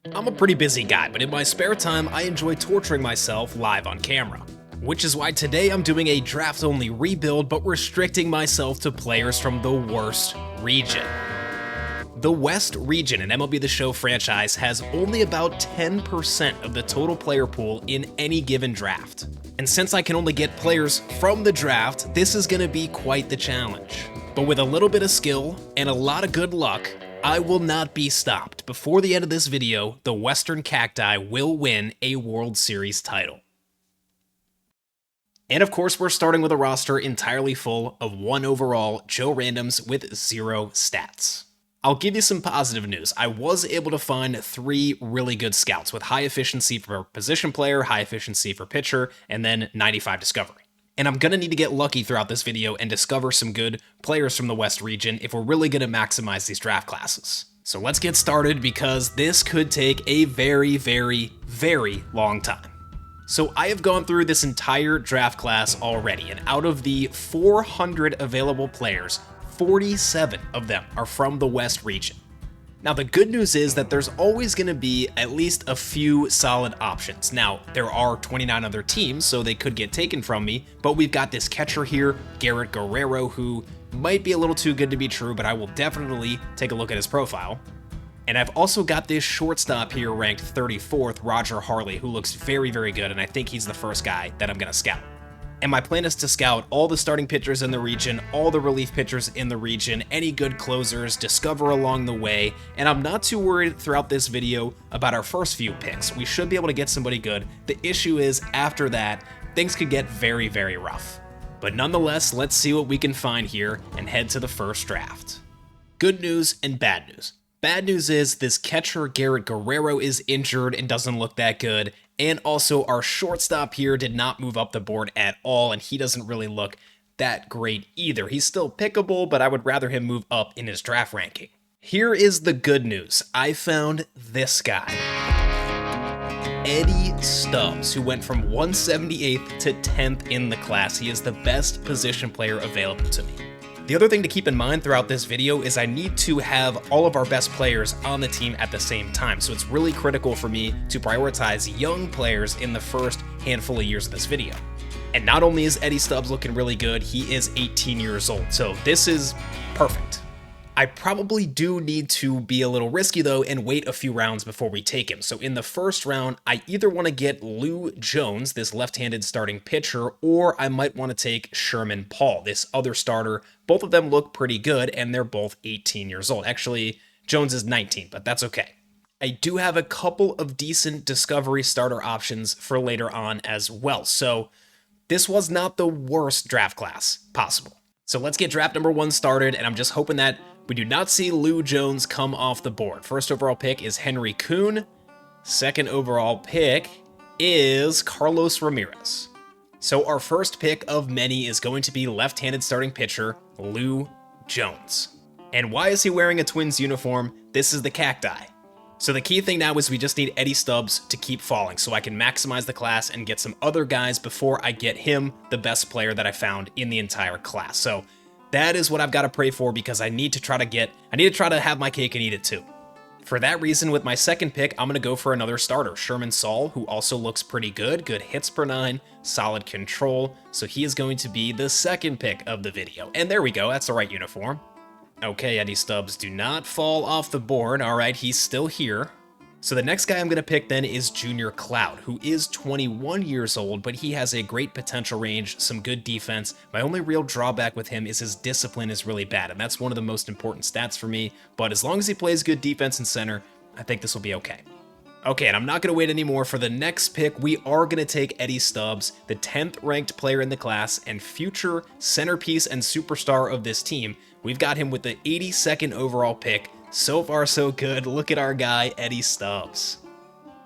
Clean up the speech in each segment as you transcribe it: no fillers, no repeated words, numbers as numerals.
I'm a pretty busy guy, but in my spare time, I enjoy torturing myself live on camera. Which is why today I'm doing a draft-only rebuild, but restricting myself to players from the worst region. The West region in MLB the Show franchise has only about 10% of the total player pool in any given draft. And since I can only get players from the draft, this is going to be quite the challenge. But with a little bit of skill and a lot of good luck, I will not be stopped. Before the end of this video, the Western Cacti will win a World Series title. And of course, we're starting with a roster entirely full of 1 overall Joe Randoms with 0 stats. I'll give you some positive news. I was able to find 3 really good scouts with high efficiency for position player, high efficiency for pitcher, and then 95 discovery. And I'm going to need to get lucky throughout this video and discover some good players from the West region if we're really going to maximize these draft classes. So let's get started because this could take a very, very, very long time. So I have gone through this entire draft class already, and out of the 400 available players, 47 of them are from the West region. Now the good news is that there's always going to be at least a few solid options. Now there are 29 other teams, so they could get taken from me, but we've got this catcher here, Garrett Guerrero, who might be a little too good to be true, but I will definitely take a look at his profile. And I've also got this shortstop here ranked 34th, Roger Harley, who looks very, very good, and I think he's the first guy that I'm going to scout. And my plan is to scout all the starting pitchers in the region, all the relief pitchers in the region, any good closers, discover along the way, and I'm not too worried throughout this video about our first few picks. We should be able to get somebody good. The issue is, after that, things could get very, very rough. But nonetheless, let's see what we can find here and head to the first draft. Good news and bad news. Bad news is this catcher Garrett Guerrero is injured and doesn't look that good, and also our shortstop here did not move up the board at all, and he doesn't really look that great either. He's still pickable, but I would rather him move up in his draft ranking. Here is the good news. I found this guy, Eddie Stubbs, who went from 178th to 10th in the class. He is the best position player available to me. The other thing to keep in mind throughout this video is I need to have all of our best players on the team at the same time, so it's really critical for me to prioritize young players in the first handful of years of this video. And not only is Eddie Stubbs looking really good, he is 18 years old, so this is perfect. I probably do need to be a little risky though and wait a few rounds before we take him. So in the first round, I either want to get Lou Jones, this left-handed starting pitcher, or I might want to take Sherman Paul, this other starter. Both of them look pretty good and they're both 18 years old. Actually, Jones is 19, but that's okay. I do have a couple of decent discovery starter options for later on as well. So this was not the worst draft class possible. So let's get draft number 1 started, and I'm just hoping that we do not see Lou Jones come off the board. First overall pick is Henry Kuhn. Second overall pick is Carlos Ramirez. So our first pick of many is going to be left-handed starting pitcher Lou Jones. And why is he wearing a Twins uniform? This is the Cacti. So the key thing now is we just need Eddie Stubbs to keep falling so I can maximize the class and get some other guys before I get him the best player that I found in the entire class. So that is what I've got to pray for because I need to try to have my cake and eat it too. For that reason, with my second pick, I'm going to go for another starter, Sherman Saul, who also looks pretty good hits per 9, solid control. So he is going to be the second pick of the video. And there we go, that's the right uniform. Okay, Eddie Stubbs, do not fall off the board. All right, he's still here. So the next guy I'm going to pick then is Junior Cloud, who is 21 years old, but he has a great potential range, some good defense. My only real drawback with him is his discipline is really bad, and that's one of the most important stats for me. But as long as he plays good defense and center, I think this will be okay. Okay, and I'm not going to wait anymore. For the next pick, we are going to take Eddie Stubbs, the 10th ranked player in the class and future centerpiece and superstar of this team. We've got him with the 82nd overall pick. So far, so good. Look at our guy, Eddie Stubbs.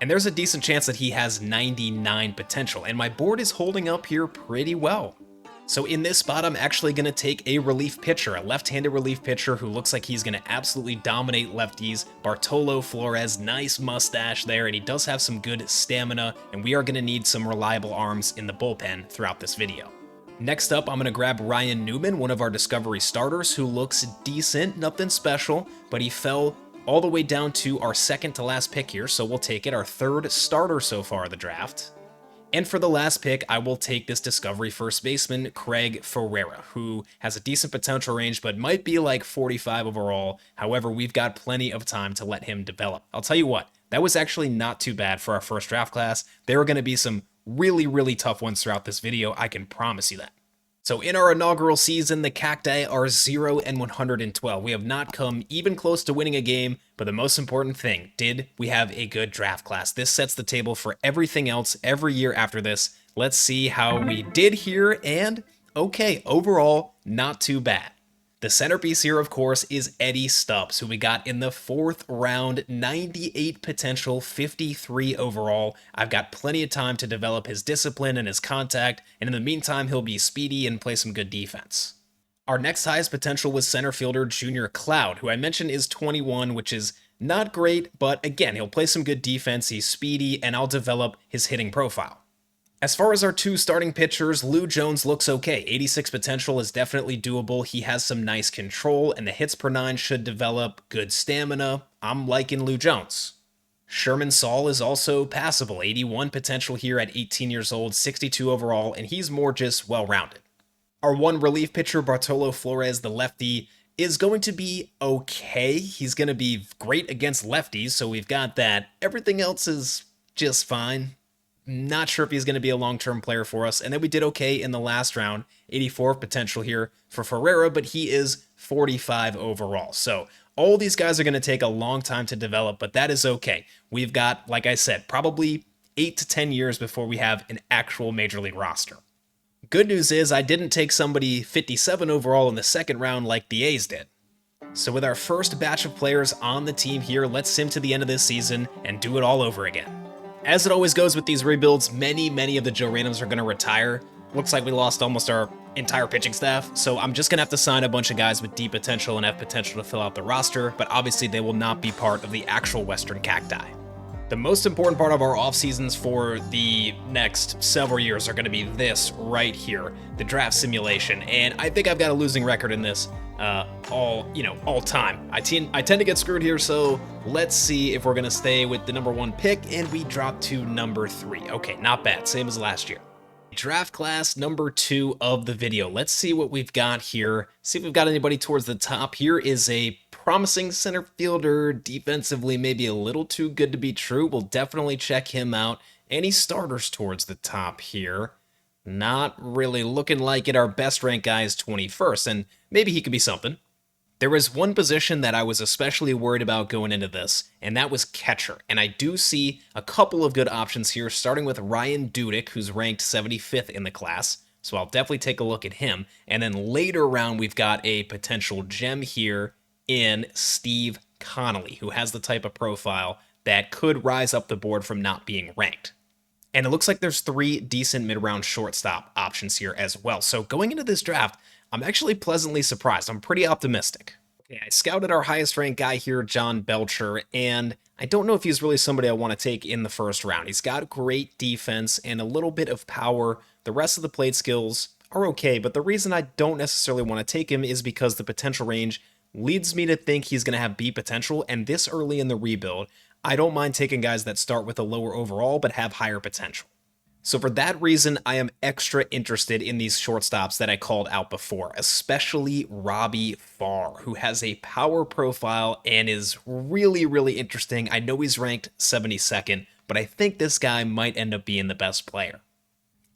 And there's a decent chance that he has 99 potential, and my board is holding up here pretty well. So in this spot, I'm actually going to take a relief pitcher, a left-handed relief pitcher who looks like he's going to absolutely dominate lefties. Bartolo Flores, nice mustache there, and he does have some good stamina, and we are going to need some reliable arms in the bullpen throughout this video. Next up, I'm going to grab Ryan Newman, one of our Discovery starters, who looks decent, nothing special, but he fell all the way down to our second to last pick here, so we'll take it, our third starter so far of the draft. And for the last pick, I will take this Discovery first baseman, Craig Ferreira, who has a decent potential range, but might be like 45 overall. However, we've got plenty of time to let him develop. I'll tell you what, that was actually not too bad for our first draft class. There are going to be some really, really tough ones throughout this video, I can promise you that. So in our inaugural season, the Cacti are 0-112. We have not come even close to winning a game, but the most important thing, did we have a good draft class? This sets the table for everything else every year after this. Let's see how we did here, and okay, overall, not too bad. The centerpiece here, of course, is Eddie Stubbs, who we got in the 4th round, 98 potential, 53 overall. I've got plenty of time to develop his discipline and his contact, and in the meantime, he'll be speedy and play some good defense. Our next highest potential was center fielder Junior Cloud, who I mentioned is 21, which is not great, but again, he'll play some good defense, he's speedy, and I'll develop his hitting profile. As far as our 2 starting pitchers, Lou Jones looks okay. 86 potential is definitely doable. He has some nice control, and the hits per 9 should develop. Good stamina. I'm liking Lou Jones. Sherman Saul is also passable. 81 potential here at 18 years old, 62 overall, and he's more just well-rounded. Our 1 relief pitcher, Bartolo Flores, the lefty, is going to be okay. He's going to be great against lefties, so we've got that. Everything else is just fine. Not sure if he's going to be a long-term player for us. And then we did okay in the last round, 84 potential here for Ferreira, but he is 45 overall. So all these guys are going to take a long time to develop, but that is okay. We've got, like I said, probably 8 to 10 years before we have an actual Major League roster. Good news is I didn't take somebody 57 overall in the 2nd round like the A's did. So with our first batch of players on the team here, let's sim to the end of this season and do it all over again. As it always goes with these rebuilds, many of the Joe Randoms are going to retire. Looks like we lost almost our entire pitching staff, so I'm just going to have to sign a bunch of guys with deep potential and have potential to fill out the roster, but obviously they will not be part of the actual Western Cacti. The most important part of our off seasons for the next several years are going to be this right here, the draft simulation, and I think I've got a losing record in this all time. I tend to get screwed here, so let's see if we're going to stay with the number 1 pick, and we drop to number 3. Okay, not bad, same as last year. Draft class number 2 of the video. Let's see what we've got here. See if we've got anybody towards the top. Here is a promising center fielder, defensively maybe a little too good to be true. We'll definitely check him out. Any starters towards the top here? Not really looking like it. Our best ranked guy is 21st, and maybe he could be something. There is one position that I was especially worried about going into this, and that was catcher. And I do see a couple of good options here, starting with Ryan Dudek, who's ranked 75th in the class. So I'll definitely take a look at him. And then later round, we've got a potential gem here in Steve Connolly, who has the type of profile that could rise up the board from not being ranked. And it looks like there's 3 decent mid-round shortstop options here as well. So going into this draft, I'm actually pleasantly surprised. I'm pretty optimistic. Okay, I scouted our highest ranked guy here, John Belcher, and I don't know if he's really somebody I want to take in the first round. He's got great defense and a little bit of power. The rest of the plate skills are okay, but the reason I don't necessarily want to take him is because the potential range leads me to think he's going to have B potential, and this early in the rebuild, I don't mind taking guys that start with a lower overall but have higher potential. So for that reason, I am extra interested in these shortstops that I called out before, especially Robbie Farr, who has a power profile and is really interesting. I know he's ranked 72nd, but I think this guy might end up being the best player.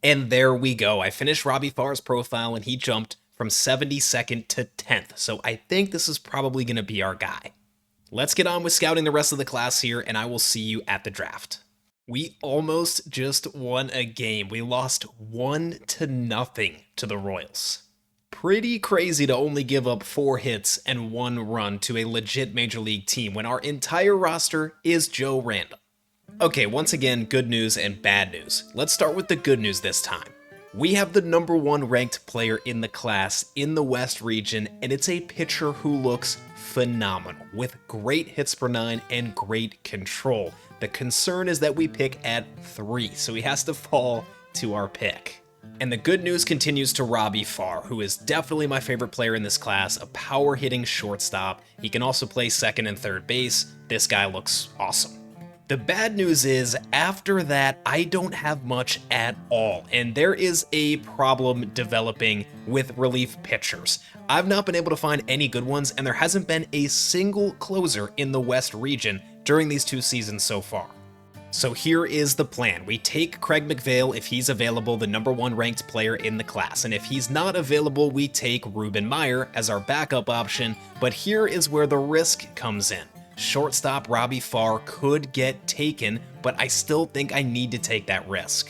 And there we go. I finished Robbie Farr's profile and he jumped from 72nd to 10th. So I think this is probably going to be our guy. Let's get on with scouting the rest of the class here, and I will see you at the draft. We almost just won a game. We lost 1-0 to the Royals. Pretty crazy to only give up 4 hits and 1 run to a legit Major League team when our entire roster is Joe Random. Okay, once again, good news and bad news. Let's start with the good news this time. We have the number 1 ranked player in the class in the West region, and it's a pitcher who looks phenomenal with great hits per 9 and great control. The concern is that we pick at 3, so he has to fall to our pick. And the good news continues to Robbie Farr, who is definitely my favorite player in this class, a power-hitting shortstop. He can also play second and third base. This guy looks awesome. The bad news is, after that, I don't have much at all, and there is a problem developing with relief pitchers. I've not been able to find any good ones, and there hasn't been a single closer in the West region during these 2 seasons so far. So here is the plan. We take Craig McVale if he's available, the #1 ranked player in the class. And if he's not available, we take Ruben Meyer as our backup option. But here is where the risk comes in. Shortstop Robbie Farr could get taken, but I still think I need to take that risk.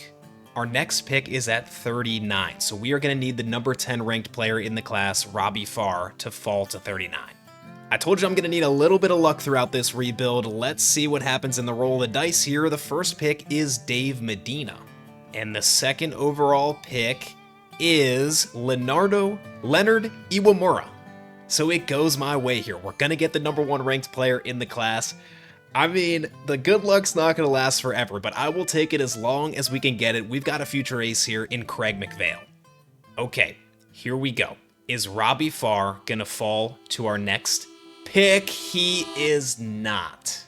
Our next pick is at 39, so we are going to need the #10 ranked player in the class, Robbie Farr, to fall to 39. I told you I'm going to need a little bit of luck throughout this rebuild. Let's see what happens in the roll of the dice here. The first pick is Dave Medina. And the second overall pick is Leonard Iwamura. So it goes my way here. We're going to get the #1 ranked player in the class. I mean, the good luck's not going to last forever, but I will take it as long as we can get it. We've got a future ace here in Craig McVale. Okay, here we go. Is Robbie Farr going to fall to our next pick? He is not.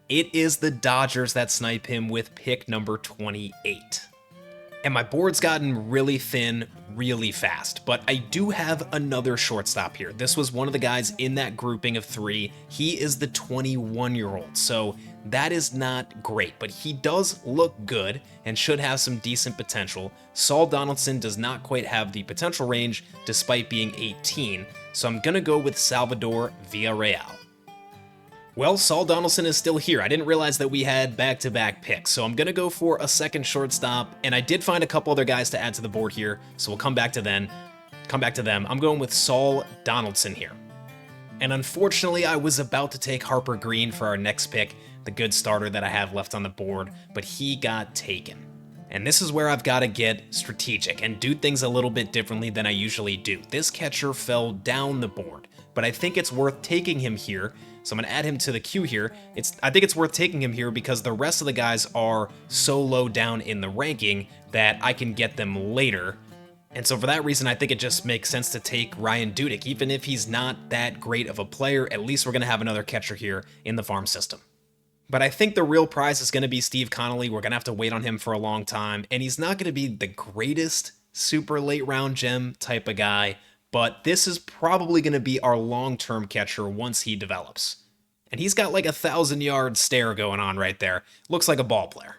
It is the Dodgers that snipe him with pick number 28. And my board's gotten really thin really fast, but I do have another shortstop here. This was one of the guys in that grouping of 3. He is the 21-year-old, so that is not great, but he does look good and should have some decent potential. Saul Donaldson does not quite have the potential range despite being 18, so I'm gonna go with Salvador Villarreal. Well, Saul Donaldson is still here. I didn't realize that we had back-to-back picks, so I'm gonna go for a second shortstop, and I did find a couple other guys to add to the board here, so we'll come back to them. I'm going with Saul Donaldson here. And unfortunately, I was about to take Harper Green for our next pick, the good starter that I have left on the board, but he got taken. And this is where I've got to get strategic and do things a little bit differently than I usually do. This catcher fell down the board, but I think it's worth taking him here. So I'm going to add him to the queue here. I think it's worth taking him here because the rest of the guys are so low down in the ranking that I can get them later. And so for that reason, I think it just makes sense to take Ryan Dudek. Even if he's not that great of a player, at least we're going to have another catcher here in the farm system. But I think the real prize is going to be Steve Connolly. We're going to have to wait on him for a long time. And he's not going to be the greatest super late round gem type of guy, but this is probably going to be our long-term catcher once he develops. And he's got like a 1,000-yard stare going on right there. Looks like a ball player.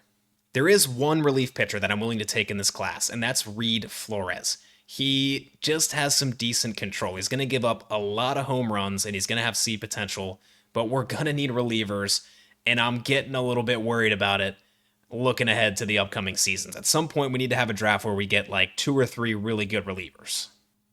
There is one relief pitcher that I'm willing to take in this class, and that's Reed Flores. He just has some decent control. He's going to give up a lot of home runs, and he's going to have C potential, but we're going to need relievers, and I'm getting a little bit worried about it looking ahead to the upcoming seasons. At some point, we need to have a draft where we get like 2 or 3 really good relievers.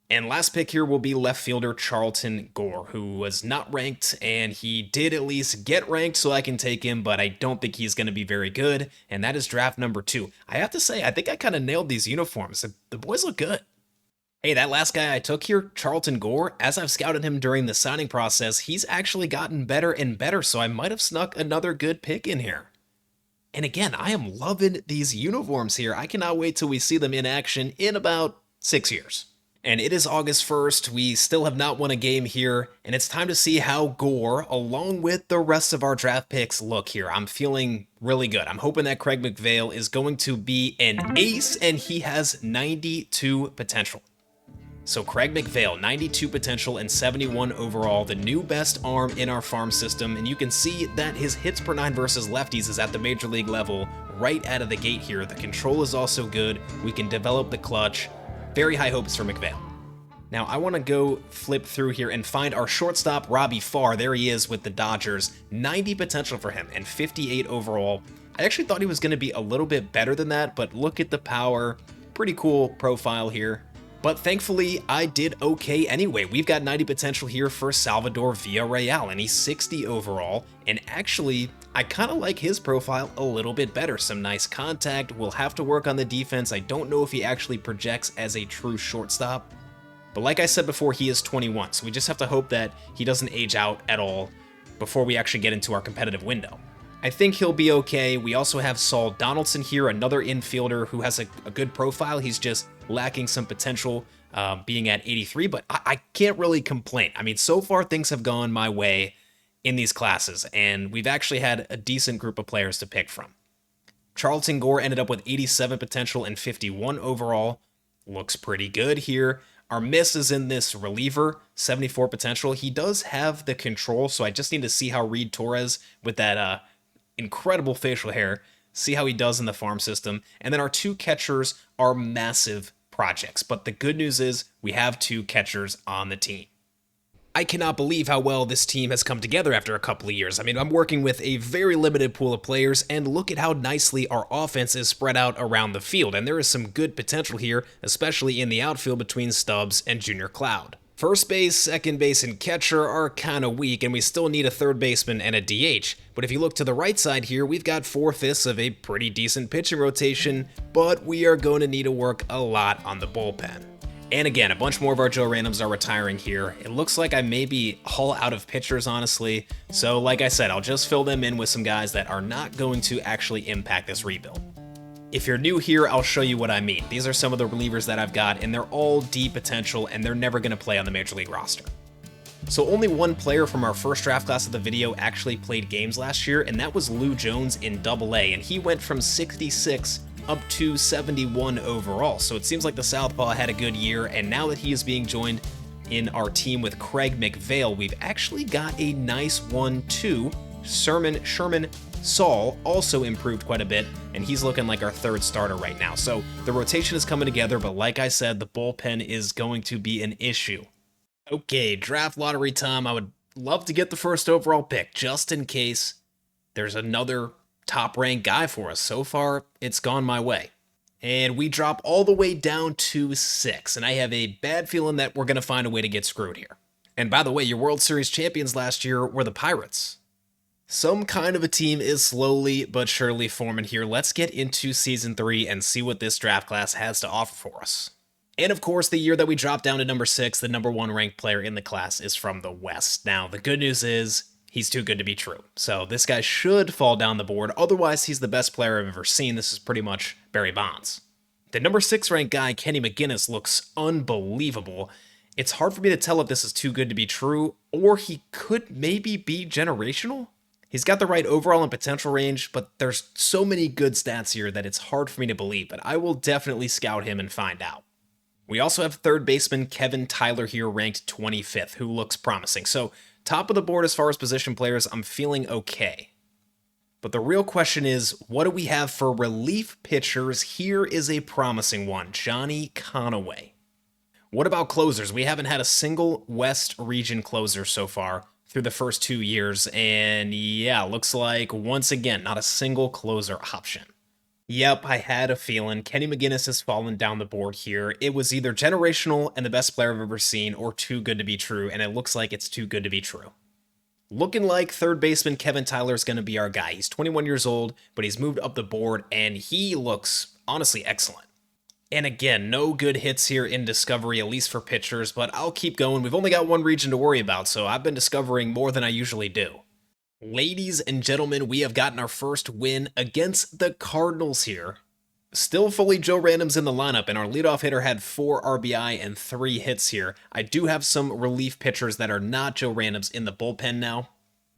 And last pick here will be left fielder Charlton Gore, who was not ranked, and he did at least get ranked, so I can take him, but I don't think he's going to be very good, and that is draft number 2. I have to say, I think I kind of nailed these uniforms. The boys look good. Hey, that last guy I took here, Charlton Gore, as I've scouted him during the signing process, he's actually gotten better and better, so I might have snuck another good pick in here. And again, I am loving these uniforms here. I cannot wait till we see them in action in about 6 years. And it is August 1st, we still have not won a game here, and it's time to see how Gore, along with the rest of our draft picks, look here. I'm feeling really good. I'm hoping that Craig McVale is going to be an ace, and he has 92 potential. So Craig McVale, 92 potential and 71 overall, the new best arm in our farm system, and you can see that his hits per 9 versus lefties is at the major league level right out of the gate here. The control is also good. We can develop the clutch. Very high hopes for McVale. Now I want to go flip through here and find our shortstop, Robbie Farr. There he is with the Dodgers. 90 potential for him and 58 overall. I actually thought he was going to be a little bit better than that, but look at the power. Pretty cool profile here. But thankfully, I did okay anyway. We've got 90 potential here for Salvador Villarreal, and he's 60 overall. And actually, I kind of like his profile a little bit better. Some nice contact. We'll have to work on the defense. I don't know if he actually projects as a true shortstop. But like I said before, he is 21, so we just have to hope that he doesn't age out at all before we actually get into our competitive window. I think he'll be okay. We also have Saul Donaldson here, another infielder who has a good profile. He's just lacking some potential, being at 83, but I can't really complain. I mean, so far things have gone my way in these classes, and we've actually had a decent group of players to pick from. Charlton Gore ended up with 87 potential and 51 overall. Looks pretty good here. Our miss is in this reliever, 74 potential. He does have the control, so I just need to see how Reed Torres, with that incredible facial hair, see how he does in the farm system. And then our two catchers are massive projects, but the good news is we have two catchers on the team. I cannot believe how well this team has come together after a couple of years. I mean, I'm working with a very limited pool of players, and look at how nicely our offense is spread out around the field, and there is some good potential here, especially in the outfield between Stubbs and Junior Cloud. First base, second base, and catcher are kind of weak, and we still need a third baseman and a DH. But if you look to the right side here, we've got 4/5 of a pretty decent pitching rotation, but we are going to need to work a lot on the bullpen. And again, a bunch more of our Joe Randoms are retiring here. It looks like I may be all out of pitchers, honestly. So like I said, I'll just fill them in with some guys that are not going to actually impact this rebuild. If you're new here, I'll show you what I mean. These are some of the relievers that I've got, and they're all D potential, and they're never going to play on the Major League roster. So only one player from our first draft class of the video actually played games last year, and that was Lou Jones in AA, and he went from 66 up to 71 overall. So it seems like the Southpaw had a good year, and now that he is being joined in our team with Craig McVale, we've actually got a nice 1-2. Sherman Saul also improved quite a bit, and he's looking like our third starter right now. So the rotation is coming together, but like I said, the bullpen is going to be an issue. Okay, draft lottery time. I would love to get the first overall pick, just in case there's another top-ranked guy for us. So far, it's gone my way. And we drop all the way down to 6, and I have a bad feeling that we're going to find a way to get screwed here. And by the way, your World Series champions last year were the Pirates. Some kind of a team is slowly but surely forming here. Let's get into Season 3 and see what this draft class has to offer for us. And of course, the year that we dropped down to number 6, the number 1 ranked player in the class is from the West. Now, the good news is he's too good to be true. So this guy should fall down the board. Otherwise, he's the best player I've ever seen. This is pretty much Barry Bonds. The number 6 ranked guy, Kenny McGinnis, looks unbelievable. It's hard for me to tell if this is too good to be true, or he could maybe be generational. He's got the right overall and potential range, but there's so many good stats here that it's hard for me to believe, but I will definitely scout him and find out. We also have third baseman Kevin Tyler here, ranked 25th, who looks promising. So top of the board as far as position players, I'm feeling okay. But the real question is, what do we have for relief pitchers? Here is a promising one, Johnny Conaway. What about closers? We haven't had a single West region closer so far through the first 2 years, and yeah, looks like, once again, not a single closer option. Yep, I had a feeling. Kenny McGinnis has fallen down the board here. It was either generational and the best player I've ever seen, or too good to be true, and it looks like it's too good to be true. Looking like third baseman Kevin Tyler is going to be our guy. He's 21 years old, but he's moved up the board, and he looks honestly excellent. And again, no good hits here in Discovery, at least for pitchers, but I'll keep going. We've only got one region to worry about, so I've been discovering more than I usually do. Ladies and gentlemen, we have gotten our first win against the Cardinals here. Still fully Joe Randoms in the lineup, and our leadoff hitter had 4 RBI and 3 hits here. I do have some relief pitchers that are not Joe Randoms in the bullpen now,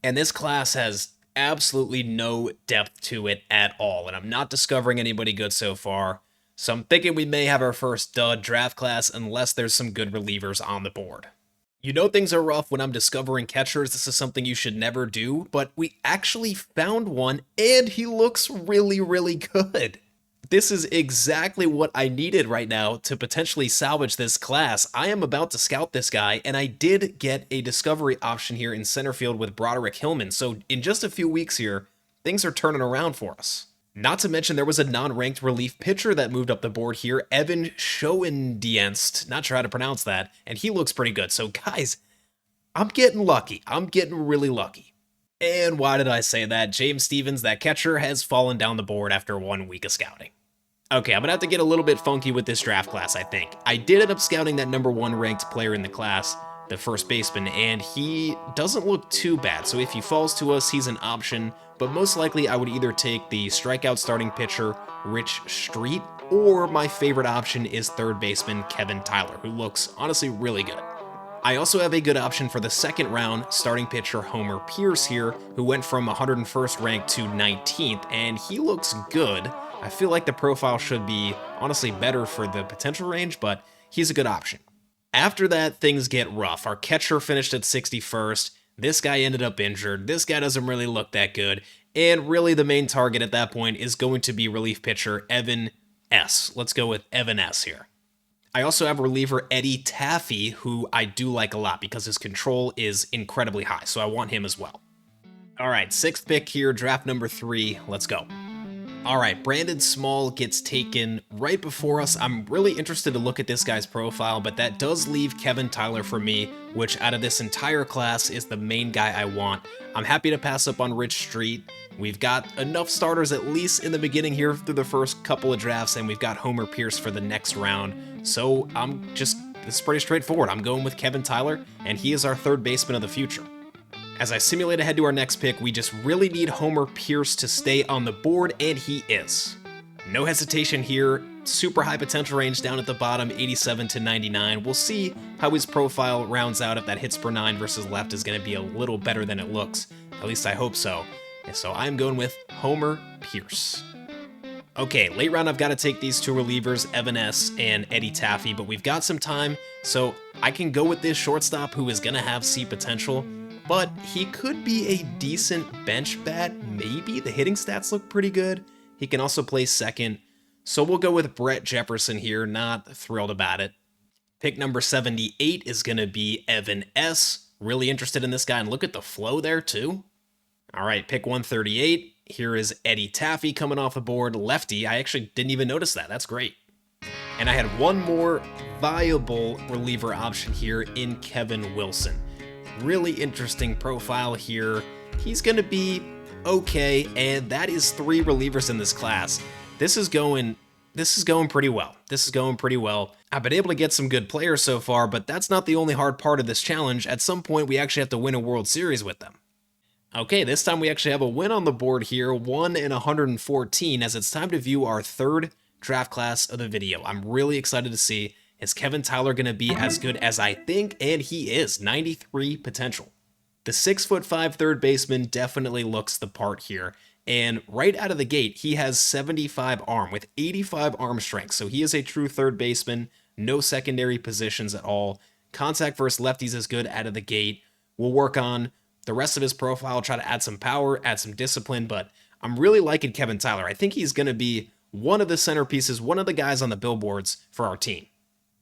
and this class has absolutely no depth to it at all, and I'm not discovering anybody good so far. So I'm thinking we may have our first dud draft class unless there's some good relievers on the board. You know things are rough when I'm discovering catchers. This is something you should never do, but we actually found one, and he looks really, really good. This is exactly what I needed right now to potentially salvage this class. I am about to scout this guy, and I did get a discovery option here in center field with Broderick Hillman. So in just a few weeks here, things are turning around for us. Not to mention, there was a non-ranked relief pitcher that moved up the board here, Evan Schoendienst. Not sure how to pronounce that, and he looks pretty good. So guys, I'm getting lucky. I'm getting really lucky. And why did I say that? James Stevens, that catcher, has fallen down the board after 1 week of scouting. Okay, I'm gonna have to get a little bit funky with this draft class, I think. I did end up scouting that number 1 ranked player in the class, the first baseman, and he doesn't look too bad. So if he falls to us, he's an option, but most likely I would either take the strikeout starting pitcher, Rich Street, or my favorite option is third baseman Kevin Tyler, who looks honestly really good. I also have a good option for the second round, starting pitcher Homer Pierce here, who went from 101st ranked to 19th, and he looks good. I feel like the profile should be honestly better for the potential range, but he's a good option. After that, things get rough. Our catcher finished at 61st. This guy ended up injured. This guy doesn't really look that good. And really the main target at that point is going to be relief pitcher Evan S. Let's go with Evan S here. I also have reliever Eddie Taffy, who I do like a lot because his control is incredibly high, so I want him as well. All right, 6th pick here, draft number 3. Let's go. All right, Brandon Small gets taken right before us. I'm really interested to look at this guy's profile, but that does leave Kevin Tyler for me, which out of this entire class is the main guy I want. I'm happy to pass up on Rich Street. We've got enough starters at least in the beginning here through the first couple of drafts, and we've got Homer Pierce for the next round. So this is pretty straightforward. I'm going with Kevin Tyler, and he is our third baseman of the future. As I simulate ahead to our next pick, we just really need Homer Pierce to stay on the board, and he is. No hesitation here, super high potential range down at the bottom, 87 to 99. We'll see how his profile rounds out if that hits per 9 versus left is going to be a little better than it looks. At least I hope so. And so I'm going with Homer Pierce. Okay, late round I've got to take these two relievers, Evan S. and Eddie Taffy, but we've got some time, so I can go with this shortstop who is going to have C potential. But he could be a decent bench bat, maybe. The hitting stats look pretty good. He can also play second. So we'll go with Brett Jefferson here, not thrilled about it. Pick number 78 is going to be Evan S. Really interested in this guy, and look at the flow there too. All right, pick 138. Here is Eddie Taffy coming off the board, lefty. I actually didn't even notice that. That's great. And I had one more viable reliever option here in Kevin Wilson. Really interesting profile here. He's going to be okay, and that is 3 relievers in this class. This is going pretty well. I've been able to get some good players so far, but that's not the only hard part of this challenge. At some point, we actually have to win a World Series with them. Okay, this time we actually have a win on the board here, 1 in 114, as it's time to view our third draft class of the video. I'm really excited to see, is Kevin Tyler going to be as good as I think? And he is, 93 potential. The 6'5" third baseman definitely looks the part here. And right out of the gate, he has 75 arm with 85 arm strength. So he is a true third baseman, no secondary positions at all. Contact versus lefties is good out of the gate. We'll work on the rest of his profile, try to add some power, add some discipline, but I'm really liking Kevin Tyler. I think he's going to be one of the centerpieces, one of the guys on the billboards for our team.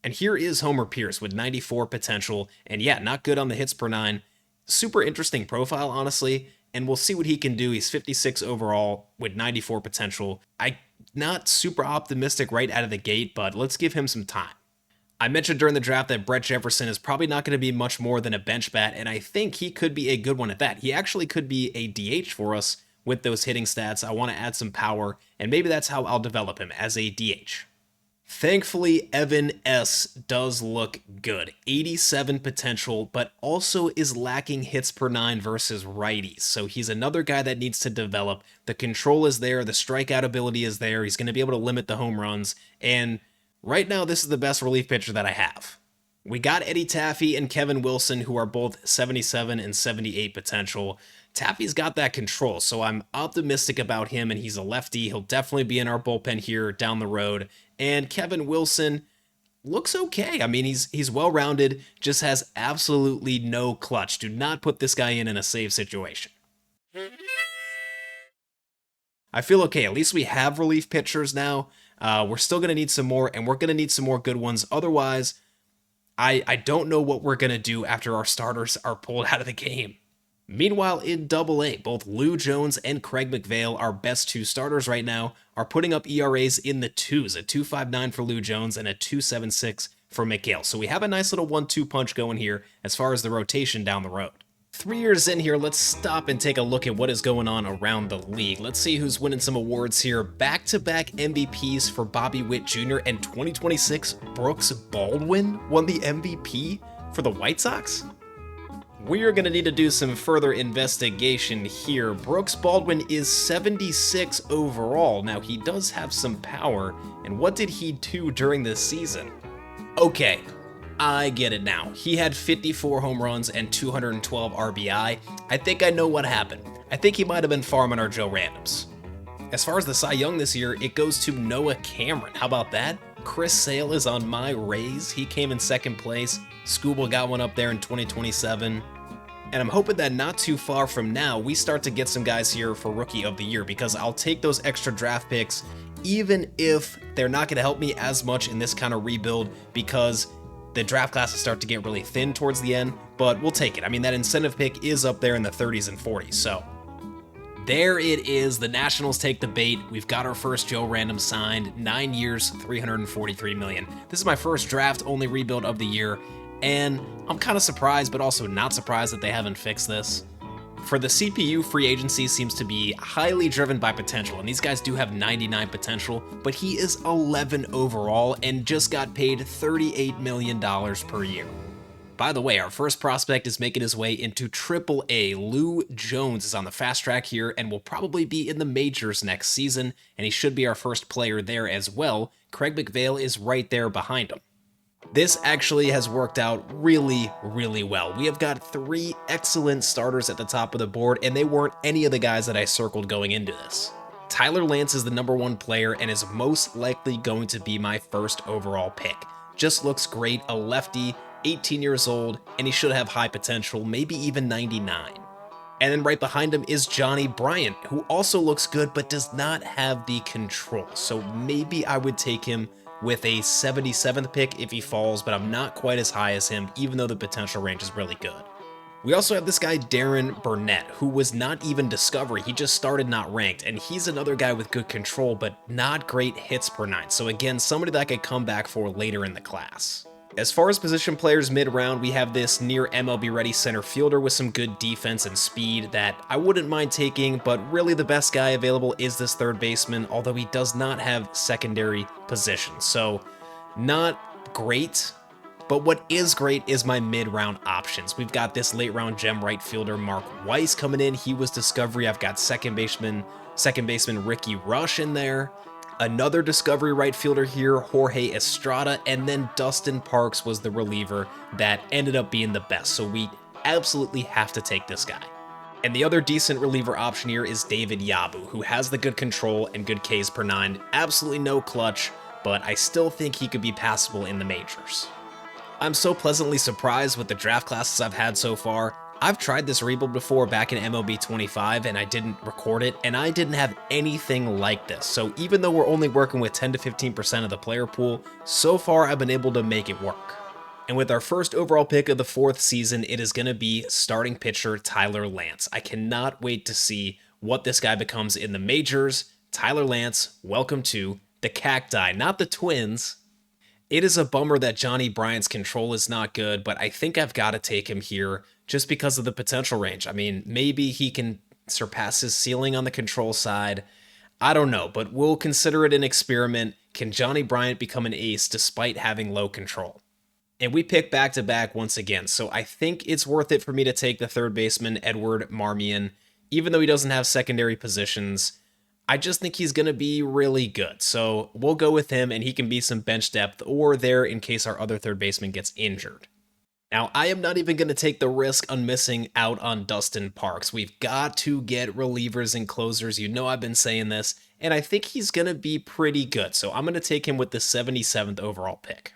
And here is Homer Pierce with 94 potential, and yeah, not good on the hits per 9. Super interesting profile, honestly, and we'll see what he can do. He's 56 overall with 94 potential. I'm not super optimistic right out of the gate, but let's give him some time. I mentioned during the draft that Brett Jefferson is probably not going to be much more than a bench bat, and I think he could be a good one at that. He actually could be a DH for us with those hitting stats. I want to add some power, and maybe that's how I'll develop him, as a DH. Thankfully, Evan S. does look good. 87 potential, but also is lacking hits per 9 versus righties. So he's another guy that needs to develop. The control is there, the strikeout ability is there. He's going to be able to limit the home runs, and right now, this is the best relief pitcher that I have. We got Eddie Taffy and Kevin Wilson, who are both 77 and 78 potential. Taffy's got that control, so I'm optimistic about him, and he's a lefty. He'll definitely be in our bullpen here down the road. And Kevin Wilson looks okay. I mean, he's well-rounded, just has absolutely no clutch. Do not put this guy in a save situation. I feel okay. At least we have relief pitchers now. We're still going to need some more, and we're going to need some more good ones. Otherwise, I don't know what we're going to do after our starters are pulled out of the game. Meanwhile, in Double-A, both Lou Jones and Craig McVale, our best 2 starters right now, are putting up ERAs in the 2s, a 2.59 for Lou Jones and a 2.76 for McHale. So we have a nice little 1-2 punch going here as far as the rotation down the road. 3 years in here, let's stop and take a look at what is going on around the league. Let's see who's winning some awards here. Back-to-back MVPs for Bobby Witt Jr. and 2026, Brooks Baldwin won the MVP. For the White Sox? We're going to need to do some further investigation here. Brooks Baldwin is 76 overall. Now, he does have some power, and what did he do during this season? Okay, I get it now. He had 54 home runs and 212 RBI. I think I know what happened. I think he might have been farming our Joe Randoms. As far as the Cy Young this year, it goes to Noah Cameron. How about that? Chris Sale is on my Rays. He came in second place. Scooble got one up there in 2027. And I'm hoping that not too far from now, we start to get some guys here for Rookie of the Year, because I'll take those extra draft picks, even if they're not going to help me as much in this kind of rebuild, because the draft classes start to get really thin towards the end, but we'll take it. I mean, that incentive pick is up there in the 30s and 40s, so there it is. The Nationals take the bait. We've got our first Joe Random signed, 9 years, $343 million. This is my first draft-only rebuild of the year, and I'm kind of surprised, but also not surprised that they haven't fixed this. For the CPU, free agency seems to be highly driven by potential, and these guys do have 99 potential, but he is 11 overall and just got paid $38 million per year. By the way, our first prospect is making his way into AAA. Lou Jones is on the fast track here and will probably be in the majors next season, and he should be our first player there as well. Craig McVale is right there behind him. This actually has worked out really, really well. We have got 3 excellent starters at the top of the board, and they weren't any of the guys that I circled going into this. Tyler Lance is the #1 player and is most likely going to be my first overall pick. Just looks great, a lefty, 18 years old, and he should have high potential, maybe even 99. And then right behind him is Johnny Bryant, who also looks good but does not have the control. So maybe I would take him with a 77th pick if he falls, but I'm not quite as high as him, even though the potential range is really good. We also have this guy Darren Burnett, who was not even Discovery, he just started not ranked, and he's another guy with good control, but not great hits per 9, so again, somebody that I could come back for later in the class. As far as position players mid-round, we have this near MLB-ready center fielder with some good defense and speed that I wouldn't mind taking, but really the best guy available is this third baseman, although he does not have secondary position, so not great. But what is great is my mid-round options. We've got this late-round gem right fielder Mark Weiss coming in. He was Discovery. I've got second baseman Ricky Rush in there. Another Discovery right fielder here, Jorge Estrada, and then Dustin Parks was the reliever that ended up being the best, so we absolutely have to take this guy. And the other decent reliever option here is David Yabu, who has the good control and good Ks per 9, absolutely no clutch, but I still think he could be passable in the majors. I'm so pleasantly surprised with the draft classes I've had so far. I've tried this rebuild before back in MLB 25 and I didn't record it, and I didn't have anything like this. So even though we're only working with 10 to 15% of the player pool, so far I've been able to make it work. And with our first overall pick of the 4th season, it is going to be starting pitcher Tyler Lance. I cannot wait to see what this guy becomes in the majors. Tyler Lance, welcome to the Cacti, not the Twins. It is a bummer that Johnny Bryant's control is not good, but I think I've got to take him here just because of the potential range. I mean, maybe he can surpass his ceiling on the control side. I don't know, but we'll consider it an experiment. Can Johnny Bryant become an ace despite having low control? And we pick back-to-back once again, so I think it's worth it for me to take the third baseman, Edward Marmion, even though he doesn't have secondary positions. I just think he's going to be really good, so we'll go with him, and he can be some bench depth or there in case our other third baseman gets injured. Now, I am not even going to take the risk on missing out on Dustin Parks. We've got to get relievers and closers. You know I've been saying this, and I think he's going to be pretty good, so I'm going to take him with the 77th overall pick.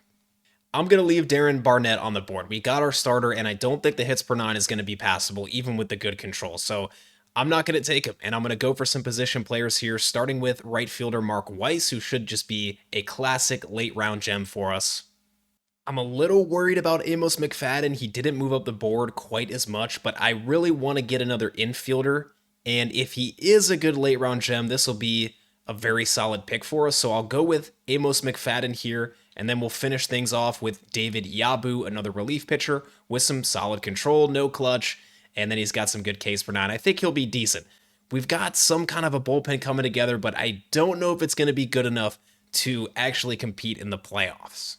I'm going to leave Darren Barnett on the board. We got our starter, and I don't think the hits per 9 is going to be passable, even with the good control, so I'm not going to take him, and I'm going to go for some position players here, starting with right fielder Mark Weiss, who should just be a classic late-round gem for us. I'm a little worried about Amos McFadden. He didn't move up the board quite as much, but I really want to get another infielder, and if he is a good late-round gem, this will be a very solid pick for us, so I'll go with Amos McFadden here, and then we'll finish things off with David Yabu, another relief pitcher, with some solid control, no clutch, and then he's got some good Ks per 9. I think he'll be decent. We've got some kind of a bullpen coming together, but I don't know if it's going to be good enough to actually compete in the playoffs.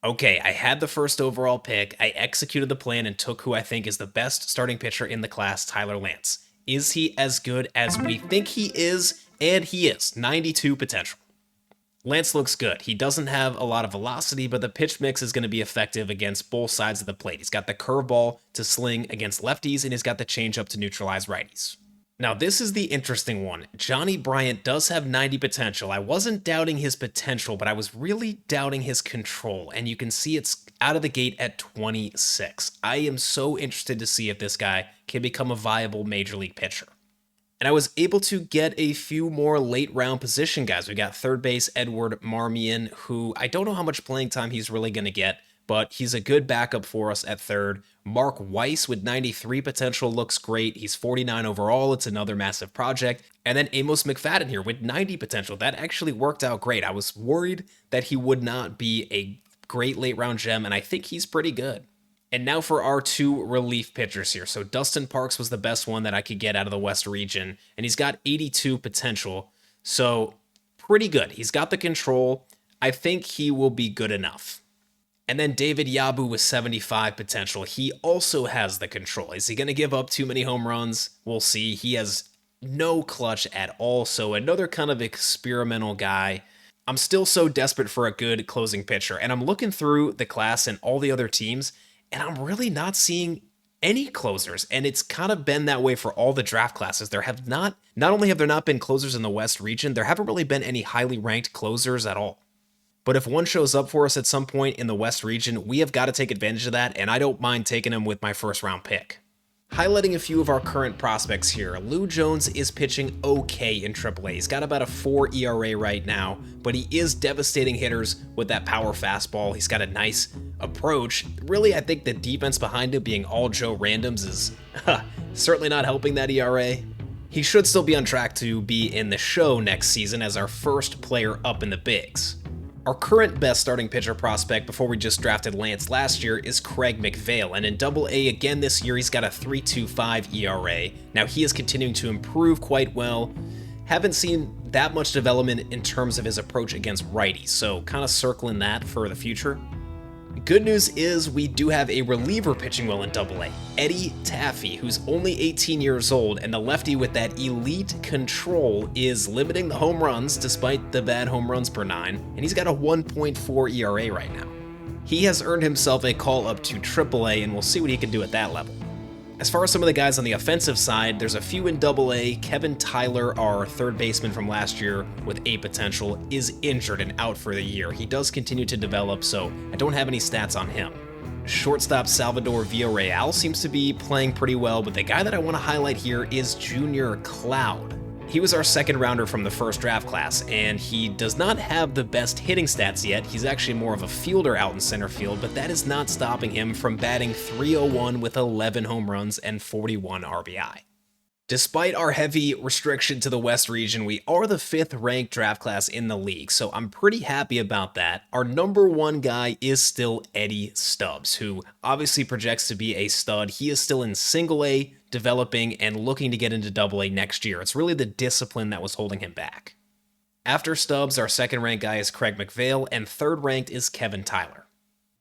Okay, I had the first overall pick, I executed the plan and took who I think is the best starting pitcher in the class, Tyler Lance. Is he as good as we think he is? And he is, 92 potential. Lance looks good. He doesn't have a lot of velocity, but the pitch mix is going to be effective against both sides of the plate. He's got the curveball to sling against lefties, and he's got the changeup to neutralize righties. Now, this is the interesting one. Johnny Bryant does have 90 potential. I wasn't doubting his potential, but I was really doubting his control, and you can see it's out of the gate at 26. I am so interested to see if this guy can become a viable major league pitcher. And I was able to get a few more late round position guys. We got third base Edward Marmion, who I don't know how much playing time he's really going to get, but he's a good backup for us at third. Mark Weiss with 93 potential looks great. He's 49 overall. It's another massive project. And then Amos McFadden here with 90 potential. That actually worked out great. I was worried that he would not be a great late round gem, and I think he's pretty good. And now for our two relief pitchers here. So Dustin Parks was the best one that I could get out of the West region, and he's got 82 potential. So pretty good. He's got the control. I think he will be good enough. And then David Yabu with 75 potential. He also has the control. Is he going to give up too many home runs? We'll see. He has no clutch at all. So another kind of experimental guy. I'm still so desperate for a good closing pitcher. And I'm looking through the class and all the other teams, and I'm really not seeing any closers. And it's kind of been that way for all the draft classes. There have not only have there not been closers in the West region, there haven't really been any highly ranked closers at all. But if one shows up for us at some point in the West region, we have got to take advantage of that, and I don't mind taking him with my first round pick. Highlighting a few of our current prospects here, Lou Jones is pitching okay in AAA. He's got about a 4 ERA right now, but he is devastating hitters with that power fastball. He's got a nice approach. Really, I think the defense behind him being all Joe Randoms is certainly not helping that ERA. He should still be on track to be in the show next season as our first player up in the bigs. Our current best starting pitcher prospect before we just drafted Lance last year is Craig McVale, and in Double-A again this year he's got a 3.25 ERA. Now he is continuing to improve quite well. Haven't seen that much development in terms of his approach against righties, so kind of circling that for the future. Good news is we do have a reliever pitching well in Double-A, Eddie Taffy, who's only 18 years old, and the lefty with that elite control is limiting the home runs despite the bad home runs per 9, and he's got a 1.4 ERA right now. He has earned himself a call up to Triple-A, and we'll see what he can do at that level. As far as some of the guys on the offensive side, there's a few in Double-A. Kevin Tyler, our third baseman from last year with 8 potential, is injured and out for the year. He does continue to develop, so I don't have any stats on him. Shortstop Salvador Villarreal seems to be playing pretty well, but the guy that I want to highlight here is Junior Cloud. He was our second rounder from the first draft class, and he does not have the best hitting stats yet. He's actually more of a fielder out in center field, but that is not stopping him from batting .301 with 11 home runs and 41 RBI. Despite our heavy restriction to the West region, we are the 5th ranked draft class in the league, so I'm pretty happy about that. Our number 1 guy is still Eddie Stubbs, who obviously projects to be a stud. He is still in Single-A, developing, and looking to get into Double-A next year. It's really the discipline that was holding him back. After Stubbs, our second ranked guy is Craig McVale, and third ranked is Kevin Tyler.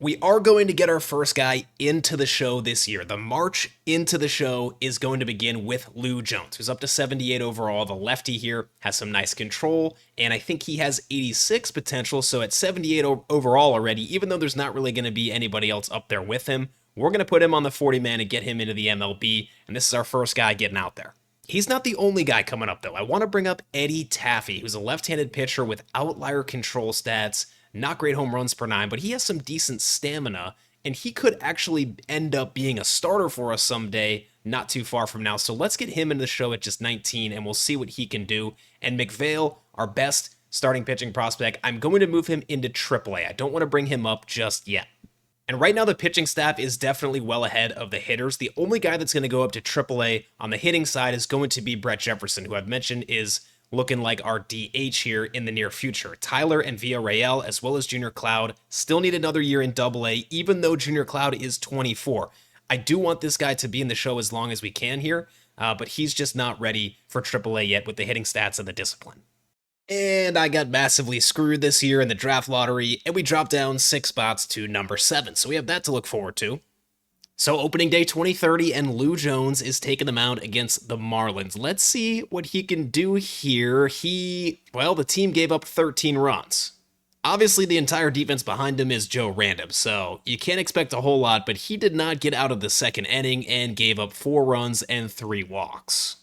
We are going to get our first guy into the show this year. The march into the show is going to begin with Lou Jones, who's up to 78 overall. The lefty here has some nice control, and I think he has 86 potential, so at 78 overall already, even though there's not really going to be anybody else up there with him, we're going to put him on the 40-man and get him into the MLB, and this is our first guy getting out there. He's not the only guy coming up, though. I want to bring up Eddie Taffy, who's a left-handed pitcher with outlier control stats. Not great home runs per 9, but he has some decent stamina, and he could actually end up being a starter for us someday, not too far from now. So let's get him into the show at just 19, and we'll see what he can do. And McVale, our best starting pitching prospect, I'm going to move him into AAA. I don't want to bring him up just yet. And right now, the pitching staff is definitely well ahead of the hitters. The only guy that's going to go up to AAA on the hitting side is going to be Brett Jefferson, who I've mentioned is looking like our DH here in the near future. Tyler and Villarreal, as well as Junior Cloud, still need another year in Double-A, even though Junior Cloud is 24. I do want this guy to be in the show as long as we can here, but he's just not ready for Triple-A yet with the hitting stats and the discipline. And I got massively screwed this year in the draft lottery, and we dropped down 6 spots to number 7, so we have that to look forward to. So opening day 2030, and Lou Jones is taking them out against the Marlins. Let's see what he can do here. The team gave up 13 runs. Obviously, the entire defense behind him is Joe Random, so you can't expect a whole lot, but he did not get out of the second inning and gave up 4 runs and 3 walks.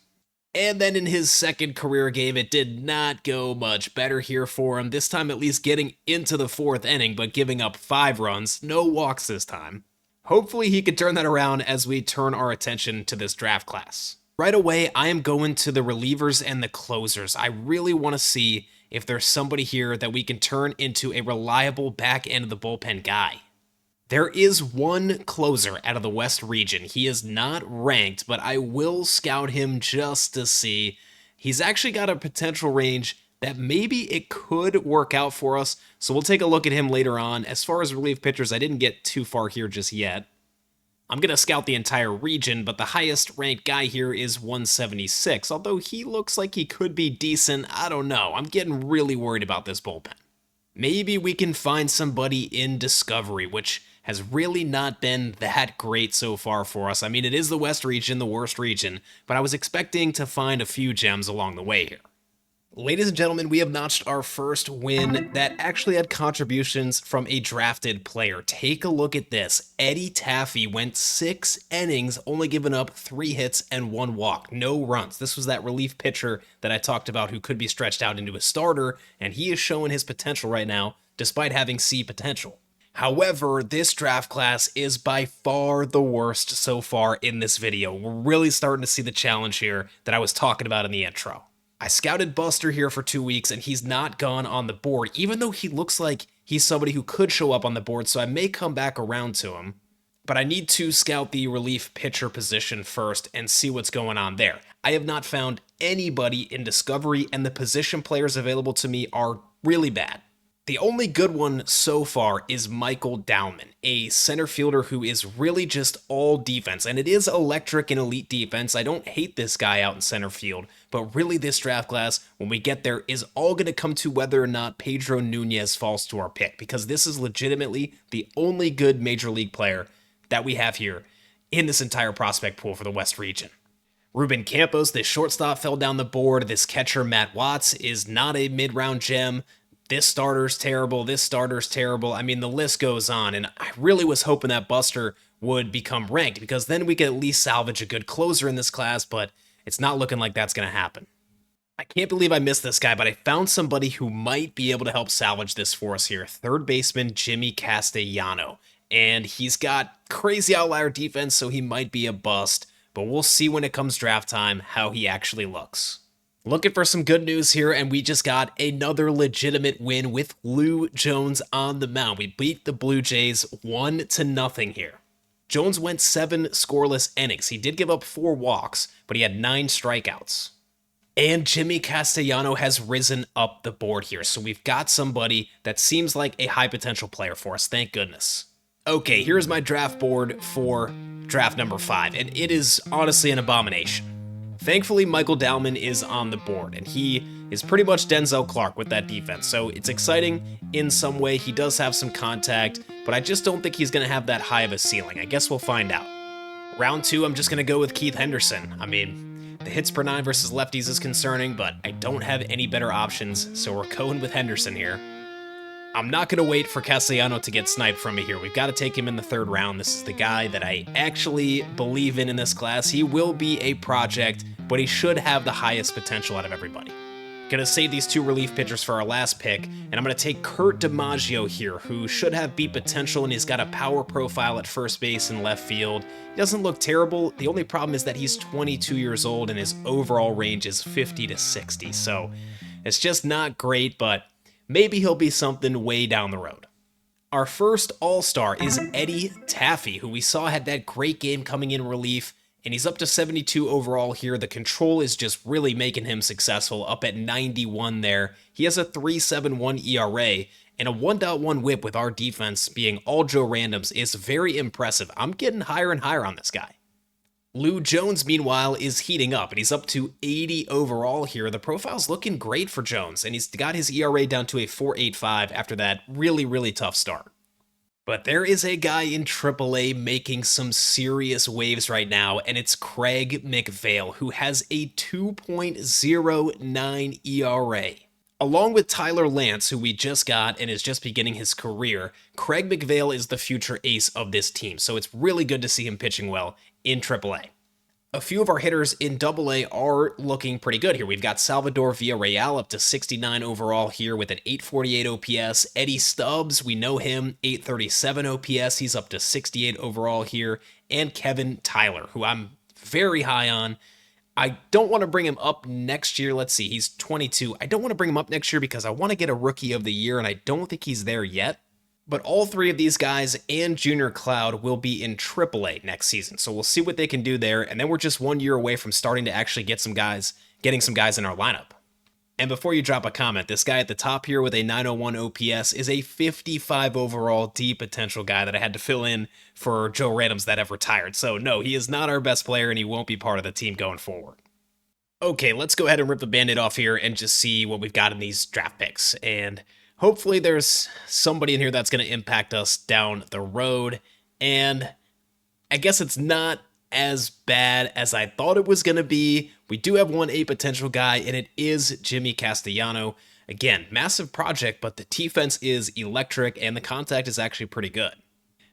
And then in his second career game, it did not go much better here for him, this time at least getting into the 4th inning, but giving up 5 runs, no walks this time. Hopefully he can turn that around as we turn our attention to this draft class. Right away, I am going to the relievers and the closers. I really want to see if there's somebody here that we can turn into a reliable back end of the bullpen guy. There is one closer out of the West region. He is not ranked, but I will scout him just to see. He's actually got a potential range that maybe it could work out for us, so we'll take a look at him later on. As far as relief pitchers, I didn't get too far here just yet. I'm going to scout the entire region, but the highest ranked guy here is 176. Although he looks like he could be decent, I don't know. I'm getting really worried about this bullpen. Maybe we can find somebody in Discovery, which has really not been that great so far for us. I mean, it is the West region, the worst region, but I was expecting to find a few gems along the way here. Ladies and gentlemen, we have notched our first win that actually had contributions from a drafted player. Take a look at this. Eddie Taffy went 6 innings, only giving up 3 hits and 1 walk. No runs. This was that relief pitcher that I talked about who could be stretched out into a starter, and he is showing his potential right now, despite having C potential. However, this draft class is by far the worst so far in this video. We're really starting to see the challenge here that I was talking about in the intro. I scouted Buster here for 2 weeks, and he's not gone on the board, even though he looks like he's somebody who could show up on the board, so I may come back around to him. But I need to scout the relief pitcher position first and see what's going on there. I have not found anybody in Discovery, and the position players available to me are really bad. The only good one so far is Michael Dowman, a center fielder who is really just all defense, and it is electric and elite defense. I don't hate this guy out in center field, but really this draft class, when we get there, is all going to come to whether or not Pedro Nunez falls to our pick, because this is legitimately the only good major league player that we have here in this entire prospect pool for the West region. Ruben Campos, this shortstop, fell down the board. This catcher, Matt Watts, is not a mid-round gem. This starter's terrible, this starter's terrible. I mean, the list goes on, and I really was hoping that Buster would become ranked, because then we could at least salvage a good closer in this class, but it's not looking like that's going to happen. I can't believe I missed this guy, but I found somebody who might be able to help salvage this for us here. Third baseman Jimmy Castellano, and he's got crazy outlier defense, so he might be a bust, but we'll see when it comes draft time how he actually looks. Looking for some good news here, and we just got another legitimate win with Lou Jones on the mound. We beat the Blue Jays 1-0 here. Jones went 7 scoreless innings. He did give up 4 walks, but he had 9 strikeouts. And Jimmy Castellano has risen up the board here, so we've got somebody that seems like a high potential player for us, thank goodness. Okay, here's my draft board for draft number 5, and it is honestly an abomination. Thankfully, Michael Dowman is on the board, and he is pretty much Denzel Clark with that defense, so it's exciting in some way. He does have some contact, but I just don't think he's going to have that high of a ceiling. I guess we'll find out. Round 2, I'm just going to go with Keith Henderson. I mean, the hits per 9 versus lefties is concerning, but I don't have any better options, so we're going with Henderson here. I'm not going to wait for Castellano to get sniped from me here. We've got to take him in the 3rd round. This is the guy that I actually believe in this class. He will be a project, but he should have the highest potential out of everybody. Gonna save these 2 relief pitchers for our last pick, and I'm gonna take Kurt DiMaggio here, who should have beat potential, and he's got a power profile at first base and left field. He doesn't look terrible. The only problem is that he's 22 years old and his overall range is 50 to 60, so it's just not great, but maybe he'll be something way down the road. Our first all-star is Eddie Taffy, who we saw had that great game coming in relief, and he's up to 72 overall here. The control is just really making him successful, up at 91 there. He has a 3.71 ERA, and a 1.1 whip with our defense being all Joe Randoms is very impressive. I'm getting higher and higher on this guy. Lou Jones, meanwhile, is heating up, and he's up to 80 overall here. The profile's looking great for Jones, and he's got his ERA down to a 4.85 after that really, really tough start. But there is a guy in AAA making some serious waves right now, and it's Craig McVale, who has a 2.09 ERA. Along with Tyler Lance, who we just got and is just beginning his career, Craig McVale is the future ace of this team, so it's really good to see him pitching well in AAA. A few of our hitters in AA are looking pretty good here. We've got Salvador Villarreal up to 69 overall here with an 848 OPS. Eddie Stubbs, we know him, 837 OPS. He's up to 68 overall here. And Kevin Tyler, who I'm very high on. I don't want to bring him up next year. Let's see, he's 22. I don't want to bring him up next year because I want to get a Rookie of the Year, and I don't think he's there yet. But all three of these guys and Junior Cloud will be in AAA next season. So we'll see what they can do there. And then we're just 1 year away from starting to actually getting some guys in our lineup. And before you drop a comment, this guy at the top here with a 901 OPS is a 55 overall D potential guy that I had to fill in for Joe Randoms that have retired. So no, he is not our best player and he won't be part of the team going forward. Okay, let's go ahead and rip the Band-Aid off here and just see what we've got in these draft picks. And hopefully there's somebody in here that's going to impact us down the road. And I guess it's not as bad as I thought it was going to be. We do have one A potential guy, and it is Jimmy Castellano. Again, massive project, but the defense is electric, and the contact is actually pretty good.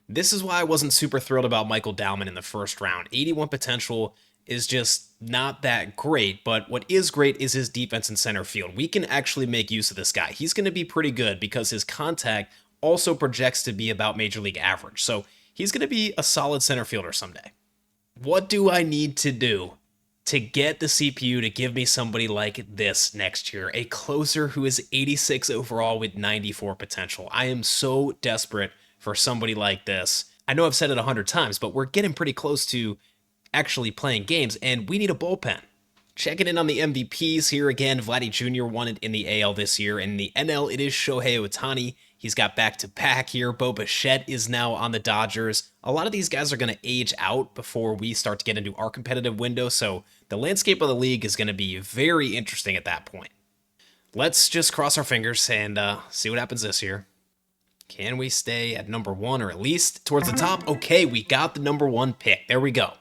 This is why I wasn't super thrilled about Michael Dowman in the first round. 81 potential is just not that great, but what is great is his defense in center field. We can actually make use of this guy. He's going to be pretty good because his contact also projects to be about major league average. So he's going to be a solid center fielder someday. What do I need to do to get the CPU to give me somebody like this next year? A closer who is 86 overall with 94 potential. I am so desperate for somebody like this. I know I've said it 100 times, but we're getting pretty close to actually playing games, and we need a bullpen. Checking in on the MVPs here again, Vladdy Jr. won it in the AL this year. In the NL, it is Shohei Ohtani. He's got back-to-back here. Bo Bichette is now on the Dodgers. A lot of these guys are going to age out before we start to get into our competitive window, so the landscape of the league is going to be very interesting at that point. Let's just cross our fingers and see what happens this year. Can we stay at number 1 or at least towards the top? Okay, we got the number 1 pick. There we go.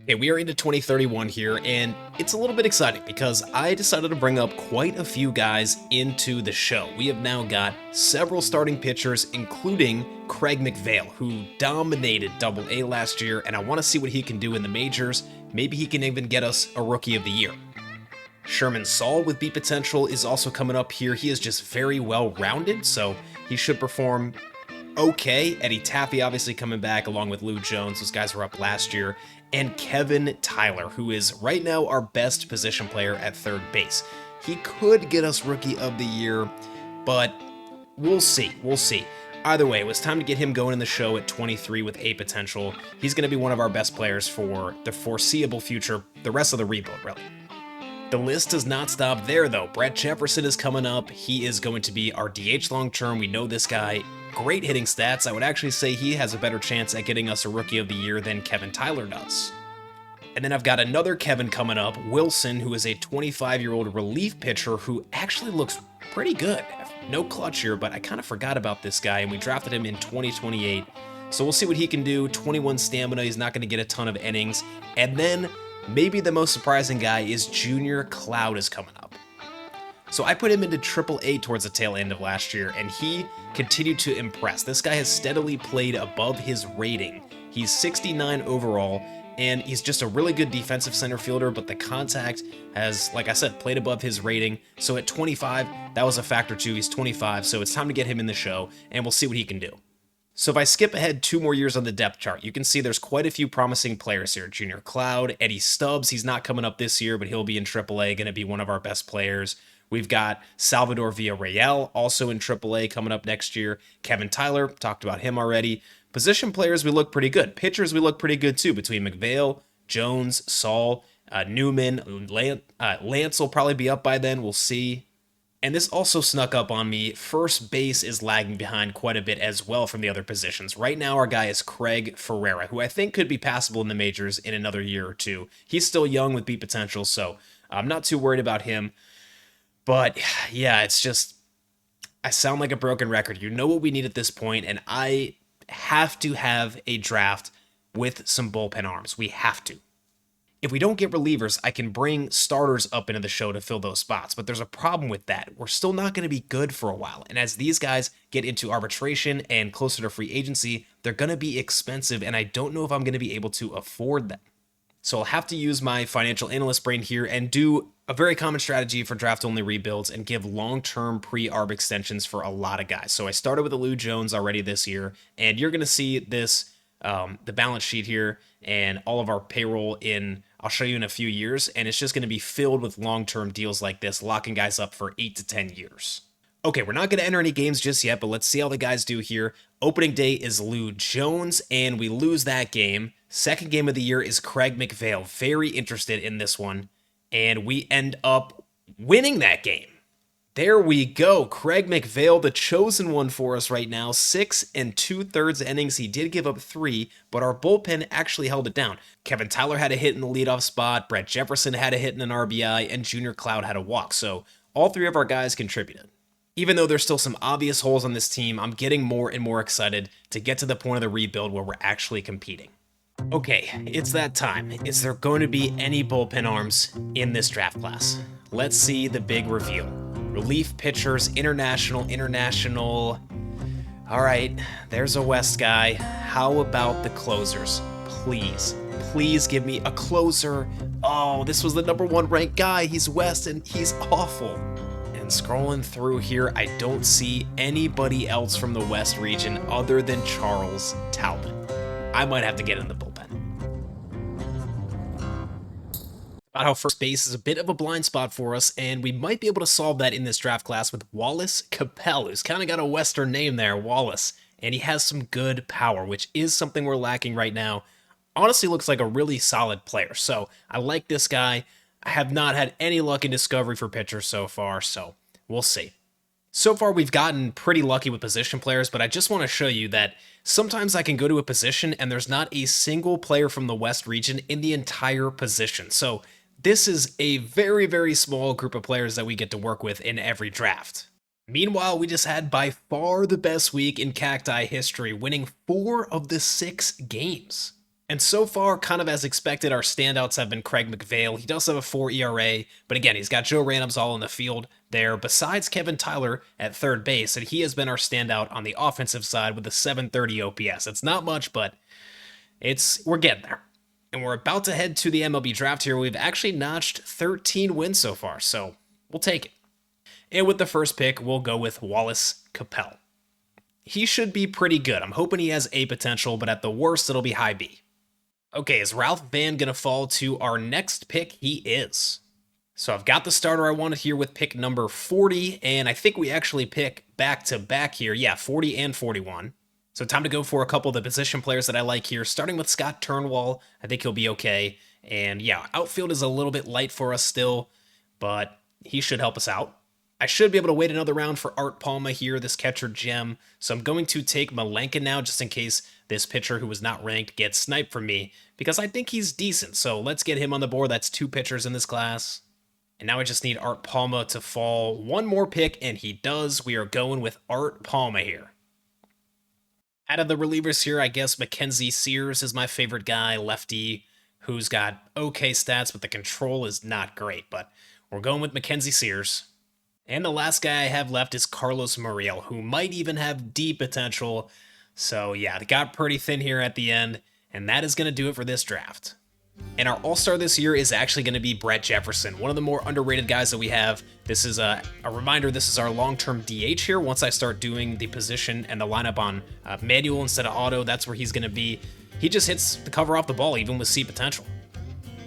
Okay, we are into 2031 here, and it's a little bit exciting because I decided to bring up quite a few guys into the show. We have now got several starting pitchers, including Craig McVale, who dominated AA last year, and I want to see what he can do in the majors. Maybe he can even get us a Rookie of the Year. Sherman Saul with B potential is also coming up here. He is just very well-rounded, so he should perform okay. Eddie Taffy obviously coming back along with Lou Jones. Those guys were up last year. And Kevin Tyler, who is right now our best position player at third base. He could get us Rookie of the Year, but we'll see. We'll see. Either way, it was time to get him going in the show at 23 with A potential. He's going to be one of our best players for the foreseeable future, the rest of the rebuild, really. The list does not stop there, though. Brett Jefferson is coming up. He is going to be our DH long term. We know this guy. Great hitting stats. I would actually say he has a better chance at getting us a Rookie of the Year than Kevin Tyler does. And then I've got another Kevin coming up, Wilson, who is a 25-year-old relief pitcher who actually looks pretty good. No clutch here, but I kind of forgot about this guy, and we drafted him in 2028. So we'll see what he can do. 21 stamina. He's not going to get a ton of innings. And then maybe the most surprising guy is Junior Cloud is coming up. So I put him into AAA towards the tail end of last year, and he continued to impress. This guy has steadily played above his rating. He's 69 overall, and he's just a really good defensive center fielder, but the contact has, like I said, played above his rating. So at 25, that was a factor too. He's 25, so it's time to get him in the show, and we'll see what he can do. So if I skip ahead 2 more years on the depth chart, you can see there's quite a few promising players here. Junior Cloud, Eddie Stubbs, he's not coming up this year, but he'll be in AAA, going to be one of our best players. We've got Salvador Villarreal, also in AAA, coming up next year. Kevin Tyler, talked about him already. Position players, we look pretty good. Pitchers, we look pretty good too, between McVale, Jones, Saul, Newman, Lance will probably be up by then, we'll see. And this also snuck up on me. First base is lagging behind quite a bit as well from the other positions. Right now, our guy is Craig Ferreira, who I think could be passable in the majors in another year or two. He's still young with beat potential, so I'm not too worried about him. But yeah, it's just, I sound like a broken record. You know what we need at this point, and I have to have a draft with some bullpen arms. We have to. If we don't get relievers, I can bring starters up into the show to fill those spots, but there's a problem with that. We're still not going to be good for a while, and as these guys get into arbitration and closer to free agency, they're going to be expensive, and I don't know if I'm going to be able to afford them. So I'll have to use my financial analyst brain here and do a very common strategy for draft-only rebuilds and give long-term pre-arb extensions for a lot of guys. So I started with Lou Jones already this year, and you're going to see this, the balance sheet here and all of our payroll I'll show you in a few years, and it's just going to be filled with long-term deals like this, locking guys up for 8 to 10 years. Okay, we're not going to enter any games just yet, but let's see how the guys do here. Opening day is Lou Jones, and we lose that game. Second game of the year is Craig McVale. Very interested in this one, and we end up winning that game. There we go. Craig McVale, the chosen one for us right now. 6 2/3 innings. He did give up 3, but our bullpen actually held it down. Kevin Tyler had a hit in the leadoff spot. Brett Jefferson had a hit in an RBI, and Junior Cloud had a walk. So all 3 of our guys contributed. Even though there's still some obvious holes on this team, I'm getting more and more excited to get to the point of the rebuild where we're actually competing. Okay, it's that time. Is there going to be any bullpen arms in this draft class? Let's see the big reveal. Relief pitchers, international. All right, there's a West guy. How about the closers? Please give me a closer. Oh, this was the #1 ranked guy. He's West and he's awful. And scrolling through here, I don't see anybody else from the West region other than Charles Talbot. I might have to get in the bullpen. About how first base is a bit of a blind spot for us, and we might be able to solve that in this draft class with Wallace Capel, who's kind of got a Western name there, Wallace, and he has some good power, which is something we're lacking right now. Honestly looks like a really solid player, so I like this guy. I have not had any luck in discovery for pitchers so far, so we'll see. So far, we've gotten pretty lucky with position players, but I just want to show you that sometimes I can go to a position and there's not a single player from the West region in the entire position. So this is a very, very small group of players that we get to work with in every draft. Meanwhile, we just had by far the best week in Cacti history, winning 4 of the 6 games. And so far, kind of as expected, our standouts have been Craig McVale. He does have a 4 ERA, but again, he's got Joe Randoms all in the field there, besides Kevin Tyler at third base, and he has been our standout on the offensive side with a 730 OPS. It's not much, but we're getting there. And we're about to head to the MLB draft here. We've actually notched 13 wins so far, so we'll take it. And with the first pick, we'll go with Wallace Capel. He should be pretty good. I'm hoping he has A potential, but at the worst, it'll be high B. Okay, is Ralph Van going to fall to our next pick? He is. So I've got the starter I wanted here with pick number 40, and I think we actually pick back-to-back here. Yeah, 40 and 41. So time to go for a couple of the position players that I like here, starting with Scott Turnwall. I think he'll be okay. And yeah, outfield is a little bit light for us still, but he should help us out. I should be able to wait another round for Art Palma here, this catcher gem. So I'm going to take Malenka now, just in case this pitcher who was not ranked gets sniped from me, because I think he's decent. So let's get him on the board. That's 2 pitchers in this class. And now I just need Art Palma to fall one more pick, and he does. We are going with Art Palma here. Out of the relievers here, I guess Mackenzie Sears is my favorite guy, lefty, who's got okay stats, but the control is not great. But we're going with Mackenzie Sears. And the last guy I have left is Carlos Muriel, who might even have D potential. So yeah, it got pretty thin here at the end, and that is going to do it for this draft. And our all-star this year is actually going to be Brett Jefferson, one of the more underrated guys that we have. This is a reminder, this is our long-term DH here. Once I start doing the position and the lineup on manual instead of auto, that's where he's going to be. He just hits the cover off the ball, even with C potential.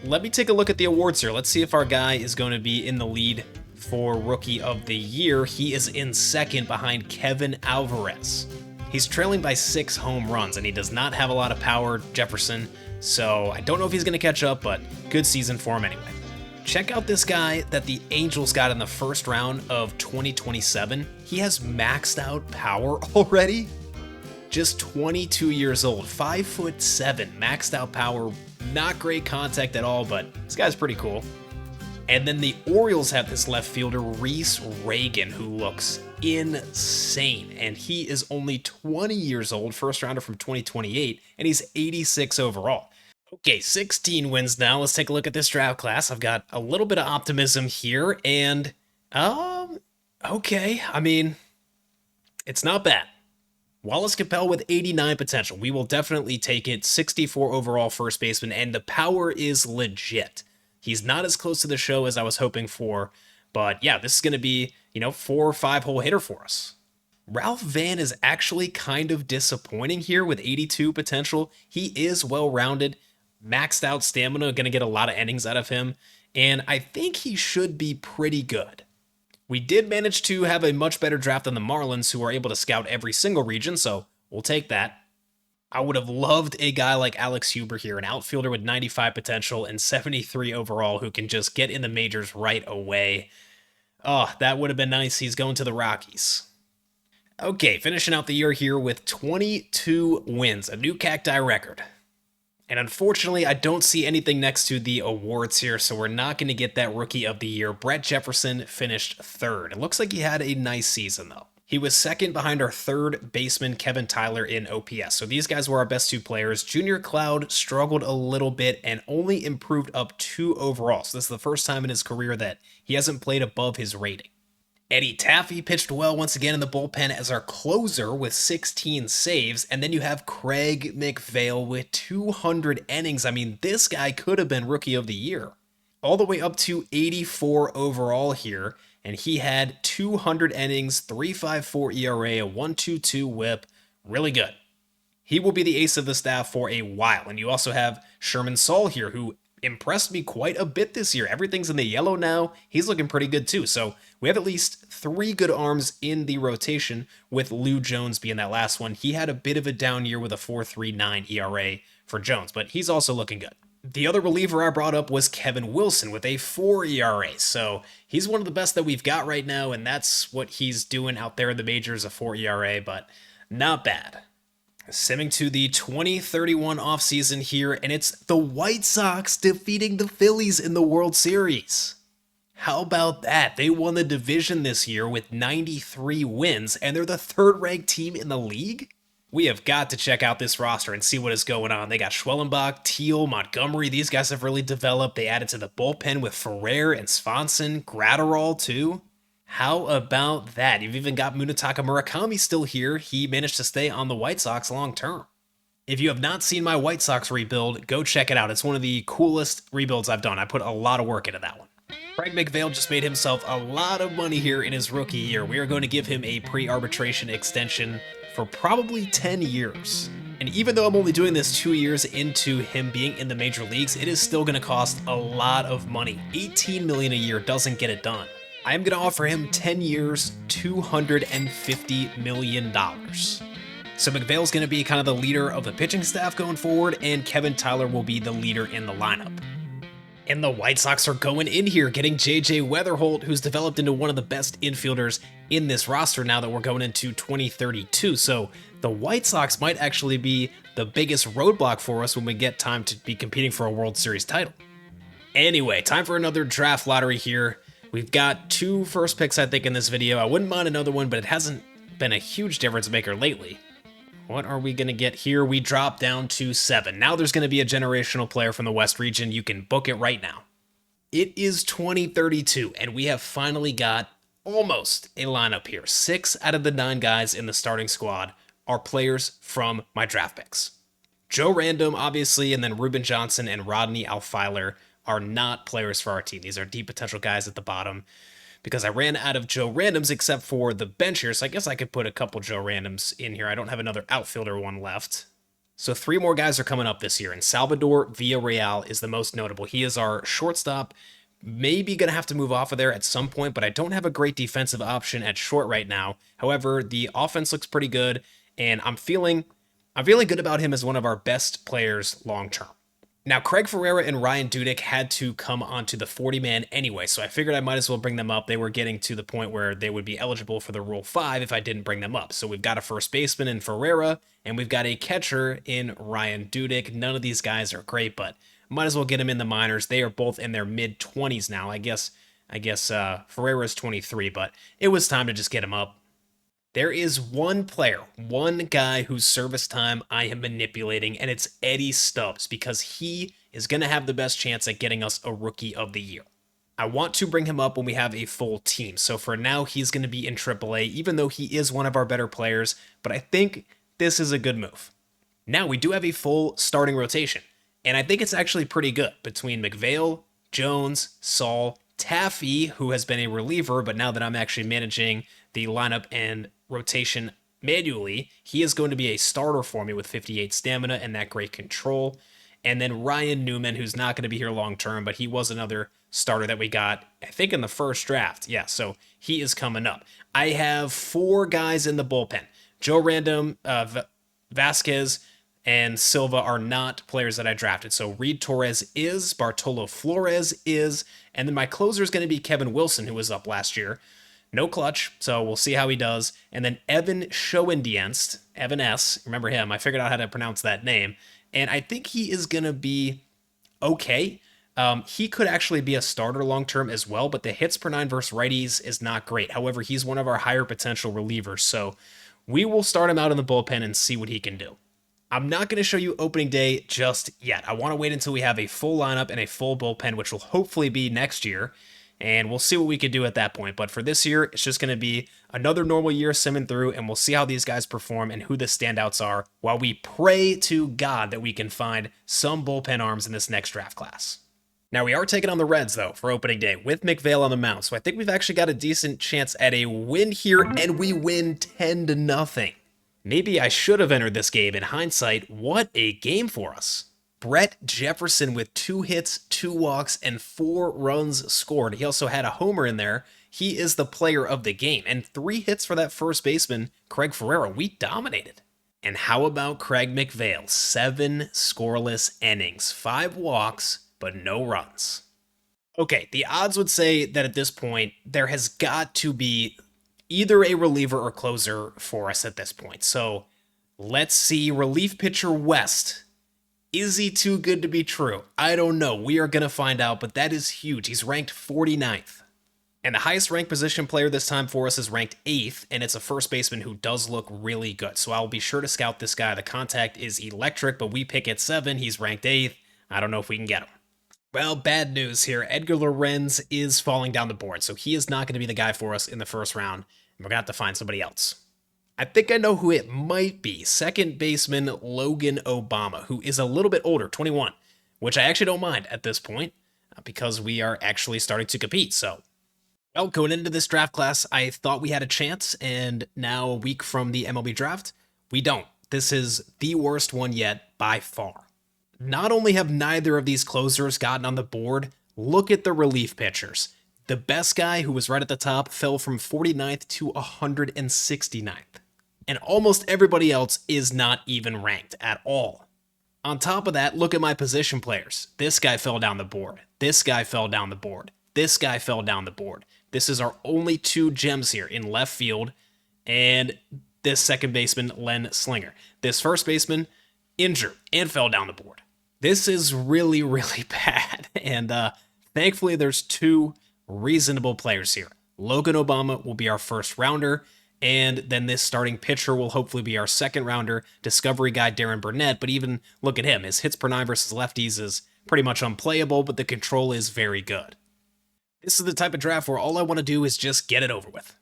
Let me take a look at the awards here. Let's see if our guy is going to be in the lead for Rookie of the Year. He is in second behind Kevin Alvarez. He's trailing by 6 home runs, and he does not have a lot of power, Jefferson, so I don't know if he's going to catch up, but good season for him anyway. Check out this guy that the Angels got in the first round of 2027. He has maxed out power already. Just 22 years old, 5'7", maxed out power. Not great contact at all, but this guy's pretty cool. And then the Orioles have this left fielder, Reese Reagan, who looks insane. And he is only 20 years old, first rounder from 2028, and he's 86 overall. Okay, 16 wins now. Let's take a look at this draft class. I've got a little bit of optimism here, and, okay. I mean, it's not bad. Wallace Capel with 89 potential. We will definitely take it. 64 overall first baseman, and the power is legit. He's not as close to the show as I was hoping for, but yeah, this is going to be, 4 or 5 hole hitter for us. Ralph Vann is actually kind of disappointing here with 82 potential. He is well-rounded, maxed out stamina, going to get a lot of innings out of him, and I think he should be pretty good. We did manage to have a much better draft than the Marlins, who are able to scout every single region, so we'll take that. I would have loved a guy like Alex Huber here, an outfielder with 95 potential and 73 overall who can just get in the majors right away. Oh, that would have been nice. He's going to the Rockies. Okay, finishing out the year here with 22 wins, a new Cacti record. And unfortunately, I don't see anything next to the awards here, so we're not going to get that Rookie of the Year. Brett Jefferson finished third. It looks like he had a nice season, though. He was second behind our third baseman, Kevin Tyler, in OPS. So these guys were our best 2 players. Junior Cloud struggled a little bit and only improved up 2 overall. So this is the first time in his career that he hasn't played above his rating. Eddie Taffy pitched well once again in the bullpen as our closer with 16 saves. And then you have Craig McVale with 200 innings. I mean, this guy could have been Rookie of the Year. All the way up to 84 overall here. And he had 200 innings, 3.54 ERA, a 1.22 whip. Really good. He will be the ace of the staff for a while. And you also have Sherman Saul here, who impressed me quite a bit this year. Everything's in the yellow now. He's looking pretty good too. So we have at least 3 good arms in the rotation, with Lou Jones being that last one. He had a bit of a down year with a 4.39 ERA for Jones, but he's also looking good. The other reliever I brought up was Kevin Wilson with a 4 ERA. So he's one of the best that we've got right now, and that's what he's doing out there in the majors, a 4 ERA, but not bad. Simming to the 2031 offseason here, and it's the White Sox defeating the Phillies in the World Series. How about that? They won the division this year with 93 wins, and they're the 3rd-ranked team in the league? We have got to check out this roster and see what is going on. They got Schwellenbach, Teal, Montgomery. These guys have really developed. They added to the bullpen with Ferrer and Swanson, Gratterall too. How about that? You've even got Munetaka Murakami still here. He managed to stay on the White Sox long term. If you have not seen my White Sox rebuild, go check it out. It's one of the coolest rebuilds I've done. I put a lot of work into that one. Craig McVale just made himself a lot of money here in his rookie year. We are going to give him a pre-arbitration extension for probably 10 years. And even though I'm only doing this 2 years into him being in the major leagues, it is still going to cost a lot of money. $18 million a year doesn't get it done. I am going to offer him 10 years, $250 million. So McVale's going to be kind of the leader of the pitching staff going forward, and Kevin Tyler will be the leader in the lineup. And the White Sox are going in here, getting J.J. Weatherholt, who's developed into one of the best infielders in this roster now that we're going into 2032. So the White Sox might actually be the biggest roadblock for us when we get time to be competing for a World Series title. Anyway, time for another draft lottery here. We've got 2 first picks, I think, in this video. I wouldn't mind another one, but it hasn't been a huge difference maker lately. What are we going to get here? We drop down to 7. Now there's going to be a generational player from the West region. You can book it right now. It is 2032, and we have finally got almost a lineup here. 6 out of the 9 guys in the starting squad are players from my draft picks. Joe Random, obviously, and then Reuben Johnson and Rodney Alfiler are not players for our team. These are deep potential guys at the bottom because I ran out of Joe Randoms except for the bench here, so I guess I could put a couple Joe Randoms in here. I don't have another outfielder one left. So 3 more guys are coming up this year, and Salvador Villarreal is the most notable. He is our shortstop. Maybe going to have to move off of there at some point, but I don't have a great defensive option at short right now. However, the offense looks pretty good, and I'm feeling good about him as one of our best players long term. Now, Craig Ferreira and Ryan Dudek had to come onto the 40-man anyway, so I figured I might as well bring them up. They were getting to the point where they would be eligible for the Rule 5 if I didn't bring them up. So we've got a first baseman in Ferreira, and we've got a catcher in Ryan Dudek. None of these guys are great, but might as well get them in the minors. They are both in their mid-20s now. I guess Ferreira's 23, but it was time to just get him up. There is one player, one guy whose service time I am manipulating, and it's Eddie Stubbs, because he is going to have the best chance at getting us a Rookie of the Year. I want to bring him up when we have a full team, so for now he's going to be in AAA, even though he is one of our better players, but I think this is a good move. Now we do have a full starting rotation, and I think it's actually pretty good between McVale, Jones, Saul, Taffy, who has been a reliever, but now that I'm actually managing the lineup and rotation manually, he is going to be a starter for me with 58 stamina and that great control. And then Ryan Newman, who's not going to be here long term, but he was another starter that we got, I think, in the first draft. Yeah, so he is coming up. I have 4 guys in the bullpen. Joe Random, Vasquez, and Silva are not players that I drafted. So Reed Torres is, Bartolo Flores is, and then my closer is going to be Kevin Wilson, who was up last year. No clutch, so we'll see how he does. And then Evan Schoendienst, Evan S., remember him, I figured out how to pronounce that name, and I think he is going to be okay. He could actually be a starter long-term as well, but the hits per 9 versus righties is not great. However, he's one of our higher potential relievers, so we will start him out in the bullpen and see what he can do. I'm not going to show you opening day just yet. I want to wait until we have a full lineup and a full bullpen, which will hopefully be next year, and we'll see what we can do at that point. But for this year, it's just going to be another normal year simming through, and we'll see how these guys perform and who the standouts are while we pray to God that we can find some bullpen arms in this next draft class. Now, we are taking on the Reds, though, for opening day with McVale on the mound, so I think we've actually got a decent chance at a win here, and we win 10-0. Maybe I should have entered this game. In hindsight, what a game for us. Brett Jefferson with 2 hits, 2 walks, and 4 runs scored. He also had a homer in there. He is the player of the game. And 3 hits for that first baseman, Craig Ferreira. We dominated. And how about Craig McVale? 7 scoreless innings, 5 walks, but no runs. Okay, the odds would say that at this point, there has got to be either a reliever or closer for us at this point. So let's see. Relief pitcher West. Is he too good to be true? I don't know. We are going to find out, but that is huge. He's ranked 49th. And the highest ranked position player this time for us is ranked 8th, and it's a first baseman who does look really good. So I'll be sure to scout this guy. The contact is electric, but we pick at 7. He's ranked 8th. I don't know if we can get him. Well, bad news here. Edgar Lorenz is falling down the board, so he is not going to be the guy for us in the first round. We're going to have to find somebody else. I think I know who it might be. Second baseman Logan Obama, who is a little bit older, 21, which I actually don't mind at this point because we are actually starting to compete. So, well, going into this draft class, I thought we had a chance, and now a week from the MLB draft, we don't. This is the worst one yet by far. Not only have neither of these closers gotten on the board, look at the relief pitchers. The best guy, who was right at the top, fell from 49th to 169th. And almost everybody else is not even ranked at all. On top of that, look at my position players. This guy fell down the board. This guy fell down the board. This guy fell down the board. This is our only 2 gems here in left field, and this second baseman, Len Slinger. This first baseman, injured and fell down the board. This is really, really bad, and thankfully there's 2 reasonable players here. Logan Obama will be our first rounder, and then this starting pitcher will hopefully be our second rounder, discovery guy Darren Burnett, but even look at him. His hits per 9 versus lefties is pretty much unplayable, but the control is very good. This is the type of draft where all I want to do is just get it over with.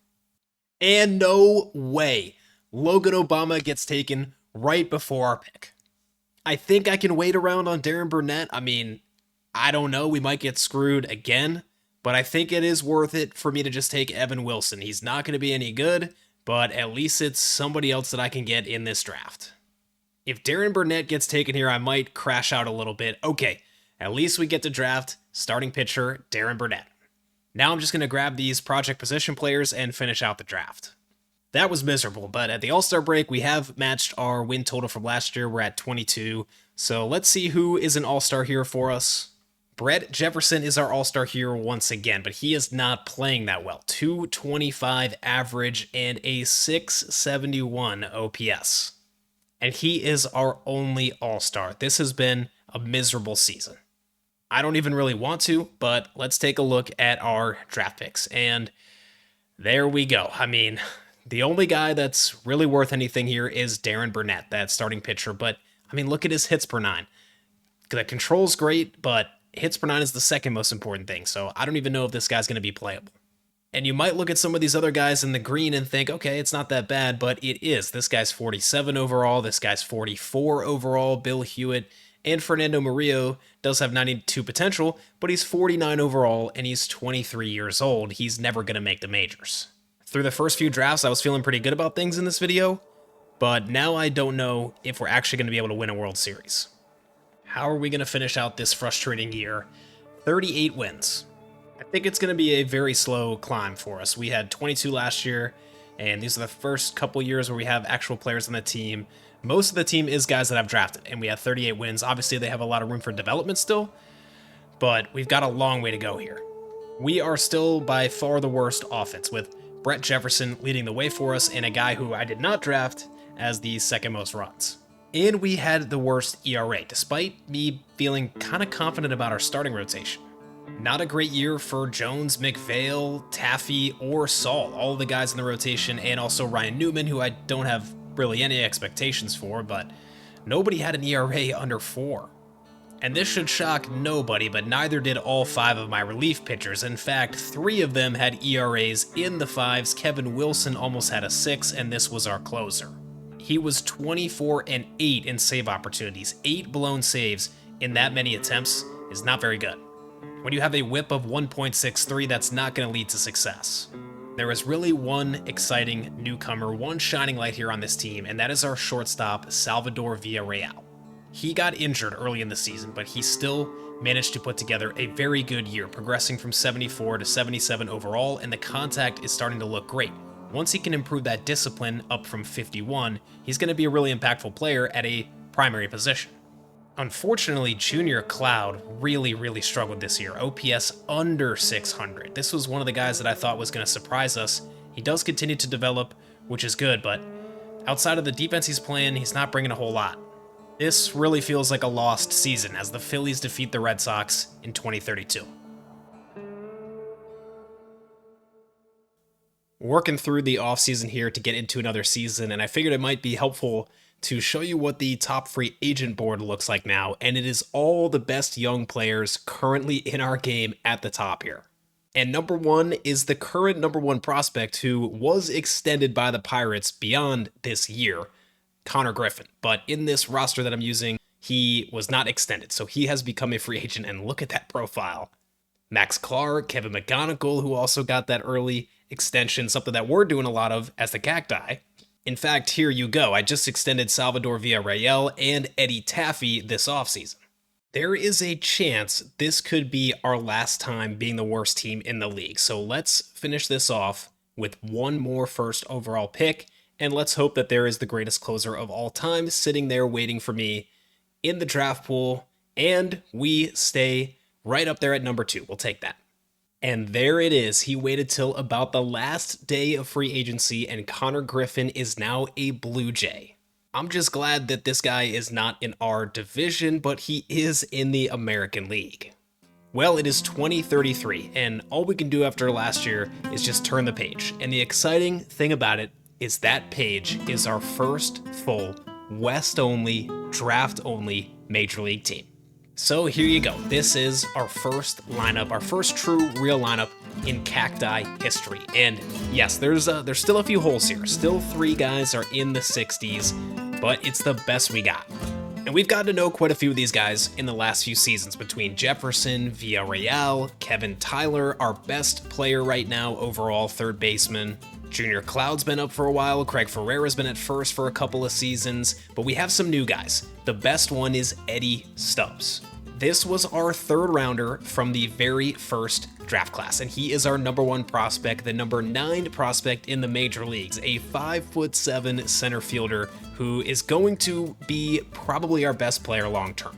And no way Logan Obama gets taken right before our pick. I think I can wait around on Darren Burnett. I mean, I don't know. We might get screwed again, but I think it is worth it for me to just take Evan Wilson. He's not going to be any good, but at least it's somebody else that I can get in this draft. If Darren Burnett gets taken here, I might crash out a little bit. Okay, at least we get to draft starting pitcher Darren Burnett. Now I'm just going to grab these project position players and finish out the draft. That was miserable, but at the All-Star break, we have matched our win total from last year. We're at 22, So let's see who is an all-star here for us. Brett Jefferson is our all-star here once again, but he is not playing that well. 225 average and a 671 OPS. And he is our only all-star. This has been a miserable season. I don't even really want to, but let's take a look at our draft picks. And there we go. I mean, the only guy that's really worth anything here is Darren Burnett, that starting pitcher. But, I mean, look at his hits per nine. The control's great, but hits per nine is the second most important thing. So I don't even know if this guy's going to be playable. And you might look at some of these other guys in the green and think, okay, it's not that bad, but it is. This guy's 47 overall. This guy's 44 overall. Bill Hewitt and Fernando Murillo does have 92 potential, but he's 49 overall and he's 23 years old. He's never going to make the majors. Through the first few drafts, I was feeling pretty good about things in this video, but now I don't know if we're actually going to be able to win a World Series. How are we going to finish out this frustrating year? 38 wins. I think it's going to be a very slow climb for us. We had 22 last year, and these are the first couple years where we have actual players on the team. Most of the team is guys that I've drafted, and we have 38 wins. Obviously, they have a lot of room for development still, but we've got a long way to go here. We are still by far the worst offense, with Brett Jefferson leading the way for us and a guy who I did not draft as the second most runs. And we had the worst ERA, despite me feeling kind of confident about our starting rotation. Not a great year for Jones, McPhail, Taffy, or Saul, all the guys in the rotation, and also Ryan Newman, who I don't have really any expectations for, but nobody had an ERA under 4. And this should shock nobody, but neither did all 5 of my relief pitchers. In fact, 3 of them had ERAs in the 5s. Kevin Wilson almost had a 6, and this was our closer. He was 24-8 in save opportunities. 8 blown saves in that many attempts is not very good. When you have a whip of 1.63, that's not going to lead to success. There is really one exciting newcomer, one shining light here on this team, and that is our shortstop, Salvador Villarreal. He got injured early in the season, but he still managed to put together a very good year, progressing from 74 to 77 overall, and the contact is starting to look great. Once he can improve that discipline up from 51, he's going to be a really impactful player at a primary position. Unfortunately, Junior Cloud really struggled this year. OPS under 600. This was one of the guys that I thought was going to surprise us. He does continue to develop, which is good, but outside of the defense he's playing, he's not bringing a whole lot. This really feels like a lost season as the Phillies defeat the Red Sox in 2032. Working through the offseason here to get into another season, and I figured it might be helpful to show you what the top free agent board looks like now, and it is all the best young players currently in our game at the top here. And number 1 is the current number 1 prospect who was extended by the Pirates beyond this year, Connor Griffin. But in this roster that I'm using, he was not extended, so he has become a free agent, and look at that profile. Max Clark, Kevin McGonigal, who also got that early extension, something that we're doing a lot of as the Cacti. In fact, here you go. I just extended Salvador Villarreal and Eddie Taffy this offseason. There is a chance this could be our last time being the worst team in the league. So let's finish this off with one more first overall pick, and let's hope that there is the greatest closer of all time sitting there waiting for me in the draft pool, and we stay right up there at number 2. We'll take that. And there it is. He waited till about the last day of free agency, and Connor Griffin is now a Blue Jay. I'm just glad that this guy is not in our division, but he is in the American League. Well, it is 2033, and all we can do after last year is just turn the page. And the exciting thing about it is that page is our first full West-only, draft-only Major League team. So here you go. This is our first lineup, our first true real lineup in Cacti history. And yes, there's still a few holes here. Still 3 guys are in the 60s, but it's the best we got. And we've gotten to know quite a few of these guys in the last few seasons, between Jefferson, Villarreal, Kevin Tyler, our best player right now overall, third baseman. Junior Cloud's been up for a while, Craig Ferreira's been at first for a couple of seasons, but we have some new guys. The best one is Eddie Stubbs. This was our third rounder from the very first draft class, and he is our number 1 prospect, the number 9 prospect in the major leagues, a 5'7" center fielder who is going to be probably our best player long term.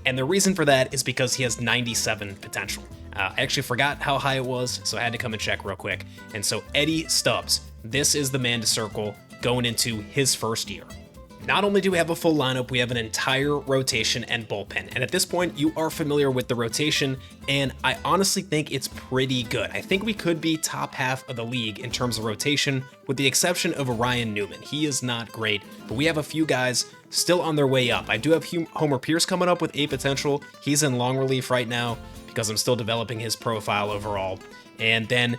And the reason for that is because he has 97 potential. I actually forgot how high it was, so I had to come and check real quick. And so Eddie Stubbs, this is the man to circle going into his first year. Not only do we have a full lineup, we have an entire rotation and bullpen. And at this point, you are familiar with the rotation, and I honestly think it's pretty good. I think we could be top half of the league in terms of rotation, with the exception of Ryan Newman. He is not great, but we have a few guys still on their way up. I do have Homer Pierce coming up with 8 potential. He's in long relief right now because I'm still developing his profile overall. And then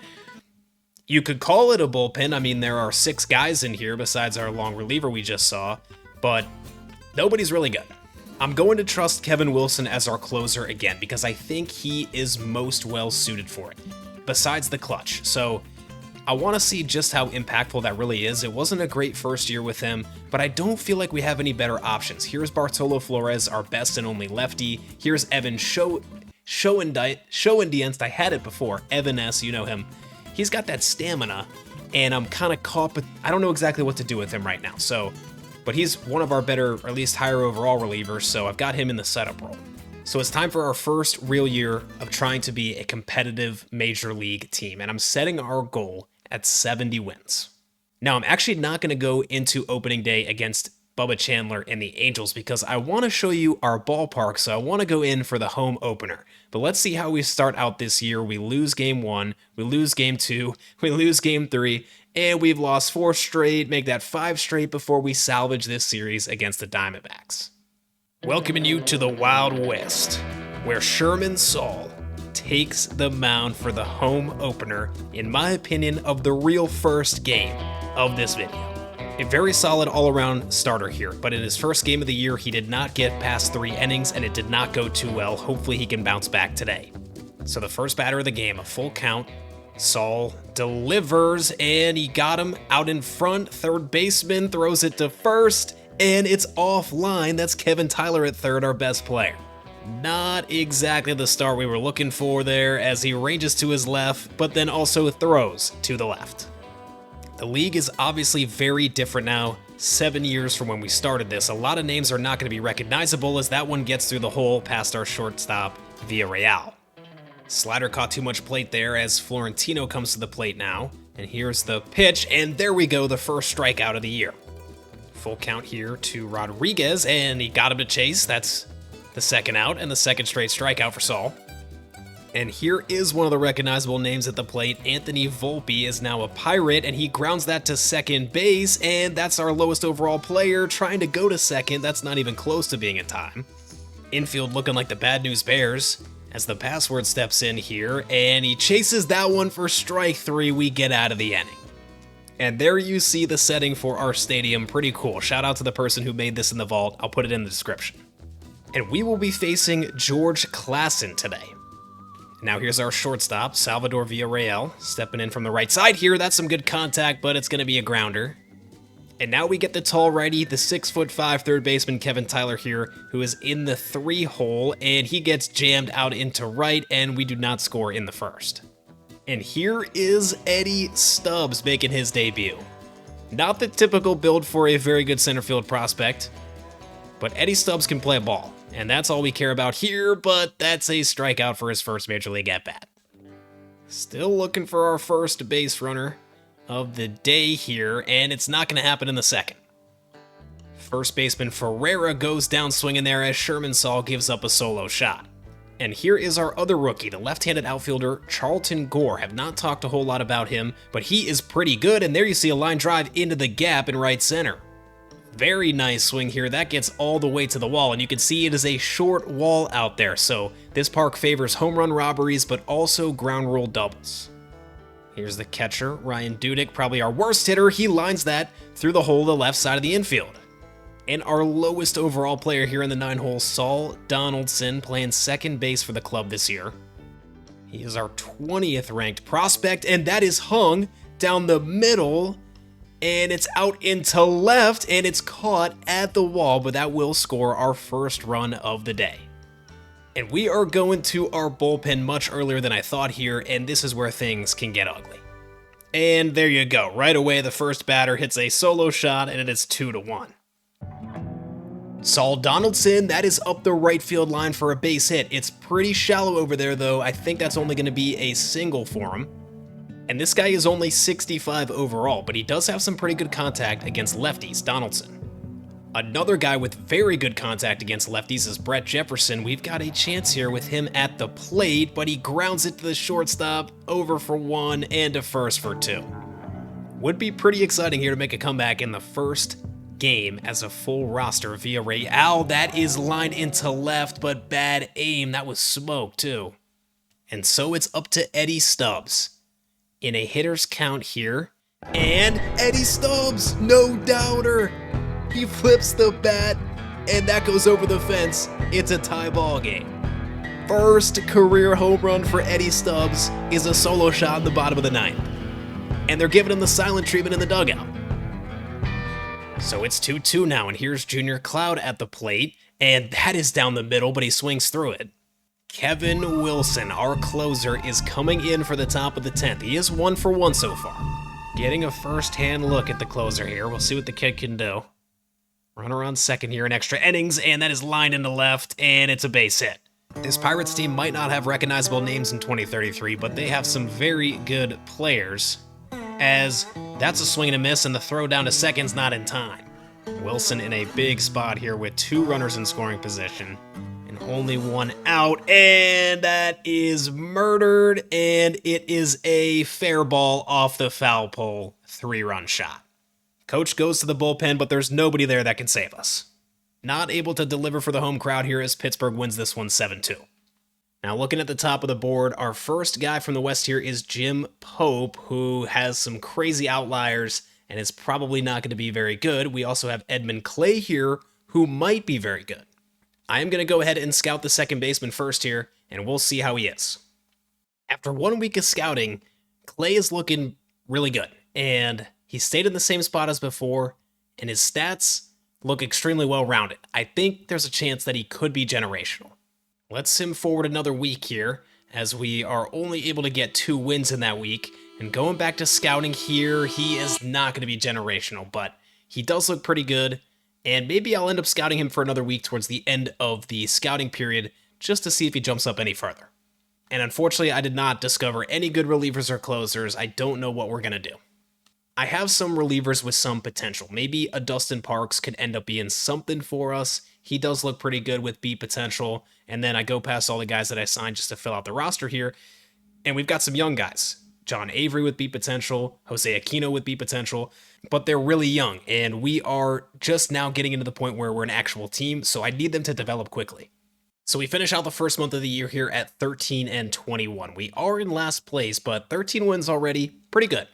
you could call it a bullpen. I mean, there are 6 guys in here besides our long reliever we just saw, but nobody's really good. I'm going to trust Kevin Wilson as our closer again because I think he is most well suited for it, besides the clutch. So I want to see just how impactful that really is. It wasn't a great first year with him, but I don't feel like we have any better options. Here's Bartolo Flores, our best and only lefty. Here's Evan Schoendienst. I had it before. Evan S., you know him. He's got that stamina, and I'm kind of caught, but I don't know exactly what to do with him right now. But he's one of our better, or at least higher overall relievers, so I've got him in the setup role. So it's time for our first real year of trying to be a competitive major league team, and I'm setting our goal at 70 wins. Now, I'm actually not going to go into opening day against Bubba Chandler and the Angels because I want to show you our ballpark, so I want to go in for the home opener. But let's see how we start out this year. We lose game 1, we lose game 2, we lose game 3, and we've lost 4 straight, make that 5 straight before we salvage this series against the Diamondbacks. Welcoming you to the Wild West, where Sherman Saul takes the mound for the home opener, in my opinion, of the real first game of this video. A very solid all-around starter here, but in his first game of the year, he did not get past 3 innings, and it did not go too well. Hopefully he can bounce back today. So the first batter of the game, a full count. Saul delivers, and he got him out in front. Third baseman throws it to first, and it's offline. That's Kevin Tyler at third, our best player. Not exactly the start we were looking for there, as he ranges to his left, but then also throws to the left. The league is obviously very different now, 7 years from when we started this. A lot of names are not going to be recognizable as that one gets through the hole past our shortstop, Villarreal. Slider caught too much plate there as Florentino comes to the plate now. And here's the pitch, and there we go, the first strikeout of the year. Full count here to Rodriguez, and he got him to chase. That's the second out and the second straight strikeout for Saul. And here is one of the recognizable names at the plate. Anthony Volpe is now a Pirate, and he grounds that to second base, and that's our lowest overall player trying to go to second. That's not even close to being in time. Infield looking like the Bad News Bears as the password steps in here, and he chases that one for strike 3. We get out of the inning. And there you see the setting for our stadium. Pretty cool. Shout out to the person who made this in the vault. I'll put it in the description. And we will be facing George Klassen today. Now here's our shortstop, Salvador Villarreal, stepping in from the right side here. That's some good contact, but it's going to be a grounder. And now we get the tall righty, the 6'5" third baseman Kevin Tyler here, who is in the 3 hole, and he gets jammed out into right, and we do not score in the first. And here is Eddie Stubbs making his debut. Not the typical build for a very good center field prospect, but Eddie Stubbs can play ball. And that's all we care about here, but that's a strikeout for his first Major League at-bat. Still looking for our first base runner of the day here, and it's not going to happen in the second. First baseman Ferreira goes down swinging there as Sherman Saul gives up a solo shot. And here is our other rookie, the left-handed outfielder Charlton Gore. Have not talked a whole lot about him, but he is pretty good, and there you see a line drive into the gap in right center. Very nice swing here. That gets all the way to the wall, and you can see it is a short wall out there, so this park favors home run robberies, but also ground rule doubles. Here's the catcher, Ryan Dudek, probably our worst hitter. He lines that through the hole to the left side of the infield. And our lowest overall player here in the 9 hole, Saul Donaldson, playing second base for the club this year. He is our 20th ranked prospect, and that is hung down the middle, and it's out into left, and it's caught at the wall, but that will score our first run of the day. And we are going to our bullpen much earlier than I thought here, and this is where things can get ugly. And there you go. Right away, the first batter hits a solo shot, and it is 2-1. Saul Donaldson, that is up the right field line for a base hit. It's pretty shallow over there, though. I think that's only going to be a single for him. And this guy is only 65 overall, but he does have some pretty good contact against lefties, Donaldson. Another guy with very good contact against lefties is Brett Jefferson. We've got a chance here with him at the plate, but he grounds it to the shortstop, over for 1 and to first for 2. Would be pretty exciting here to make a comeback in the first game as a full roster via Real. That is lined into left, but bad aim. That was smoke too. And so it's up to Eddie Stubbs in a hitter's count here. And Eddie Stubbs, no doubter. He flips the bat, and that goes over the fence. It's a tie ball game. First career home run for Eddie Stubbs is a solo shot in the bottom of the 9th. And they're giving him the silent treatment in the dugout. So it's 2-2 now, and here's Junior Cloud at the plate, and that is down the middle, but he swings through it. Kevin Wilson, our closer, is coming in for the top of the 10th. He is 1 for 1 so far. Getting a first-hand look at the closer here. We'll see what the kid can do. Runner on second here in extra innings, and that is lined into left, and it's a base hit. This Pirates team might not have recognizable names in 2033, but they have some very good players, as that's a swing and a miss, and the throw down to second's not in time. Wilson in a big spot here with 2 runners in scoring position, and only 1 out, and that is murdered, and it is a fair ball off the foul pole, 3-run shot. Coach goes to the bullpen, but there's nobody there that can save us. Not able to deliver for the home crowd here as Pittsburgh wins this one 7-2. Now looking at the top of the board, our first guy from the West here is Jim Pope, who has some crazy outliers and is probably not going to be very good. We also have Edmund Clay here, who might be very good. I am going to go ahead and scout the second baseman first here, and we'll see how he is. After 1 week of scouting, Clay is looking really good, and he stayed in the same spot as before, and his stats look extremely well-rounded. I think there's a chance that he could be generational. Let's sim forward another week here, as we are only able to get 2 wins in that week. And going back to scouting here, he is not going to be generational, but he does look pretty good. And maybe I'll end up scouting him for another week towards the end of the scouting period, just to see if he jumps up any further. And unfortunately, I did not discover any good relievers or closers. I don't know what we're going to do. I have some relievers with some potential. Maybe a Dustin Parks could end up being something for us. He does look pretty good with beat potential. And then I go past all the guys that I signed just to fill out the roster here. And we've got some young guys. John Avery with beat potential, Jose Aquino with beat potential, but they're really young. And we are just now getting into the point where we're an actual team, so I need them to develop quickly. So we finish out the first month of the year here at 13-21. We are in last place, but 13 wins already, pretty good.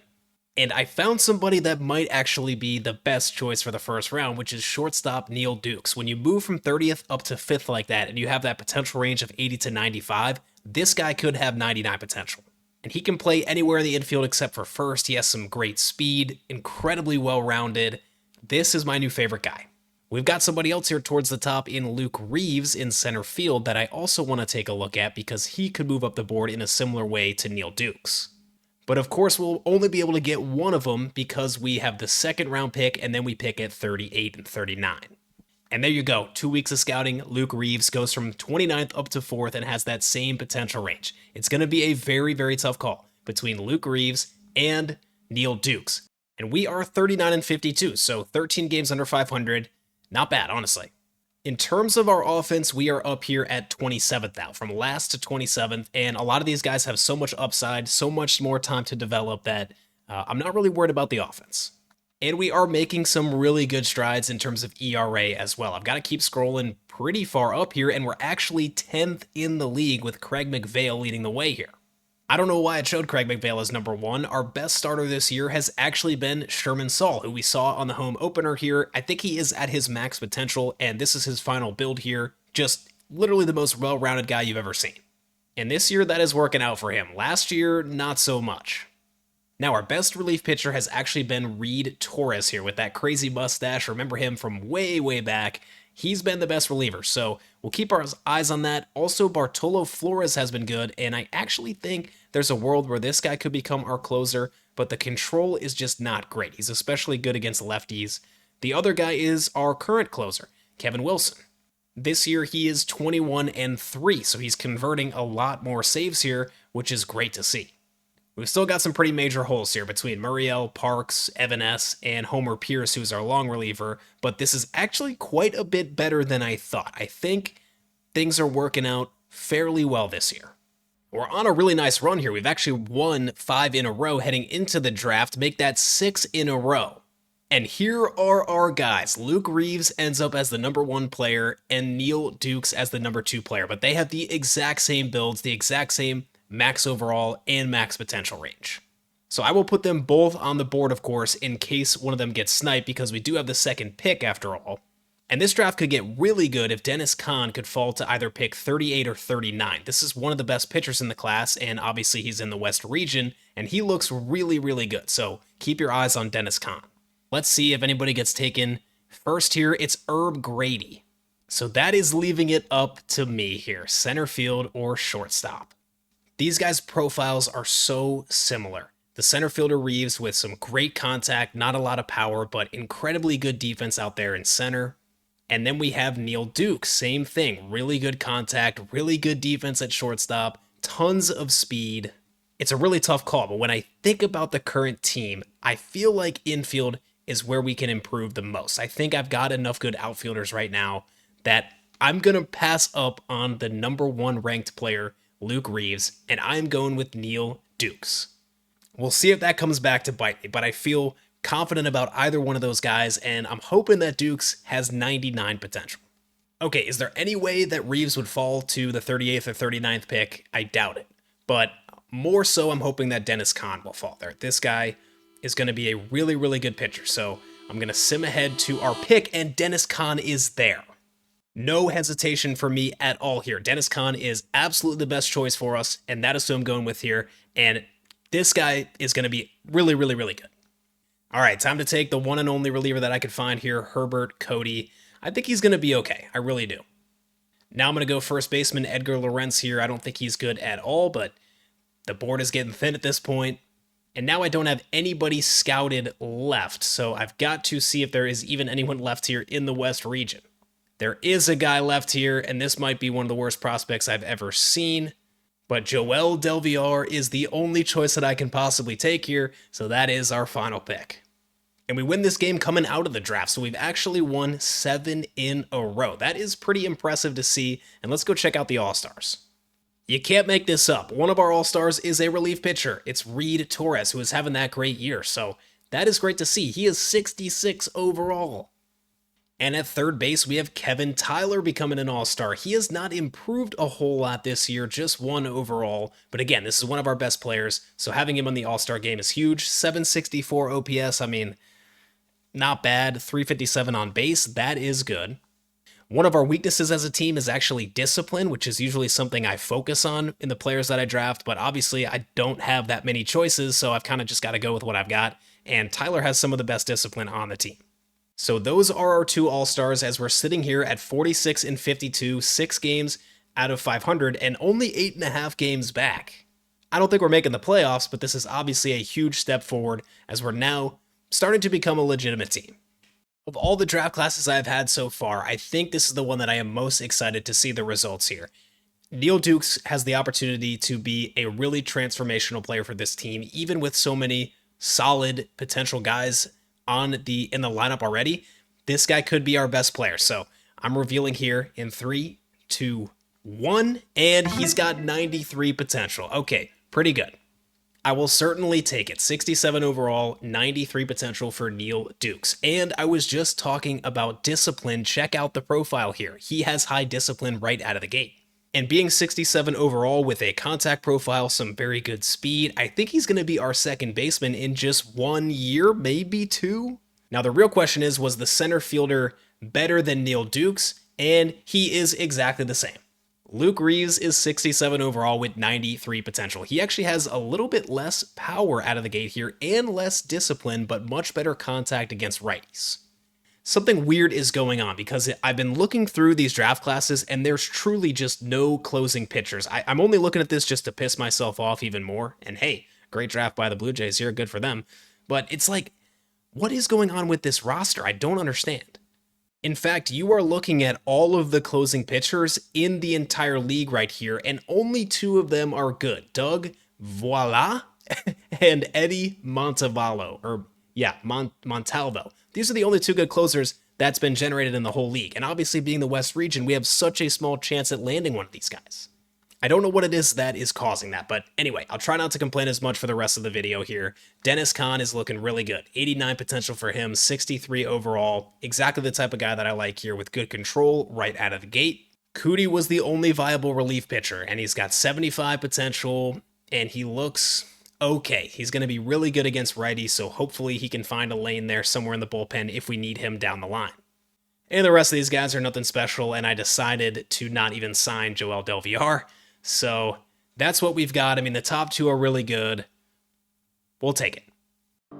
And I found somebody that might actually be the best choice for the first round, which is shortstop Neil Dukes. When you move from 30th up to 5th like that, and you have that potential range of 80 to 95, this guy could have 99 potential. And he can play anywhere in the infield except for first. He has some great speed, incredibly well-rounded. This is my new favorite guy. We've got somebody else here towards the top in Luke Reeves in center field that I also want to take a look at because he could move up the board in a similar way to Neil Dukes. But of course, we'll only be able to get one of them because we have the second round pick and then we pick at 38 and 39. And there you go. 2 weeks of scouting. Luke Reeves goes from 29th up to 4th and has that same potential range. It's going to be a very, very tough call between Luke Reeves and Neil Dukes. And we are 39 and 52, so 13 games under 500. Not bad, honestly. In terms of our offense, we are up here at 27th now, from last to 27th, and a lot of these guys have so much upside, so much more time to develop that I'm not really worried about the offense. And we are making some really good strides in terms of ERA as well. I've got to keep scrolling pretty far up here, and we're actually 10th in the league with Craig McVale leading the way here. I don't know why it showed Craig McVale as number 1. Our best starter this year has actually been Sherman Saul, who we saw on the home opener here. I think he is at his max potential, and this is his final build here. Just literally the most well-rounded guy you've ever seen. And this year, that is working out for him. Last year, not so much. Now, our best relief pitcher has actually been Reed Torres here with that crazy mustache. Remember him from way, way back. he's been the best reliever, so we'll keep our eyes on that. Also, Bartolo Flores has been good, and I actually think there's a world where this guy could become our closer, but the control is just not great. He's especially good against lefties. The other guy is our current closer, Kevin Wilson. This year, he is 21-3, so he's converting a lot more saves here, which is great to see. We've still got some pretty major holes here between Muriel, Parks, Evan S., and Homer Pierce, who's our long reliever, but this is actually quite a bit better than I thought. I think things are working out fairly well this year. We're on a really nice run here. We've actually won 5 in a row heading into the draft, make that 6 in a row. And here are our guys. Luke Reeves ends up as the number 1 player and Neil Dukes as the number 2 player, but they have the exact same builds, the exact same max overall and max potential range. So I will put them both on the board, of course, in case one of them gets sniped, because we do have the second pick after all. And this draft could get really good if Dennis Kahn could fall to either pick 38 or 39. This is one of the best pitchers in the class, and obviously he's in the West region, and he looks really, really good. So keep your eyes on Dennis Kahn. Let's see if anybody gets taken. First here, it's Herb Grady. So that is leaving it up to me here, center field or shortstop. These guys' profiles are so similar. The center fielder Reeves with some great contact, not a lot of power, but incredibly good defense out there in center. And then we have Neil Dukes, same thing, really good contact, really good defense at shortstop, tons of speed. It's a really tough call, but when I think about the current team, I feel like infield is where we can improve the most. I think I've got enough good outfielders right now that I'm going to pass up on the number 1 ranked player, Luke Reeves, and I'm going with Neil Dukes. We'll see if that comes back to bite me, but I feel confident about either one of those guys, and I'm hoping that Dukes has 99 potential. Okay, is there any way that Reeves would fall to the 38th or 39th pick? I doubt it, but more so I'm hoping that Dennis Kahn will fall there. This guy is going to be a really, really good pitcher, so I'm going to sim ahead to our pick, and Dennis Kahn is there. No hesitation for me at all here. Dennis Kahn is absolutely the best choice for us, and that is who I'm going with here. And this guy is going to be really, really, really good. All right, time to take the one and only reliever that I could find here, Herbert Cody. I think he's going to be okay. I really do. Now I'm going to go first baseman Edgar Lorenz here. I don't think he's good at all, but the board is getting thin at this point. And now I don't have anybody scouted left, so I've got to see if there is even anyone left here in the West region. There is a guy left here, and this might be one of the worst prospects I've ever seen, but Joel Del Villar is the only choice that I can possibly take here, so that is our final pick. And we win this game coming out of the draft, so we've actually won 7 in a row. That is pretty impressive to see, and let's go check out the All-Stars. You can't make this up. One of our All-Stars is a relief pitcher. It's Reed Torres, who is having that great year, so that is great to see. He is 66 overall. And at third base, we have Kevin Tyler becoming an All-Star. He has not improved a whole lot this year, just 1 overall. But again, this is one of our best players, so having him on the All-Star game is huge. 764 OPS, I mean, not bad. 357 on base, that is good. One of our weaknesses as a team is actually discipline, which is usually something I focus on in the players that I draft, but obviously I don't have that many choices, so I've kind of just got to go with what I've got, and Tyler has some of the best discipline on the team. So those are our 2 All-Stars as we're sitting here at 46-52, 6 games out of 500, and only 8.5 games back. I don't think we're making the playoffs, but this is obviously a huge step forward as we're now starting to become a legitimate team. Of all the draft classes I've had so far, I think this is the one that I am most excited to see the results here. Neil Dukes has the opportunity to be a really transformational player for this team, even with so many solid potential guys in the lineup already. This guy could be our best player. So I'm revealing here in 3, 2, 1, and he's got 93 potential. Okay, pretty good. I will certainly take it. 67 overall, 93 potential for Neil Dukes. And I was just talking about discipline. Check out the profile here. He has high discipline right out of the gate. And being 67 overall with a contact profile, some very good speed, I think he's going to be our second baseman in just 1 year, maybe 2. Now the real question is, was the center fielder better than Neil Dukes? And he is exactly the same. Luke Reeves is 67 overall with 93 potential. He actually has a little bit less power out of the gate here and less discipline, but much better contact against righties. Something weird is going on because I've been looking through these draft classes and there's truly just no closing pitchers. I'm only looking at this just to piss myself off even more. And hey, great draft by the Blue Jays here, good for them. But it's like, what is going on with this roster? I don't understand. In fact, you are looking at all of the closing pitchers in the entire league right here, and only 2 of them are good. Doug Voila and Eddie Montalvo. Montalvo. These are the only 2 good closers that's been generated in the whole league. And obviously, being the West region, we have such a small chance at landing one of these guys. I don't know what it is that is causing that, but anyway, I'll try not to complain as much for the rest of the video here. Dennis Kahn is looking really good. 89 potential for him, 63 overall. Exactly the type of guy that I like here with good control right out of the gate. Cootie was the only viable relief pitcher, and he's got 75 potential, and he looks okay. He's going to be really good against righties, so hopefully he can find a lane there somewhere in the bullpen if we need him down the line. And the rest of these guys are nothing special, and I decided to not even sign Joel Del Villar. So that's what we've got. I mean, the top 2 are really good. We'll take it.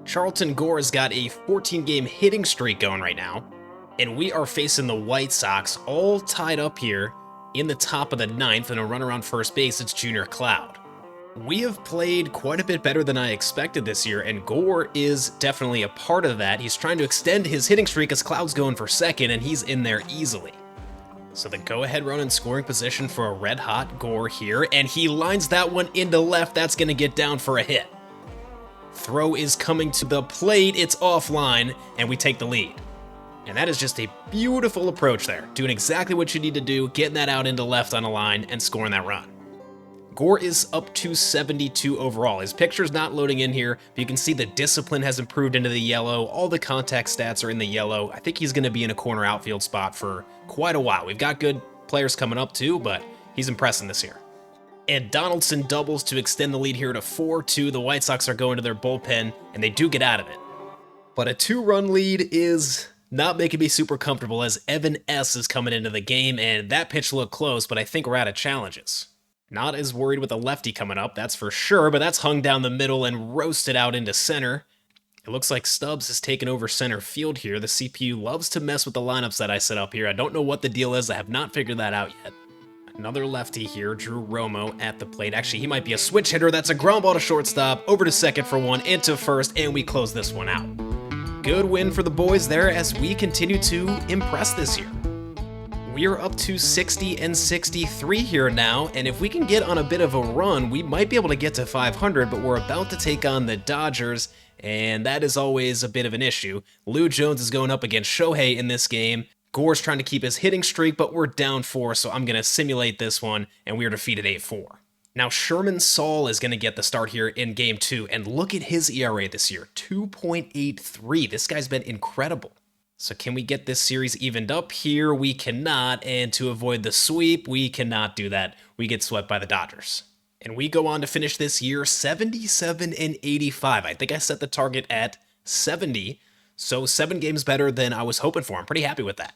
Charlton Gore's got a 14-game hitting streak going right now, and we are facing the White Sox all tied up here in the top of the 9th, and a run around first base, it's Junior Cloud. We have played quite a bit better than I expected this year, and Gore is definitely a part of that. He's trying to extend his hitting streak as Cloud's going for second, and he's in there easily. So the go-ahead run in scoring position for a red-hot Gore here, and he lines that one into left. That's going to get down for a hit. Throw is coming to the plate. It's offline, and we take the lead. And that is just a beautiful approach there, doing exactly what you need to do, getting that out into left on a line, and scoring that run. Gore is up to 72 overall. His picture's not loading in here, but you can see the discipline has improved into the yellow. All the contact stats are in the yellow. I think he's going to be in a corner outfield spot for quite a while. We've got good players coming up too, but he's impressing this year. And Donaldson doubles to extend the lead here to 4-2. The White Sox are going to their bullpen, and they do get out of it. But a 2-run lead is not making me super comfortable as Evan S. is coming into the game, and that pitch looked close, but I think we're out of challenges. Not as worried with a lefty coming up, that's for sure, but that's hung down the middle and roasted out into center. It looks like Stubbs has taken over center field here. The CPU loves to mess with the lineups that I set up here. I don't know what the deal is. I have not figured that out yet. Another lefty here, Drew Romo at the plate. Actually, he might be a switch hitter. That's a ground ball to shortstop, over to second for 1, into first, and we close this one out. Good win for the boys there as we continue to impress this year. We are up to 60 and 63 here now, and if we can get on a bit of a run, we might be able to get to 500, but we're about to take on the Dodgers, and that is always a bit of an issue. Lou Jones is going up against Shohei in this game. Gore's trying to keep his hitting streak, but we're down 4, so I'm going to simulate this one, and we are defeated 8-4. Now, Sherman Saul is going to get the start here in Game 2, and look at his ERA this year, 2.83. This guy's been incredible. So can we get this series evened up here? We cannot, and to avoid the sweep, we cannot do that. We get swept by the Dodgers. And we go on to finish this year 77 and 85. I think I set the target at 70, so 7 games better than I was hoping for. I'm pretty happy with that.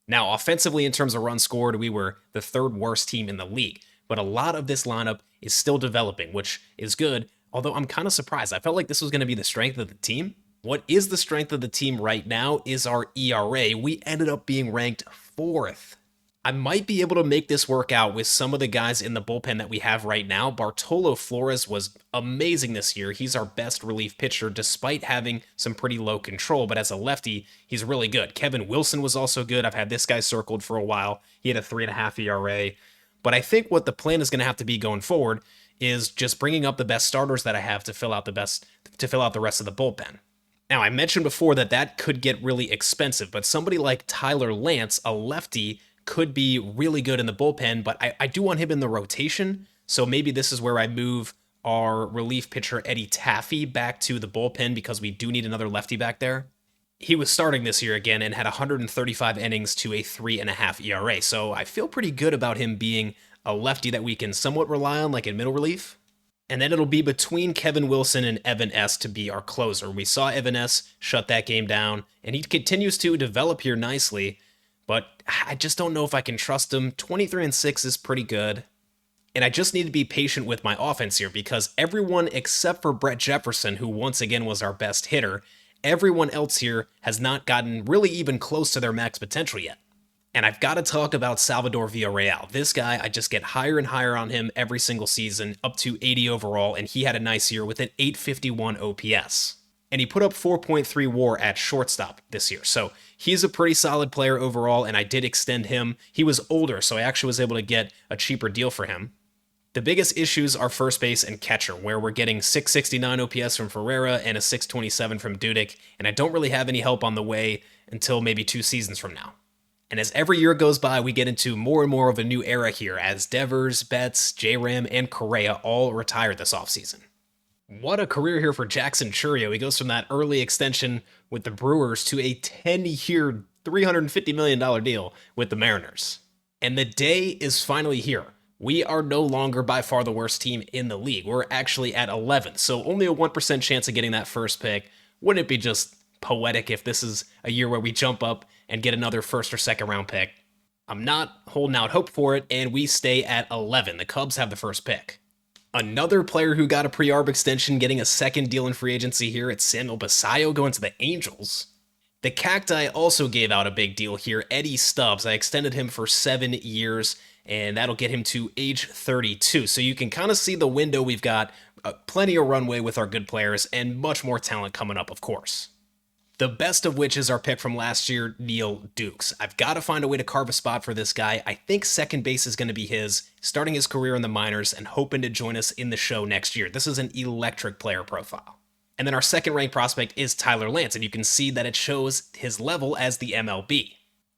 Now, offensively, in terms of runs scored, we were the 3rd worst team in the league, but a lot of this lineup is still developing, which is good, although I'm kind of surprised. I felt like this was going to be the strength of the team. What is the strength of the team right now is our ERA. We ended up being ranked 4th. I might be able to make this work out with some of the guys in the bullpen that we have right now. Bartolo Flores was amazing this year. He's our best relief pitcher despite having some pretty low control, but as a lefty, he's really good. Kevin Wilson was also good. I've had this guy circled for a while. He had a 3.5 ERA. But I think what the plan is going to have to be going forward is just bringing up the best starters that I have to fill out the rest of the bullpen. Now, I mentioned before that could get really expensive, but somebody like Tyler Lance, a lefty, could be really good in the bullpen, but I do want him in the rotation, so maybe this is where I move our relief pitcher Eddie Taffy back to the bullpen because we do need another lefty back there. He was starting this year again and had 135 innings to a 3.5 ERA, so I feel pretty good about him being a lefty that we can somewhat rely on, like in middle relief. And then it'll be between Kevin Wilson and Evan S. to be our closer. We saw Evan S. shut that game down, and he continues to develop here nicely, but I just don't know if I can trust him. 23-6 is pretty good, and I just need to be patient with my offense here because everyone except for Brett Jefferson, who once again was our best hitter, everyone else here has not gotten really even close to their max potential yet. And I've got to talk about Salvador Villarreal. This guy, I just get higher and higher on him every single season, up to 80 overall, and he had a nice year with an 851 OPS. And he put up 4.3 WAR at shortstop this year. So he's a pretty solid player overall, and I did extend him. He was older, so I actually was able to get a cheaper deal for him. The biggest issues are first base and catcher, where we're getting 669 OPS from Ferreira and a 627 from Dudek, and I don't really have any help on the way until maybe 2 seasons from now. And as every year goes by, we get into more and more of a new era here, as Devers, Betts, J-Ram, and Correa all retire this offseason. What a career here for Jackson Chourio. He goes from that early extension with the Brewers to a 10-year, $350 million deal with the Mariners. And the day is finally here. We are no longer by far the worst team in the league. We're actually at 11, so only a 1% chance of getting that first pick. Wouldn't it be just poetic if this is a year where we jump up and get another first or second round pick? I'm not holding out hope for it, and we stay at 11. The Cubs have the first pick. Another player who got a pre-arb extension getting a second deal in free agency here, it's Samuel Basallo going to the Angels. The Cacti also gave out a big deal here, Eddie Stubbs. I extended him for 7 years, and that'll get him to age 32. So you can kind of see the window. We've got plenty of runway with our good players and much more talent coming up, of course. The best of which is our pick from last year, Neil Dukes. I've got to find a way to carve a spot for this guy. I think second base is going to be his, starting his career in the minors and hoping to join us in the show next year. This is an electric player profile. And then our second ranked prospect is Tyler Lance, and you can see that it shows his level as the MLB.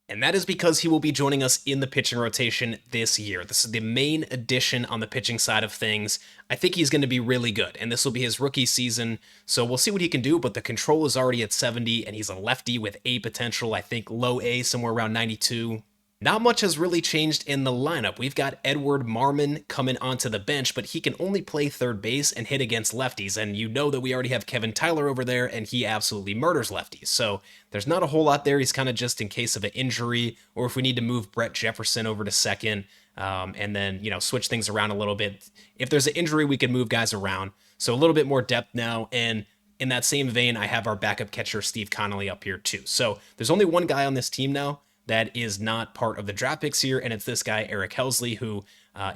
And that is because he will be joining us in the pitching rotation this year. This is the main addition on the pitching side of things. I think he's going to be really good, and this will be his rookie season, so we'll see what he can do, but the control is already at 70, and he's a lefty with A potential, I think low A, somewhere around 92. Not much has really changed in the lineup. We've got Edward Marmon coming onto the bench, but he can only play third base and hit against lefties, and you know that we already have Kevin Tyler over there, and he absolutely murders lefties. So there's not a whole lot there. He's kind of just in case of an injury, or if we need to move Brett Jefferson over to second, and then, switch things around a little bit. If there's an injury, we can move guys around. So a little bit more depth now, and in that same vein, I have our backup catcher, Steve Connolly, up here too. So there's only one guy on this team now that is not part of the draft picks here, and it's this guy, Eric Helsley, who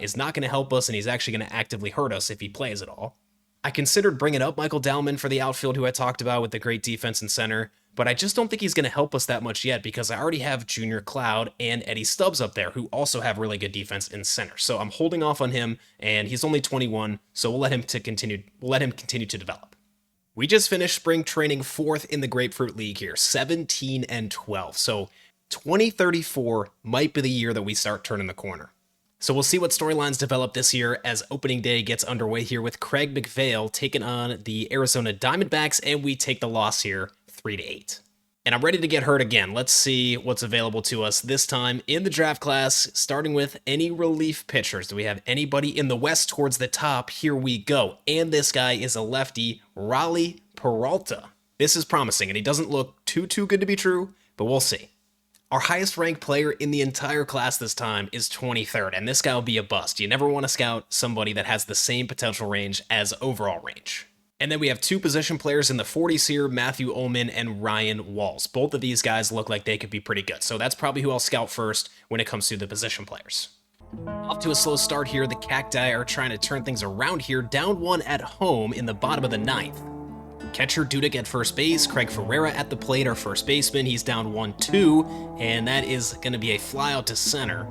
is not going to help us, and he's actually going to actively hurt us if he plays at all. I considered bringing up Michael Dallman for the outfield, who I talked about with the great defense and center, but I just don't think he's going to help us that much yet because I already have Junior Cloud and Eddie Stubbs up there, who also have really good defense in center. So I'm holding off on him, and he's only 21, so we'll let him continue to develop. We just finished spring training 4th in the Grapefruit League here, 17-12. So 2034 might be the year that we start turning the corner. So we'll see what storylines develop this year as opening day gets underway here with Craig McPhail taking on the Arizona Diamondbacks, and we take the loss here 3-8. And I'm ready to get hurt again. Let's see what's available to us this time in the draft class, starting with any relief pitchers. Do we have anybody in the West towards the top? Here we go. And this guy is a lefty, Raleigh Peralta. This is promising, and he doesn't look too good to be true, but we'll see. Our highest ranked player in the entire class this time is 23rd, and this guy will be a bust. You never want to scout somebody that has the same potential range as overall range. And then we have 2 position players in the 40s here, Matthew Ullman and Ryan Walls. Both of these guys look like they could be pretty good, so that's probably who I'll scout first when it comes to the position players. Off to a slow start here, the Cacti are trying to turn things around here, down 1 at home in the bottom of the 9th. Catcher Dudek at first base, Craig Ferreira at the plate, our first baseman. He's down 1-2, and that is going to be a fly out to center.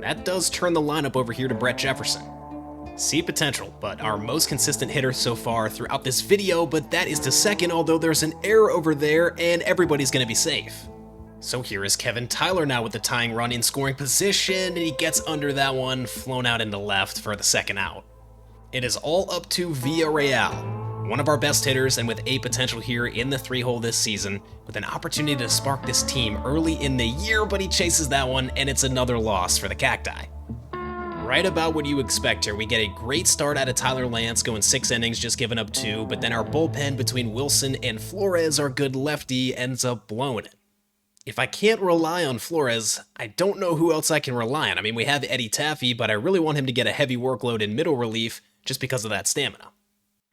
That does turn the lineup over here to Brett Jefferson. See potential, but our most consistent hitter so far throughout this video, but that is to second, although there's an error over there, and everybody's going to be safe. So here is Kevin Tyler now with the tying run in scoring position, and he gets under that one, flown out into left for the second out. It is all up to Villarreal, one of our best hitters and with a potential here in the 3-hole this season, with an opportunity to spark this team early in the year, but he chases that one, and it's another loss for the Cacti. Right about what you expect here. We get a great start out of Tyler Lance, going 6 innings, just giving up 2, but then our bullpen between Wilson and Flores, our good lefty, ends up blowing it. If I can't rely on Flores, I don't know who else I can rely on. I mean, we have Eddie Taffy, but I really want him to get a heavy workload in middle relief just because of that stamina.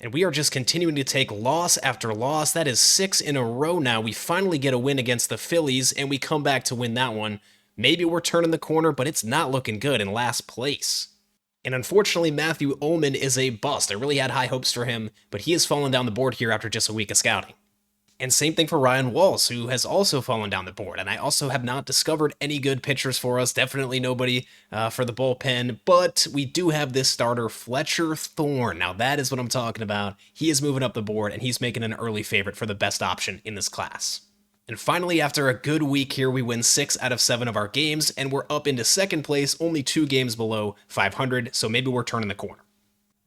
And we are just continuing to take loss after loss. That is 6 in a row now. We finally get a win against the Phillies, and we come back to win that one. Maybe we're turning the corner, but it's not looking good in last place. And unfortunately, Matthew Ullman is a bust. I really had high hopes for him, but he has fallen down the board here after just a week of scouting. And same thing for Ryan Walls, who has also fallen down the board. And I also have not discovered any good pitchers for us. Definitely nobody for the bullpen. But we do have this starter, Fletcher Thorne. Now that is what I'm talking about. He is moving up the board, and he's making an early favorite for the best option in this class. And finally, after a good week here, we win 6 out of 7 of our games, and we're up into second place, only 2 games below 500, so maybe we're turning the corner.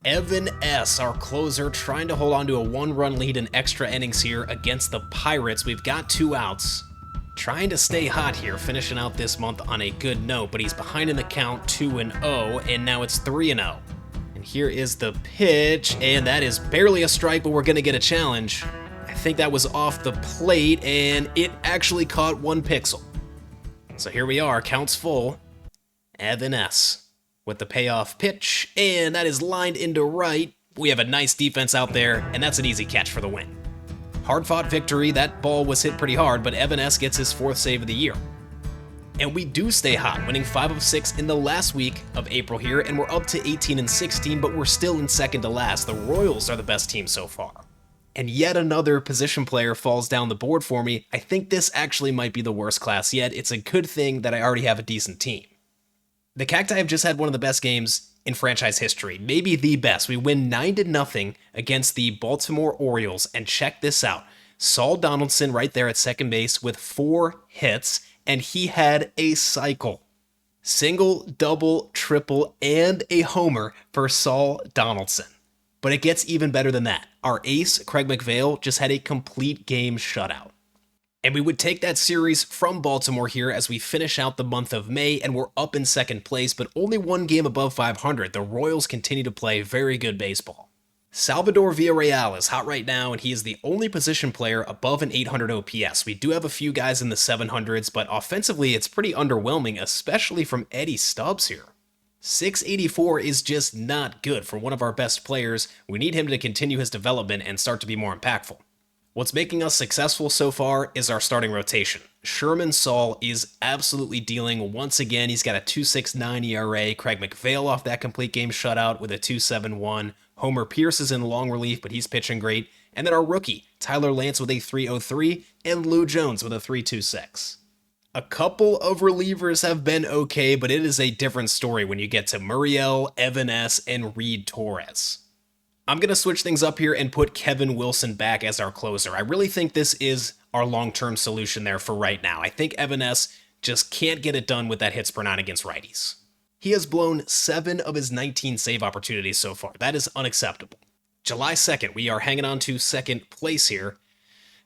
Evan S., our closer, trying to hold on to a 1-run lead in extra innings here against the Pirates. We've got 2 outs. Trying to stay hot here, finishing out this month on a good note, but he's behind in the count 2-0, and now it's 3-0. And here is the pitch, and that is barely a strike, but we're going to get a challenge. I think that was off the plate, and it actually caught 1 pixel. So here we are, counts full. Evan S. with the payoff pitch, and that is lined into right. We have a nice defense out there, and that's an easy catch for the win. Hard-fought victory. That ball was hit pretty hard, but Evan S. gets his 4th save of the year. And we do stay hot, winning 5 of 6 in the last week of April here, and we're up to 18-16, but we're still in second to last. The Royals are the best team so far. And yet another position player falls down the board for me. I think this actually might be the worst class yet. It's a good thing that I already have a decent team. The Cacti have just had one of the best games in franchise history, maybe the best. We win 9-0 against the Baltimore Orioles, and check this out. Saul Donaldson right there at second base with 4 hits, and he had a cycle. Single, double, triple, and a homer for Saul Donaldson. But it gets even better than that. Our ace, Craig McVale, just had a complete game shutout. And we would take that series from Baltimore here as we finish out the month of May, and we're up in second place, but only 1 game above 500. The Royals continue to play very good baseball. Salvador Villarreal is hot right now, and he is the only position player above an 800 OPS. We do have a few guys in the 700s, but offensively it's pretty underwhelming, especially from Eddie Stubbs here. 684 is just not good for one of our best players. We need him to continue his development and start to be more impactful. What's making us successful so far is our starting rotation. Sherman Saul is absolutely dealing once again. He's got a 2.69 ERA. Craig McVale off that complete game shutout with a 2.71. Homer Pierce is in long relief, but he's pitching great. And then our rookie, Tyler Lance with a 3.03, and Lou Jones with a 3.26. A couple of relievers have been okay, but it is a different story when you get to Muriel, Evan S., and Reed Torres. I'm going to switch things up here and put Kevin Wilson back as our closer. I really think this is our long-term solution there for right now. I think Evan S. just can't get it done with that hits per 9 against righties. He has blown 7 of his 19 save opportunities so far. That is unacceptable. July 2nd, we are hanging on to second place here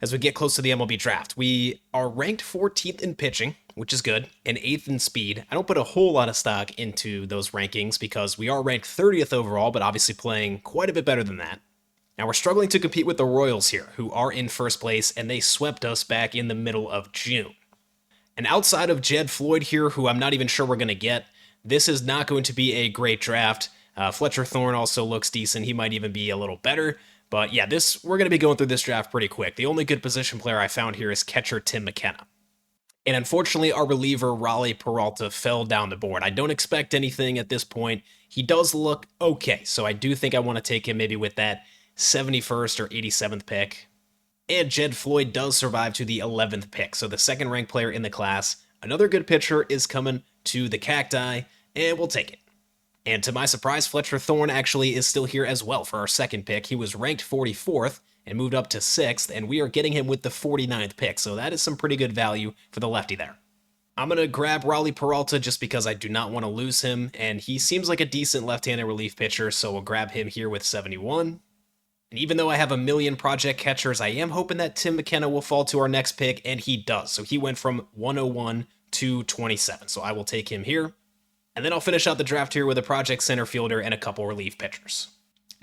as we get close to the MLB draft. We are ranked 14th in pitching, which is good, and 8th in speed. I don't put a whole lot of stock into those rankings because we are ranked 30th overall, but obviously playing quite a bit better than that. Now we're struggling to compete with the Royals here, who are in first place, and they swept us back in the middle of June. And outside of Jed Floyd here, who I'm not even sure we're going to get, this is not going to be a great draft. Fletcher Thorne also looks decent. He might even be a little better. But yeah, we're going to be going through this draft pretty quick. The only good position player I found here is catcher Tim McKenna. And unfortunately, our reliever, Raleigh Peralta, fell down the board. I don't expect anything at this point. He does look okay, so I do think I want to take him maybe with that 71st or 87th pick. And Jed Floyd does survive to the 11th pick, so the second-ranked player in the class. Another good pitcher is coming to the Cacti, and we'll take it. And to my surprise, Fletcher Thorne actually is still here as well for our second pick. He was ranked 44th and moved up to 6th, and we are getting him with the 49th pick, so that is some pretty good value for the lefty there. I'm going to grab Raleigh Peralta just because I do not want to lose him, and he seems like a decent left-handed relief pitcher, so we'll grab him here with 71. And even though I have a million project catchers, I am hoping that Tim McKenna will fall to our next pick, and he does. So he went from 101 to 27, so I will take him here. And then I'll finish out the draft here with a project center fielder and a couple relief pitchers.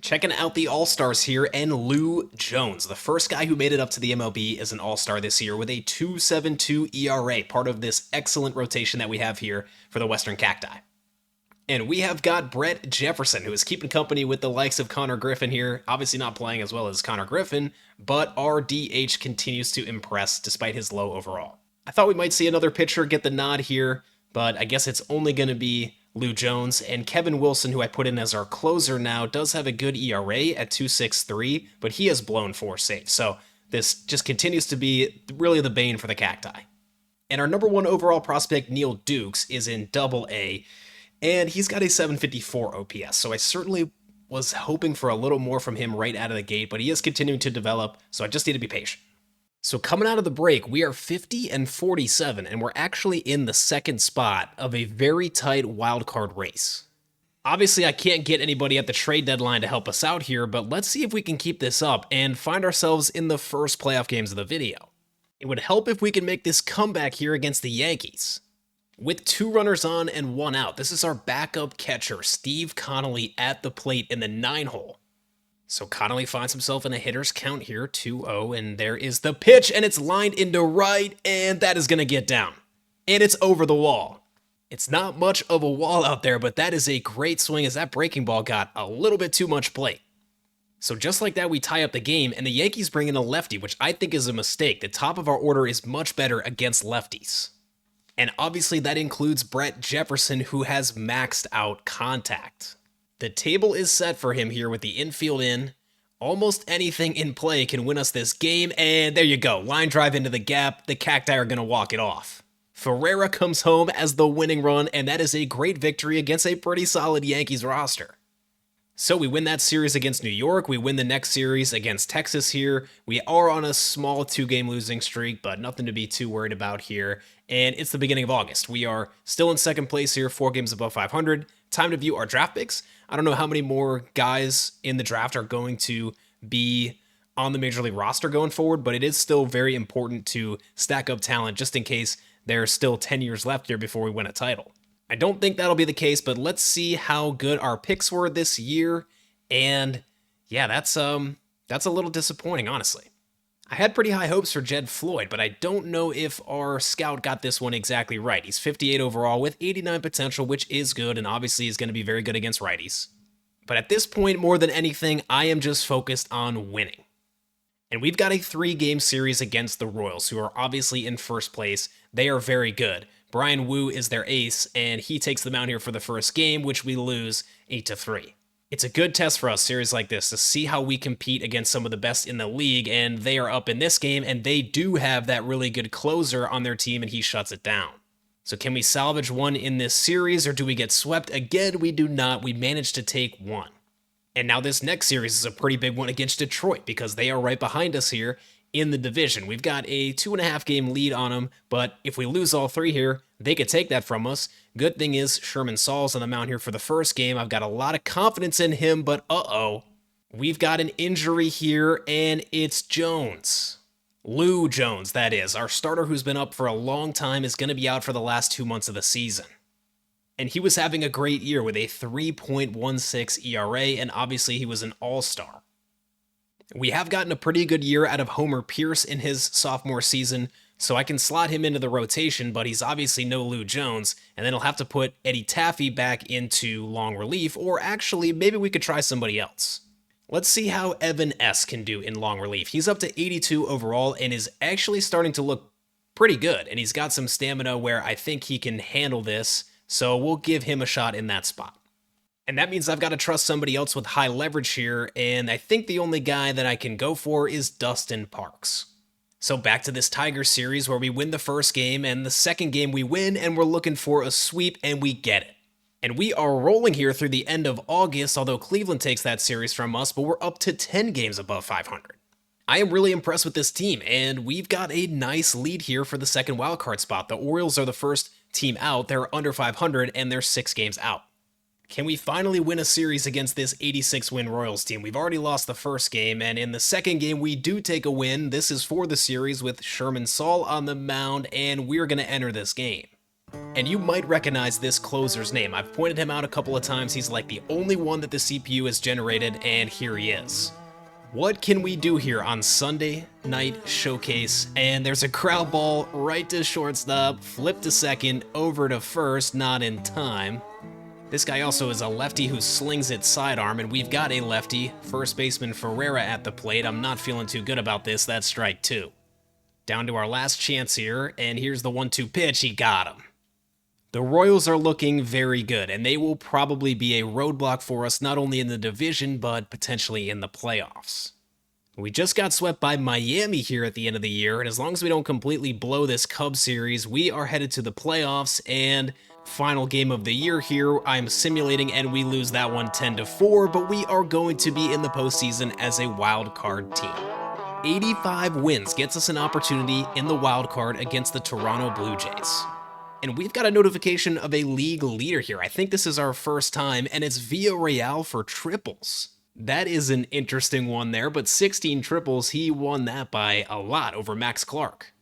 Checking out the All-Stars here, and Lou Jones, the first guy who made it up to the MLB as an All-Star this year with a 2.72 ERA, part of this excellent rotation that we have here for the Western Cacti. And we have got Brett Jefferson, who is keeping company with the likes of Connor Griffin here. Obviously not playing as well as Connor Griffin, but our DH continues to impress despite his low overall. I thought we might see another pitcher get the nod here, but I guess it's only going to be Lou Jones. And Kevin Wilson, who I put in as our closer now, does have a good ERA at 2.63, but he has blown 4 saves. So this just continues to be really the bane for the Cacti. And our number 1 overall prospect, Neil Dukes, is in Double-A, and he's got a 754 OPS, so I certainly was hoping for a little more from him right out of the gate, but he is continuing to develop, so I just need to be patient. So coming out of the break, we are 50 and 47, and we're actually in the second spot of a very tight wildcard race. Obviously, I can't get anybody at the trade deadline to help us out here, but let's see if we can keep this up and find ourselves in the first playoff games of the video. It would help if we could make this comeback here against the Yankees. With 2 runners on and 1 out, this is our backup catcher, Steve Connolly, at the plate in the 9-hole. So Connolly finds himself in a hitter's count here, 2-0, and there is the pitch, and it's lined into right, and that is going to get down. And it's over the wall. It's not much of a wall out there, but that is a great swing as that breaking ball got a little bit too much plate. So just like that, we tie up the game, and the Yankees bring in a lefty, which I think is a mistake. The top of our order is much better against lefties. And obviously that includes Brett Jefferson, who has maxed out contact. The table is set for him here with the infield in. Almost anything in play can win us this game, and there you go. Line drive into the gap. The Cacti are going to walk it off. Ferreira comes home as the winning run, and that is a great victory against a pretty solid Yankees roster. So we win that series against New York, we win the next series against Texas here. We are on a small 2-game losing streak, but nothing to be too worried about here. And it's the beginning of August. We are still in second place here, 4 games above 500. Time to view our draft picks. I don't know how many more guys in the draft are going to be on the Major League roster going forward, but it is still very important to stack up talent just in case there's still 10 years left here before we win a title. I don't think that'll be the case, but let's see how good our picks were this year. And yeah, that's a little disappointing, honestly. I had pretty high hopes for Jed Floyd, but I don't know if our scout got this one exactly right. He's 58 overall with 89 potential, which is good, and obviously is going to be very good against righties. But at this point, more than anything, I am just focused on winning. And we've got a 3-game series against the Royals, who are obviously in first place. They are very good. Brian Wu is their ace, and he takes the mound here for the first game, which we lose 8-3. It's a good test for us, series like this, to see how we compete against some of the best in the league, and they are up in this game, and they do have that really good closer on their team, and he shuts it down. So can we salvage one in this series, or do we get swept? Again, we do not. We managed to take 1. And now this next series is a pretty big one against Detroit, because they are right behind us here in the division. We've got a 2.5-game lead on them, but if we lose all 3 here, they could take that from us. Good thing is Sherman Saul's on the mound here for the first game. I've got a lot of confidence in him, but we've got an injury here, and it's Jones. Lou Jones, that is. Our starter who's been up for a long time is going to be out for the last 2 months of the season. And he was having a great year with a 3.16 ERA, and obviously he was an all-star. We have gotten a pretty good year out of Homer Pierce in his sophomore season, so I can slot him into the rotation, but he's obviously no Lou Jones, and then I'll have to put Eddie Taffy back into long relief, or actually, maybe we could try somebody else. Let's see how Evan S. can do in long relief. He's up to 82 overall and is actually starting to look pretty good, and he's got some stamina where I think he can handle this, so we'll give him a shot in that spot. And that means I've got to trust somebody else with high leverage here, and I think the only guy that I can go for is Dustin Parks. So back to this Tigers series where we win the first game, and the second game we win, and we're looking for a sweep, and we get it. And we are rolling here through the end of August, although Cleveland takes that series from us, but we're up to 10 games above 500. I am really impressed with this team, and we've got a nice lead here for the second wildcard spot. The Orioles are the first team out. They're under 500, and they're 6 games out. Can we finally win a series against this 86-win Royals team? We've already lost the first game, and in the second game, we do take a win. This is for the series with Sherman Saul on the mound, and we're going to enter this game. And you might recognize this closer's name. I've pointed him out a couple of times. He's like the only one that the CPU has generated, and here he is. What can we do here on Sunday Night Showcase? And there's a ground ball right to shortstop, flip to second, over to first, not in time. This guy also is a lefty who slings its sidearm, and we've got a lefty, first baseman Ferreira at the plate. I'm not feeling too good about this. That's strike 2. Down to our last chance here, and here's the 1-2 pitch. He got him. The Royals are looking very good, and they will probably be a roadblock for us not only in the division, but potentially in the playoffs. We just got swept by Miami here at the end of the year, and as long as we don't completely blow this Cubs series, we are headed to the playoffs, and final game of the year here, I'm simulating, and we lose that one 10-4, but we are going to be in the postseason as a wild card team. 85 wins gets us an opportunity in the wild card against the Toronto Blue Jays. And we've got a notification of a league leader here. I think this is our first time, and it's Villarreal for triples. That is an interesting one there, but 16 triples, he won that by a lot over Max Clark.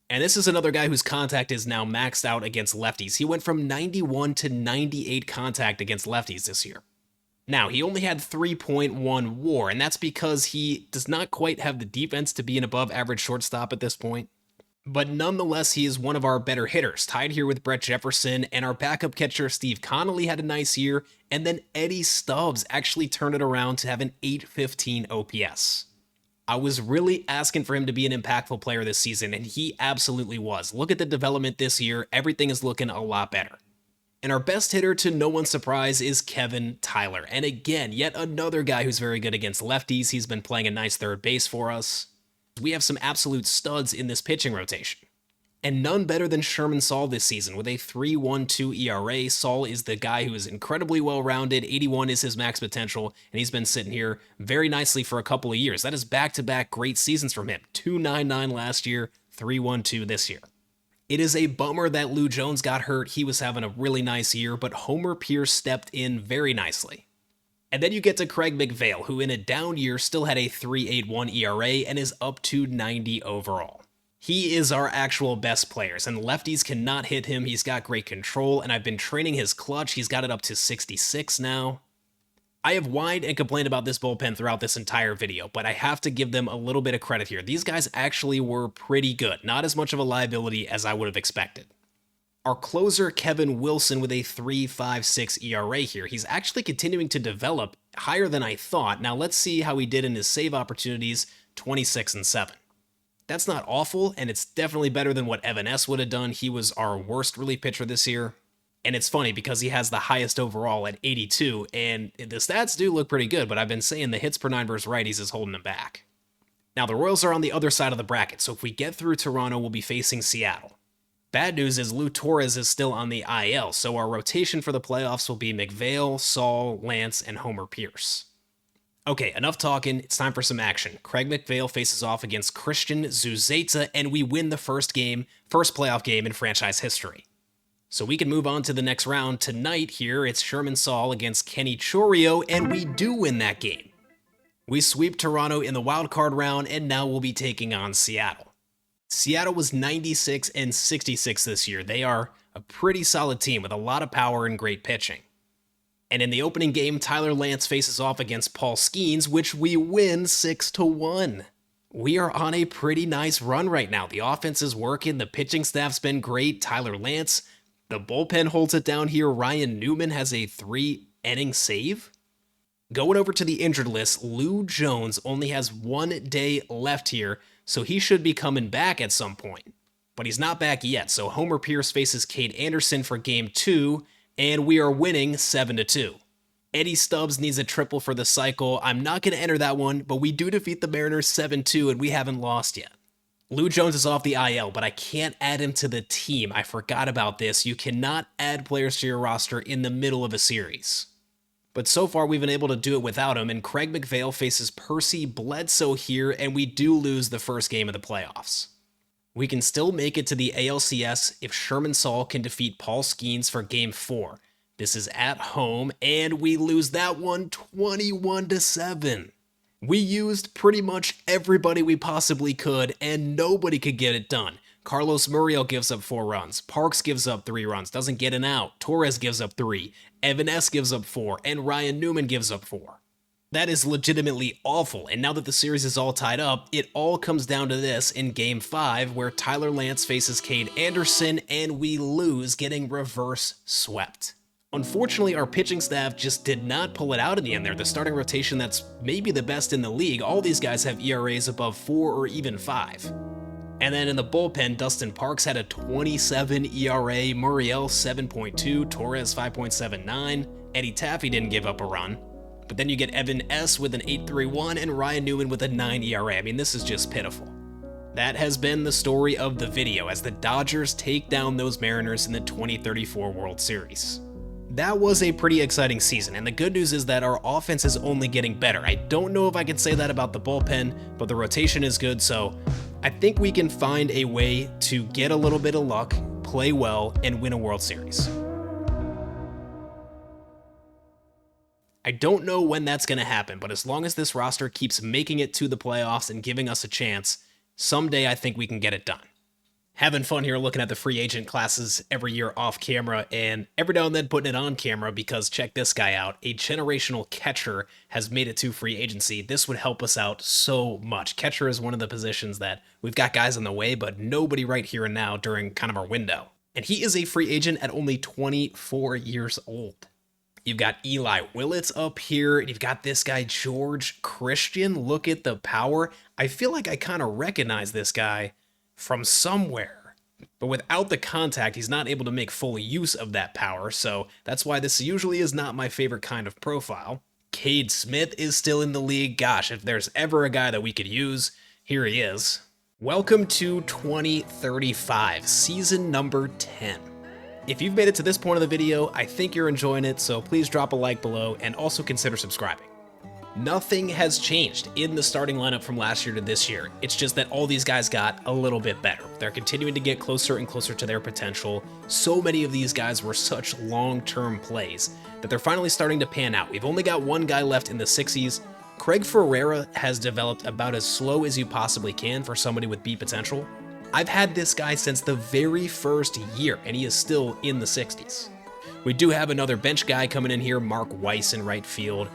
And this is another guy whose contact is now maxed out against lefties. He went from 91 to 98 contact against lefties this year. Now, he only had 3.1 WAR, and that's because he does not quite have the defense to be an above-average shortstop at this point. But nonetheless, he is one of our better hitters, tied here with Brett Jefferson, and our backup catcher Steve Connolly had a nice year, and then Eddie Stubbs actually turned it around to have an 815 OPS. I was really asking for him to be an impactful player this season, and he absolutely was. Look at the development this year, everything is looking a lot better. And our best hitter, to no one's surprise, is Kevin Tyler. And again, yet another guy who's very good against lefties. He's been playing a nice third base for us. We have some absolute studs in this pitching rotation. And none better than Sherman Saul this season with a 3.12 ERA. Saul is the guy who is incredibly well-rounded. 81 is his max potential, and he's been sitting here very nicely for a couple of years. That is back-to-back great seasons from him. 2.99 last year, 3.12 this year. It is a bummer that Lou Jones got hurt. He was having a really nice year, but Homer Pierce stepped in very nicely. And then you get to Craig McVale, who in a down year still had a 3.81 ERA and is up to 90 overall. He is our actual best players, and lefties cannot hit him. He's got great control, and I've been training his clutch. He's got it up to 66 now. I have whined and complained about this bullpen throughout this entire video, but I have to give them a little bit of credit here. These guys actually were pretty good, not as much of a liability as I would have expected. Our closer, Kevin Wilson, with a 3.56 ERA here. He's actually continuing to develop higher than I thought. Now let's see how he did in his save opportunities, 26-7. That's not awful, and it's definitely better than what Evan S. would have done. He was our worst relief pitcher this year. And it's funny because he has the highest overall at 82, and the stats do look pretty good, but I've been saying the hits per 9 versus righties is holding him back. Now the Royals are on the other side of the bracket, so if we get through Toronto, we'll be facing Seattle. Bad news is Lou Torres is still on the IL, so our rotation for the playoffs will be McVale, Saul, Lance, and Homer Pierce. Okay, enough talking, it's time for some action. Craig McVale faces off against Christian Zuzeta, and we win the first playoff game in franchise history. So we can move on to the next round. Tonight here, it's Sherman Saul against Kenny Chorio, and we do win that game. We sweep Toronto in the wild card round, and now we'll be taking on Seattle. Seattle was 96-66 this year. They are a pretty solid team with a lot of power and great pitching. And in the opening game, Tyler Lance faces off against Paul Skeens, which we win 6-1. We are on a pretty nice run right now. The offense is working. The pitching staff's been great. Tyler Lance, the bullpen holds it down here. Ryan Newman has a 3-inning save. Going over to the injured list, Lou Jones only has 1 day left here, so he should be coming back at some point. But he's not back yet, so Homer Pierce faces Cade Anderson for Game 2, and we are winning 7-2. Eddie Stubbs needs a triple for the cycle. I'm not going to enter that one, but we do defeat the Mariners 7-2, and we haven't lost yet. Lou Jones is off the IL, but I can't add him to the team. I forgot about this. You cannot add players to your roster in the middle of a series. But so far, we've been able to do it without him, and Craig McVale faces Percy Bledsoe here, and we do lose the first game of the playoffs. We can still make it to the ALCS if Sherman Saul can defeat Paul Skeens for Game 4. This is at home, and we lose that one 21-7. We used pretty much everybody we possibly could, and nobody could get it done. Carlos Muriel gives up 4 runs. Parks gives up 3 runs, doesn't get an out. Torres gives up 3. Evan S. gives up 4, and Ryan Newman gives up 4. That is legitimately awful, and now that the series is all tied up, it all comes down to this in Game 5, where Tyler Lance faces Cade Anderson, and we lose, getting reverse swept. Unfortunately, our pitching staff just did not pull it out in the end there. The starting rotation that's maybe the best in the league, all these guys have ERAs above 4 or even 5. And then in the bullpen, Dustin Parks had a 27 ERA, Muriel 7.2, Torres 5.79, Eddie Taffy didn't give up a run. But then you get Evan S. with an 8.31 and Ryan Newman with a 9 ERA. I mean, this is just pitiful. That has been the story of the video as the Dodgers take down those Mariners in the 2034 World Series. That was a pretty exciting season, and the good news is that our offense is only getting better. I don't know if I can say that about the bullpen, but the rotation is good, so I think we can find a way to get a little bit of luck, play well, and win a World Series. I don't know when that's going to happen, but as long as this roster keeps making it to the playoffs and giving us a chance, someday I think we can get it done. Having fun here looking at the free agent classes every year off camera, and every now and then putting it on camera because check this guy out. A generational catcher has made it to free agency. This would help us out so much. Catcher is one of the positions that we've got guys on the way, but nobody right here and now during kind of our window. And he is a free agent at only 24 years old. You've got Eli Willits up here, and you've got this guy, George Christian. Look at the power. I feel like I kind of recognize this guy from somewhere. But without the contact, he's not able to make full use of that power, so that's why this usually is not my favorite kind of profile. Cade Smith is still in the league. Gosh, if there's ever a guy that we could use, here he is. Welcome to 2035, season number 10. If you've made it to this point of the video, I think you're enjoying it, so please drop a like below and also consider subscribing. Nothing has changed in the starting lineup from last year to this year. It's just that all these guys got a little bit better. They're continuing to get closer and closer to their potential. So many of these guys were such long-term plays that they're finally starting to pan out. We've only got one guy left in the 60s. Craig Ferreira has developed about as slow as you possibly can for somebody with B potential. I've had this guy since the very first year, and he is still in the 60s. We do have another bench guy coming in here, Mark Weiss in right field.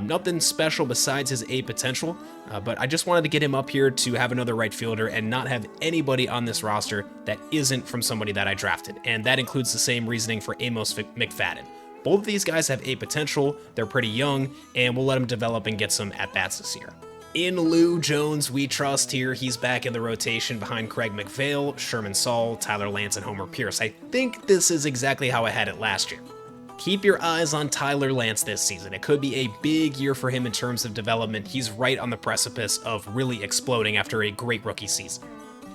Nothing special besides his A potential, but I just wanted to get him up here to have another right fielder and not have anybody on this roster that isn't from somebody that I drafted, and that includes the same reasoning for Amos McFadden. Both of these guys have A potential, they're pretty young, and we'll let them develop and get some at-bats this year. In Lou Jones, we trust here. He's back in the rotation behind Craig McPhail, Sherman Saul, Tyler Lance, and Homer Pierce. I think this is exactly how I had it last year. Keep your eyes on Tyler Lance this season. It could be a big year for him in terms of development. He's right on the precipice of really exploding after a great rookie season.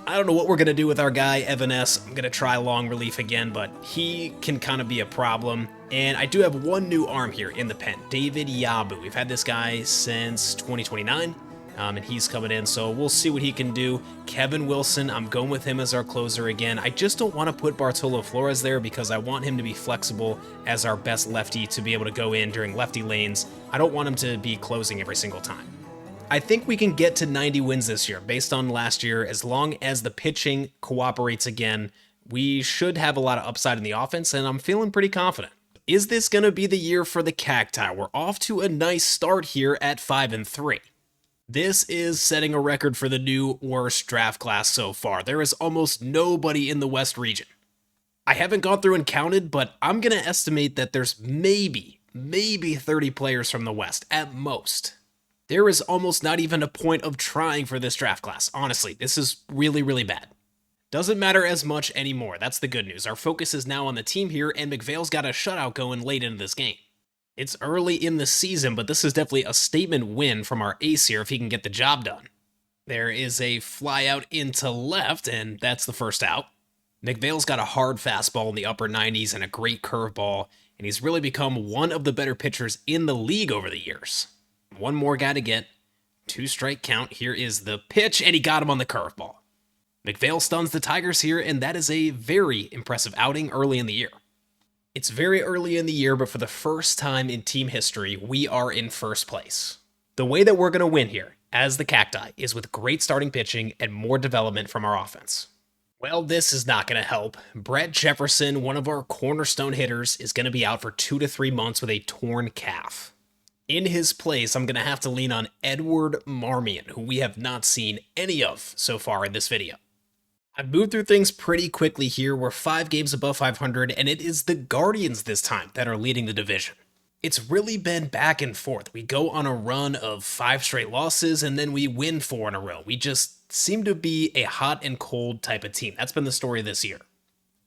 I don't know what we're going to do with our guy, Evan S. I'm going to try long relief again, but he can kind of be a problem. And I do have one new arm here in the pen, David Yabu. We've had this guy since 2029. And he's coming in, so we'll see what he can do. Kevin Wilson, I'm going with him as our closer again. I just don't want to put Bartolo Flores there because I want him to be flexible as our best lefty to be able to go in during lefty lanes. I don't want him to be closing every single time. I think we can get to 90 wins this year based on last year. As long as the pitching cooperates again, we should have a lot of upside in the offense, and I'm feeling pretty confident. Is this going to be the year for the Cacti? We're off to a nice start here at 5-3. This is setting a record for the new worst draft class so far. There is almost nobody in the West region. I haven't gone through and counted, but I'm going to estimate that there's maybe 30 players from the West, at most. There is almost not even a point of trying for this draft class. Honestly, this is really, really bad. Doesn't matter as much anymore. That's the good news. Our focus is now on the team here, and McPhail's got a shutout going late into this game. It's early in the season, but this is definitely a statement win from our ace here if he can get the job done. There is a fly out into left, and that's the first out. McPhail's got a hard fastball in the upper 90s and a great curveball, and he's really become one of the better pitchers in the league over the years. One more guy to get. 2-strike count. Here is the pitch, and he got him on the curveball. McPhail stuns the Tigers here, and that is a very impressive outing early in the year. It's very early in the year, but for the first time in team history, we are in first place. The way that we're going to win here, as the Cacti, is with great starting pitching and more development from our offense. Well, this is not going to help. Brett Jefferson, one of our cornerstone hitters, is going to be out for 2 to 3 months with a torn calf. In his place, I'm going to have to lean on Edward Marmion, who we have not seen any of so far in this video. I've moved through things pretty quickly here. We're 5 games above 500, and it is the Guardians this time that are leading the division. It's really been back and forth. We go on a run of 5 straight losses, and then we win 4 in a row. We just seem to be a hot and cold type of team. That's been the story this year.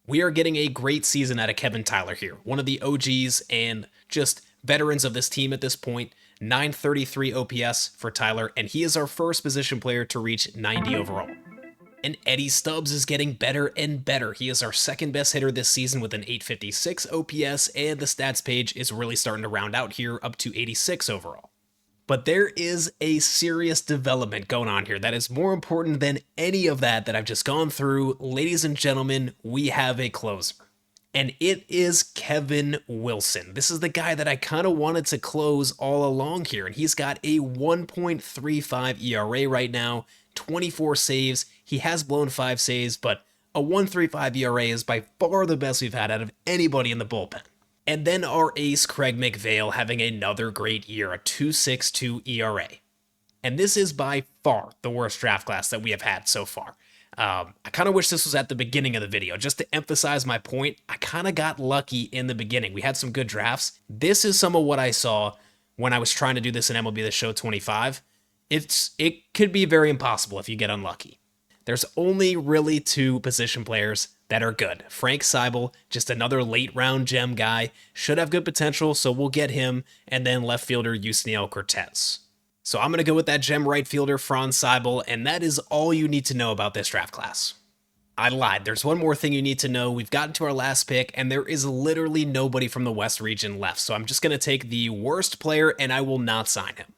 We are getting a great season out of Kevin Tyler here, one of the OGs and just veterans of this team at this point. 933 OPS for Tyler, and he is our first position player to reach 90 overall. And Eddie Stubbs is getting better and better. He is our second best hitter this season with an 856 OPS, and the stats page is really starting to round out here up to 86 overall. But there is a serious development going on here that is more important than any of that I've just gone through. Ladies and gentlemen, we have a closer. And it is Kevin Wilson. This is the guy that I kind of wanted to close all along here. And he's got a 1.35 ERA right now, 24 saves. He has blown 5 saves, but a 1.35 ERA is by far the best we've had out of anybody in the bullpen. And then our ace, Craig McVale, having another great year, a 2.62 ERA. And this is by far the worst draft class that we have had so far. I kind of wish this was at the beginning of the video. Just to emphasize my point, I kind of got lucky in the beginning. We had some good drafts. This is some of what I saw when I was trying to do this in MLB the Show 25. It could be very impossible if you get unlucky. There's only really 2 position players that are good. Frank Seibel, just another late round gem guy, should have good potential, so we'll get him, and then left fielder Yusniel Cortez. So I'm going to go with that gem right fielder, Franz Seibel, and that is all you need to know about this draft class. I lied. There's one more thing you need to know. We've gotten to our last pick, and there is literally nobody from the West region left, so I'm just going to take the worst player, and I will not sign him.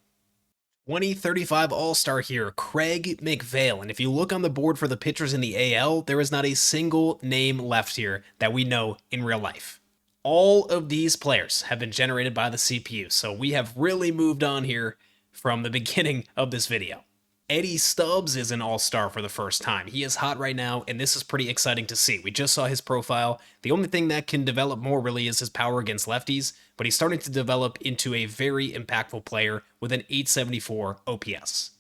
2035 All-Star here, Craig McVale, and if you look on the board for the pitchers in the AL, there is not a single name left here that we know in real life. All of these players have been generated by the CPU, so we have really moved on here from the beginning of this video. Eddie Stubbs is an all-star for the first time. He is hot right now, and this is pretty exciting to see. We just saw his profile. The only thing that can develop more really is his power against lefties, but he's starting to develop into a very impactful player with an 874 OPS.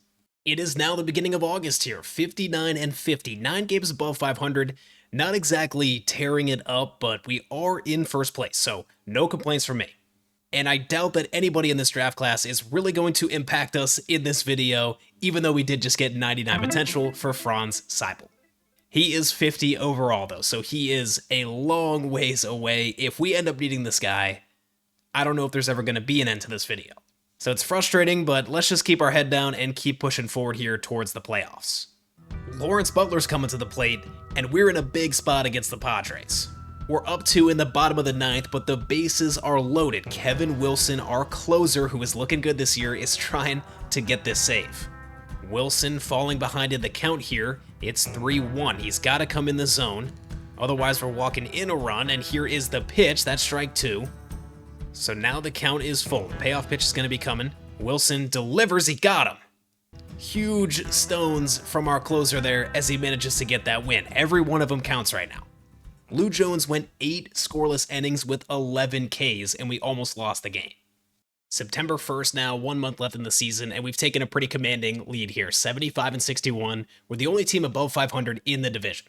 It is now the beginning of August here, 59 and 50, 9 games above 500. Not exactly tearing it up, but we are in first place, so no complaints from me. And I doubt that anybody in this draft class is really going to impact us in this video, even though we did just get 99 potential for Franz Seibel. He is 50 overall, though, so he is a long ways away. If we end up needing this guy, I don't know if there's ever going to be an end to this video. So it's frustrating, but let's just keep our head down and keep pushing forward here towards the playoffs. Lawrence Butler's coming to the plate, and we're in a big spot against the Padres. We're up 2 in the bottom of the 9th, but the bases are loaded. Kevin Wilson, our closer, who is looking good this year, is trying to get this save. Wilson falling behind in the count here. It's 3-1. He's got to come in the zone. Otherwise, we're walking in a run, and here is the pitch. That's strike 2. So now the count is full. The payoff pitch is going to be coming. Wilson delivers. He got him. Huge stones from our closer there as he manages to get that win. Every one of them counts right now. Lou Jones went 8 scoreless innings with 11 Ks, and we almost lost the game. September 1st now, 1 month left in the season, and we've taken a pretty commanding lead here, 75 and 61. We're the only team above 500 in the division.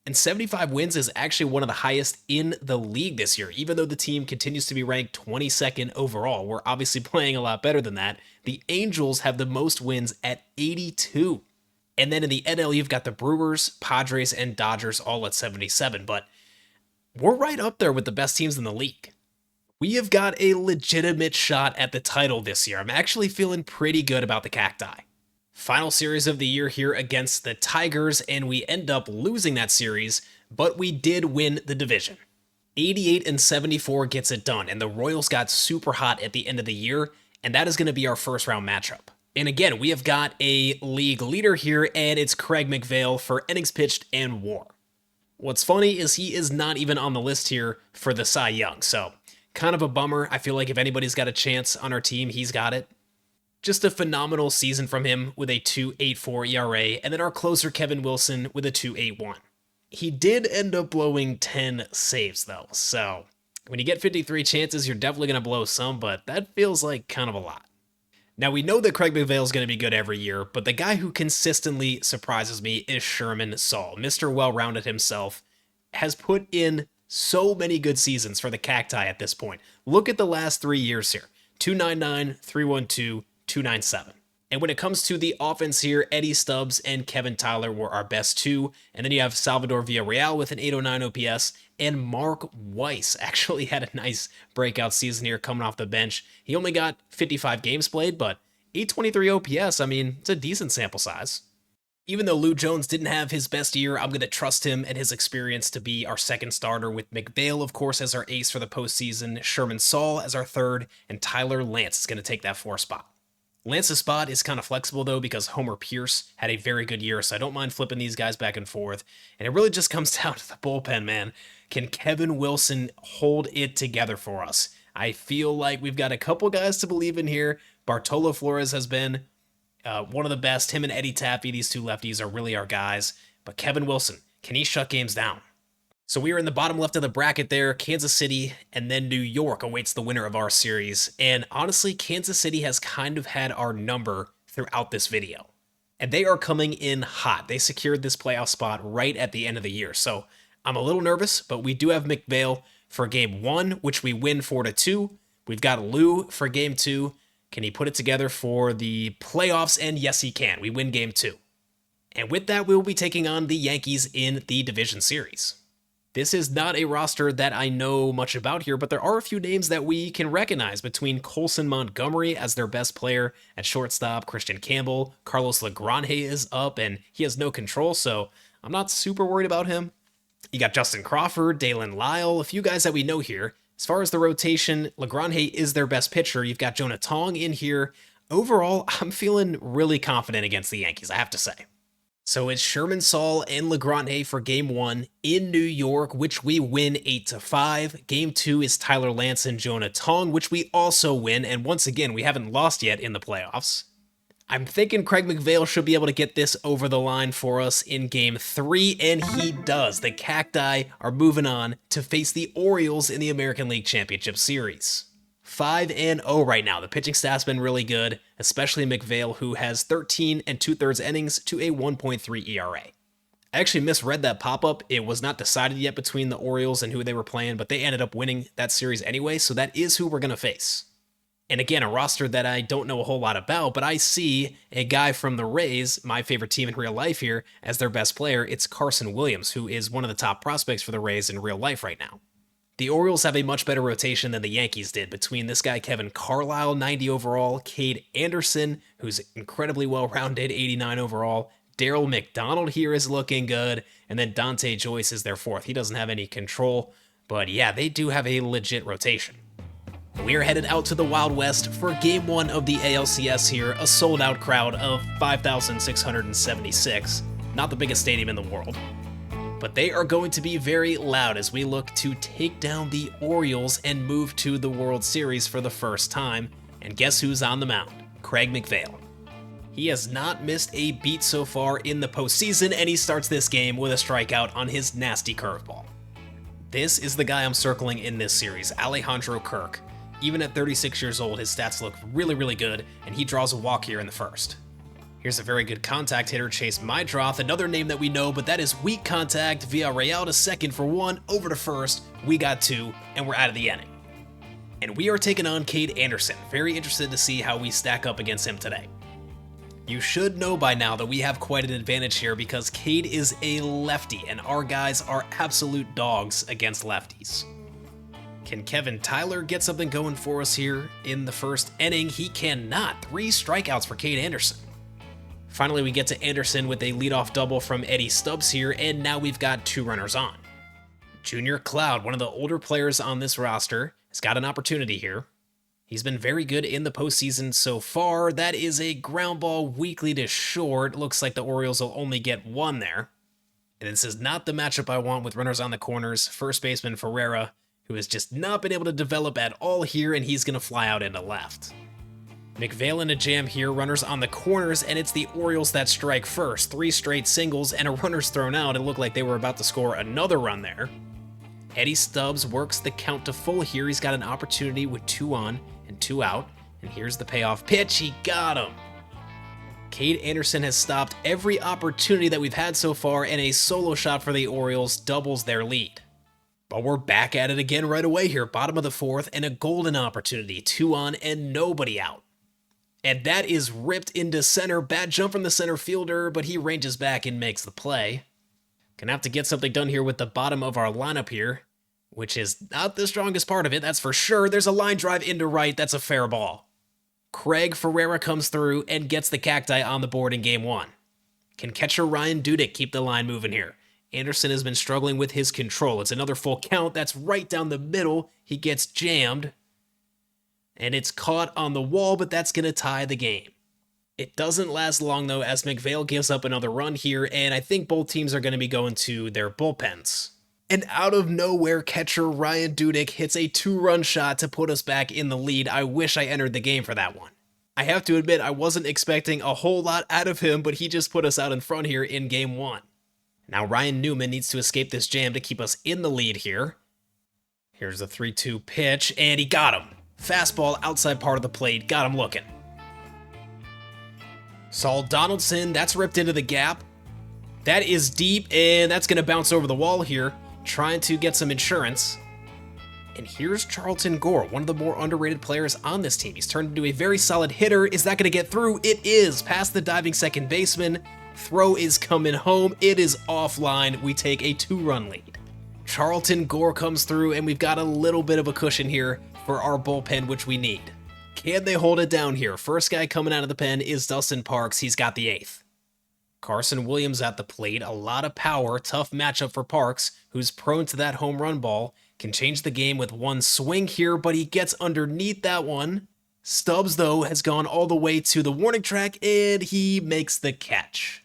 And 75 wins is actually one of the highest in the league this year, even though the team continues to be ranked 22nd overall. We're obviously playing a lot better than that. The Angels have the most wins at 82. And then in the NL, you've got the Brewers, Padres, and Dodgers all at 77, but we're right up there with the best teams in the league. We have got a legitimate shot at the title this year. I'm actually feeling pretty good about the Cacti. Final series of the year here against the Tigers, and we end up losing that series, but we did win the division. 88 and 74 gets it done, and the Royals got super hot at the end of the year, and that is going to be our first round matchup. And again, we have got a league leader here, and it's Craig McVale for innings pitched and WAR. What's funny is he is not even on the list here for the Cy Young, so kind of a bummer. I feel like if anybody's got a chance on our team, he's got it. Just a phenomenal season from him with a 2.84 ERA, and then our closer Kevin Wilson with a 2.81. He did end up blowing 10 saves though, so when you get 53 chances, you're definitely going to blow some, but that feels like kind of a lot. Now, we know that Craig McVale is going to be good every year, but the guy who consistently surprises me is Sherman Saul. Mr. Well-Rounded himself has put in so many good seasons for the Cacti at this point. Look at the last 3 years here. 299, 312, 297. And when it comes to the offense here, Eddie Stubbs and Kevin Tyler were our best two. And then you have Salvador Villarreal with an 809 OPS. And Mark Weiss actually had a nice breakout season here coming off the bench. He only got 55 games played, but 823 OPS, I mean, it's a decent sample size. Even though Lou Jones didn't have his best year, I'm going to trust him and his experience to be our second starter, with McVale, of course, as our ace for the postseason, Sherman Saul as our third, and Tyler Lance is going to take that 4th spot. Lance's spot is kind of flexible, though, because Homer Pierce had a very good year, so I don't mind flipping these guys back and forth. And it really just comes down to the bullpen, man. Can Kevin Wilson hold it together for us? I feel like we've got a couple guys to believe in here. Bartolo Flores has been one of the best. Him and Eddie Taffy, these two lefties, are really our guys. But Kevin Wilson, can he shut games down? So we are in the bottom left of the bracket there. Kansas City and then New York awaits the winner of our series. And honestly, Kansas City has kind of had our number throughout this video. And they are coming in hot. They secured this playoff spot right at the end of the year. So I'm a little nervous, but we do have McVale for game 1, which we win 4-2. We've got Lou for game 2. Can he put it together for the playoffs? And yes, he can. We win game 2. And with that, we will be taking on the Yankees in the division series. This is not a roster that I know much about here, but there are a few names that we can recognize between Colson Montgomery as their best player at shortstop, Christian Campbell, Carlos Lagrange is up, and he has no control, so I'm not super worried about him. You got Justin Crawford, Dalen Lyle, a few guys that we know here. As far as the rotation, Lagrange is their best pitcher. You've got Jonah Tong in here. Overall, I'm feeling really confident against the Yankees, I have to say. So it's Sherman Saul and Lagrange for game 1 in New York, which we win 8-5. Game 2 is Tyler Lance and Jonah Tong, which we also win. And once again, we haven't lost yet in the playoffs. I'm thinking Craig McVale should be able to get this over the line for us in game 3, and he does. The Cacti are moving on to face the Orioles in the American League Championship Series. 5-0 right now. The pitching staff's been really good, especially McVale, who has 13 2/3 innings to a 1.3 ERA. I actually misread that pop-up. It was not decided yet between the Orioles and who they were playing, but they ended up winning that series anyway, so that is who we're going to face. And again, a roster that I don't know a whole lot about, but I see a guy from the Rays, my favorite team in real life here, as their best player. It's Carson Williams, who is one of the top prospects for the Rays in real life right now. The Orioles have a much better rotation than the Yankees did between this guy, Kevin Carlisle, 90 overall, Cade Anderson, who's incredibly well-rounded, 89 overall. Darryl McDonald here is looking good, and then Dante Joyce is their 4th. He doesn't have any control, but yeah, they do have a legit rotation. We are headed out to the Wild West for Game 1 of the ALCS here, a sold-out crowd of 5,676. Not the biggest stadium in the world. But they are going to be very loud as we look to take down the Orioles and move to the World Series for the first time. And guess who's on the mound? Craig McVale. He has not missed a beat so far in the postseason, and he starts this game with a strikeout on his nasty curveball. This is the guy I'm circling in this series, Alejandro Kirk. Even at 36 years old, his stats look really, really good, and he draws a walk here in the first. Here's a very good contact hitter, Chase Mydroth, another name that we know, but that is weak contact. Villarreal to second for 1, over to first, we got 2, and we're out of the inning. And we are taking on Cade Anderson. Very interested to see how we stack up against him today. You should know by now that we have quite an advantage here because Cade is a lefty, and our guys are absolute dogs against lefties. Can Kevin Tyler get something going for us here in the first inning? He cannot. 3 strikeouts for Cade Anderson. Finally, we get to Anderson with a leadoff double from Eddie Stubbs here, and now we've got 2 runners on. Junior Cloud, one of the older players on this roster, has got an opportunity here. He's been very good in the postseason so far. That is a ground ball weakly to short. Looks like the Orioles will only get 1 there. And this is not the matchup I want with runners on the corners. First baseman Ferreira, who has just not been able to develop at all here, and he's going to fly out into left. McVale in a jam here, runners on the corners, and it's the Orioles that strike first. 3 straight singles and a runner's thrown out. It looked like they were about to score another run there. Eddie Stubbs works the count to full here. He's got an opportunity with 2 on and 2 out, And here's the payoff pitch. He got him. Cade Anderson has stopped every opportunity that we've had so far, and a solo shot for the Orioles doubles their lead. But we're back at it again right away here. Bottom of the fourth, and a golden opportunity. 2 on and nobody out. And that is ripped into center. Bad jump from the center fielder, but he ranges back and makes the play. Gonna have to get something done here with the bottom of our lineup here, which is not the strongest part of it, that's for sure. There's a line drive into right. That's a fair ball. Craig Ferreira comes through and gets the Cacti on the board in game 1. Can catcher Ryan Dudek keep the line moving here? Anderson has been struggling with his control. It's another full count. That's right down the middle. He gets jammed. And it's caught on the wall, but that's going to tie the game. It doesn't last long, though, as McVale gives up another run here, and I think both teams are going to be going to their bullpens. And out of nowhere, catcher Ryan Dudek hits a 2-run shot to put us back in the lead. I wish I entered the game for that one. I have to admit, I wasn't expecting a whole lot out of him, but he just put us out in front here in game 1. Now Ryan Newman needs to escape this jam to keep us in the lead here. Here's the 3-2 pitch, and he got him. Fastball outside part of the plate, got him looking. Saul Donaldson, that's ripped into the gap. That is deep, and that's going to bounce over the wall here, trying to get some insurance. And here's Charlton Gore, one of the more underrated players on this team. He's turned into a very solid hitter. Is that going to get through? It is, past the diving second baseman. Throw is coming home. It is offline. We take a 2-run lead. Charlton Gore comes through, and we've got a little bit of a cushion here for our bullpen, which we need. Can they hold it down here? First guy coming out of the pen is Dustin Parks. He's got the 8th. Carson Williams at the plate. A lot of power. Tough matchup for Parks, who's prone to that home run ball. Can change the game with one swing here, but he gets underneath that one. Stubbs, though, has gone all the way to the warning track, and he makes the catch.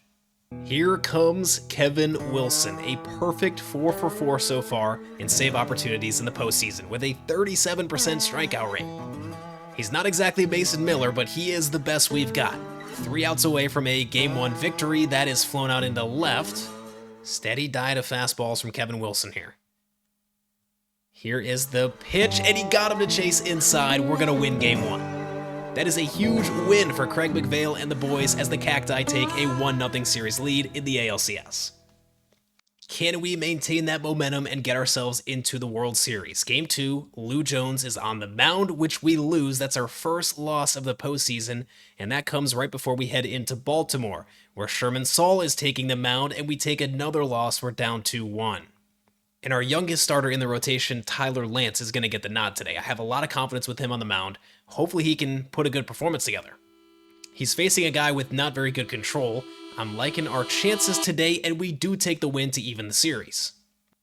Here comes Kevin Wilson, a perfect 4 for 4 so far in save opportunities in the postseason, with a 37% strikeout rate. He's not exactly Mason Miller, but he is the best we've got. 3 outs away from a Game 1 victory. That is flown out into left. Steady diet of fastballs from Kevin Wilson here. Here is the pitch, and he got him to chase inside. We're going to win Game 1. That is a huge win for Craig McVale and the boys as the Cacti take a 1-0 series lead in the ALCS. Can we maintain that momentum and get ourselves into the World Series? Game 2, Lou Jones is on the mound, which we lose. That's our first loss of the postseason, and that comes right before we head into Baltimore, where Sherman Saul is taking the mound, and we take another loss. We're down 2-1. And our youngest starter in the rotation, Tyler Lance, is going to get the nod today. I have a lot of confidence with him on the mound. Hopefully he can put a good performance together. He's facing a guy with not very good control. I'm liking our chances today, and we do take the win to even the series.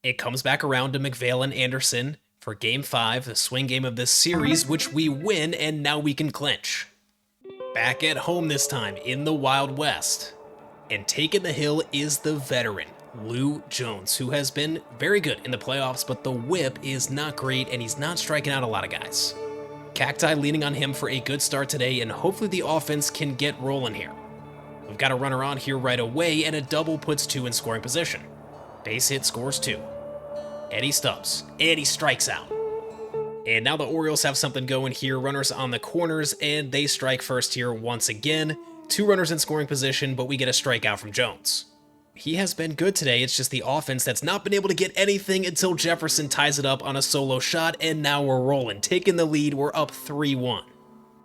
It comes back around to McVale and Anderson for Game 5, the swing game of this series, which we win, and now we can clinch. Back at home this time, in the Wild West. And taking the hill is the veteran, Lou Jones, who has been very good in the playoffs, but the whip is not great, and he's not striking out a lot of guys. Cacti leaning on him for a good start today, and hopefully the offense can get rolling here. We've got a runner on here right away, and a double puts 2 in scoring position. Base hit scores 2. Eddie Stubbs, and he strikes out. And now the Orioles have something going here. Runners on the corners, and they strike first here once again. 2 runners in scoring position, but we get a strikeout from Jones. He has been good today. It's just the offense that's not been able to get anything until Jefferson ties it up on a solo shot, and now we're rolling. Taking the lead, we're up 3-1.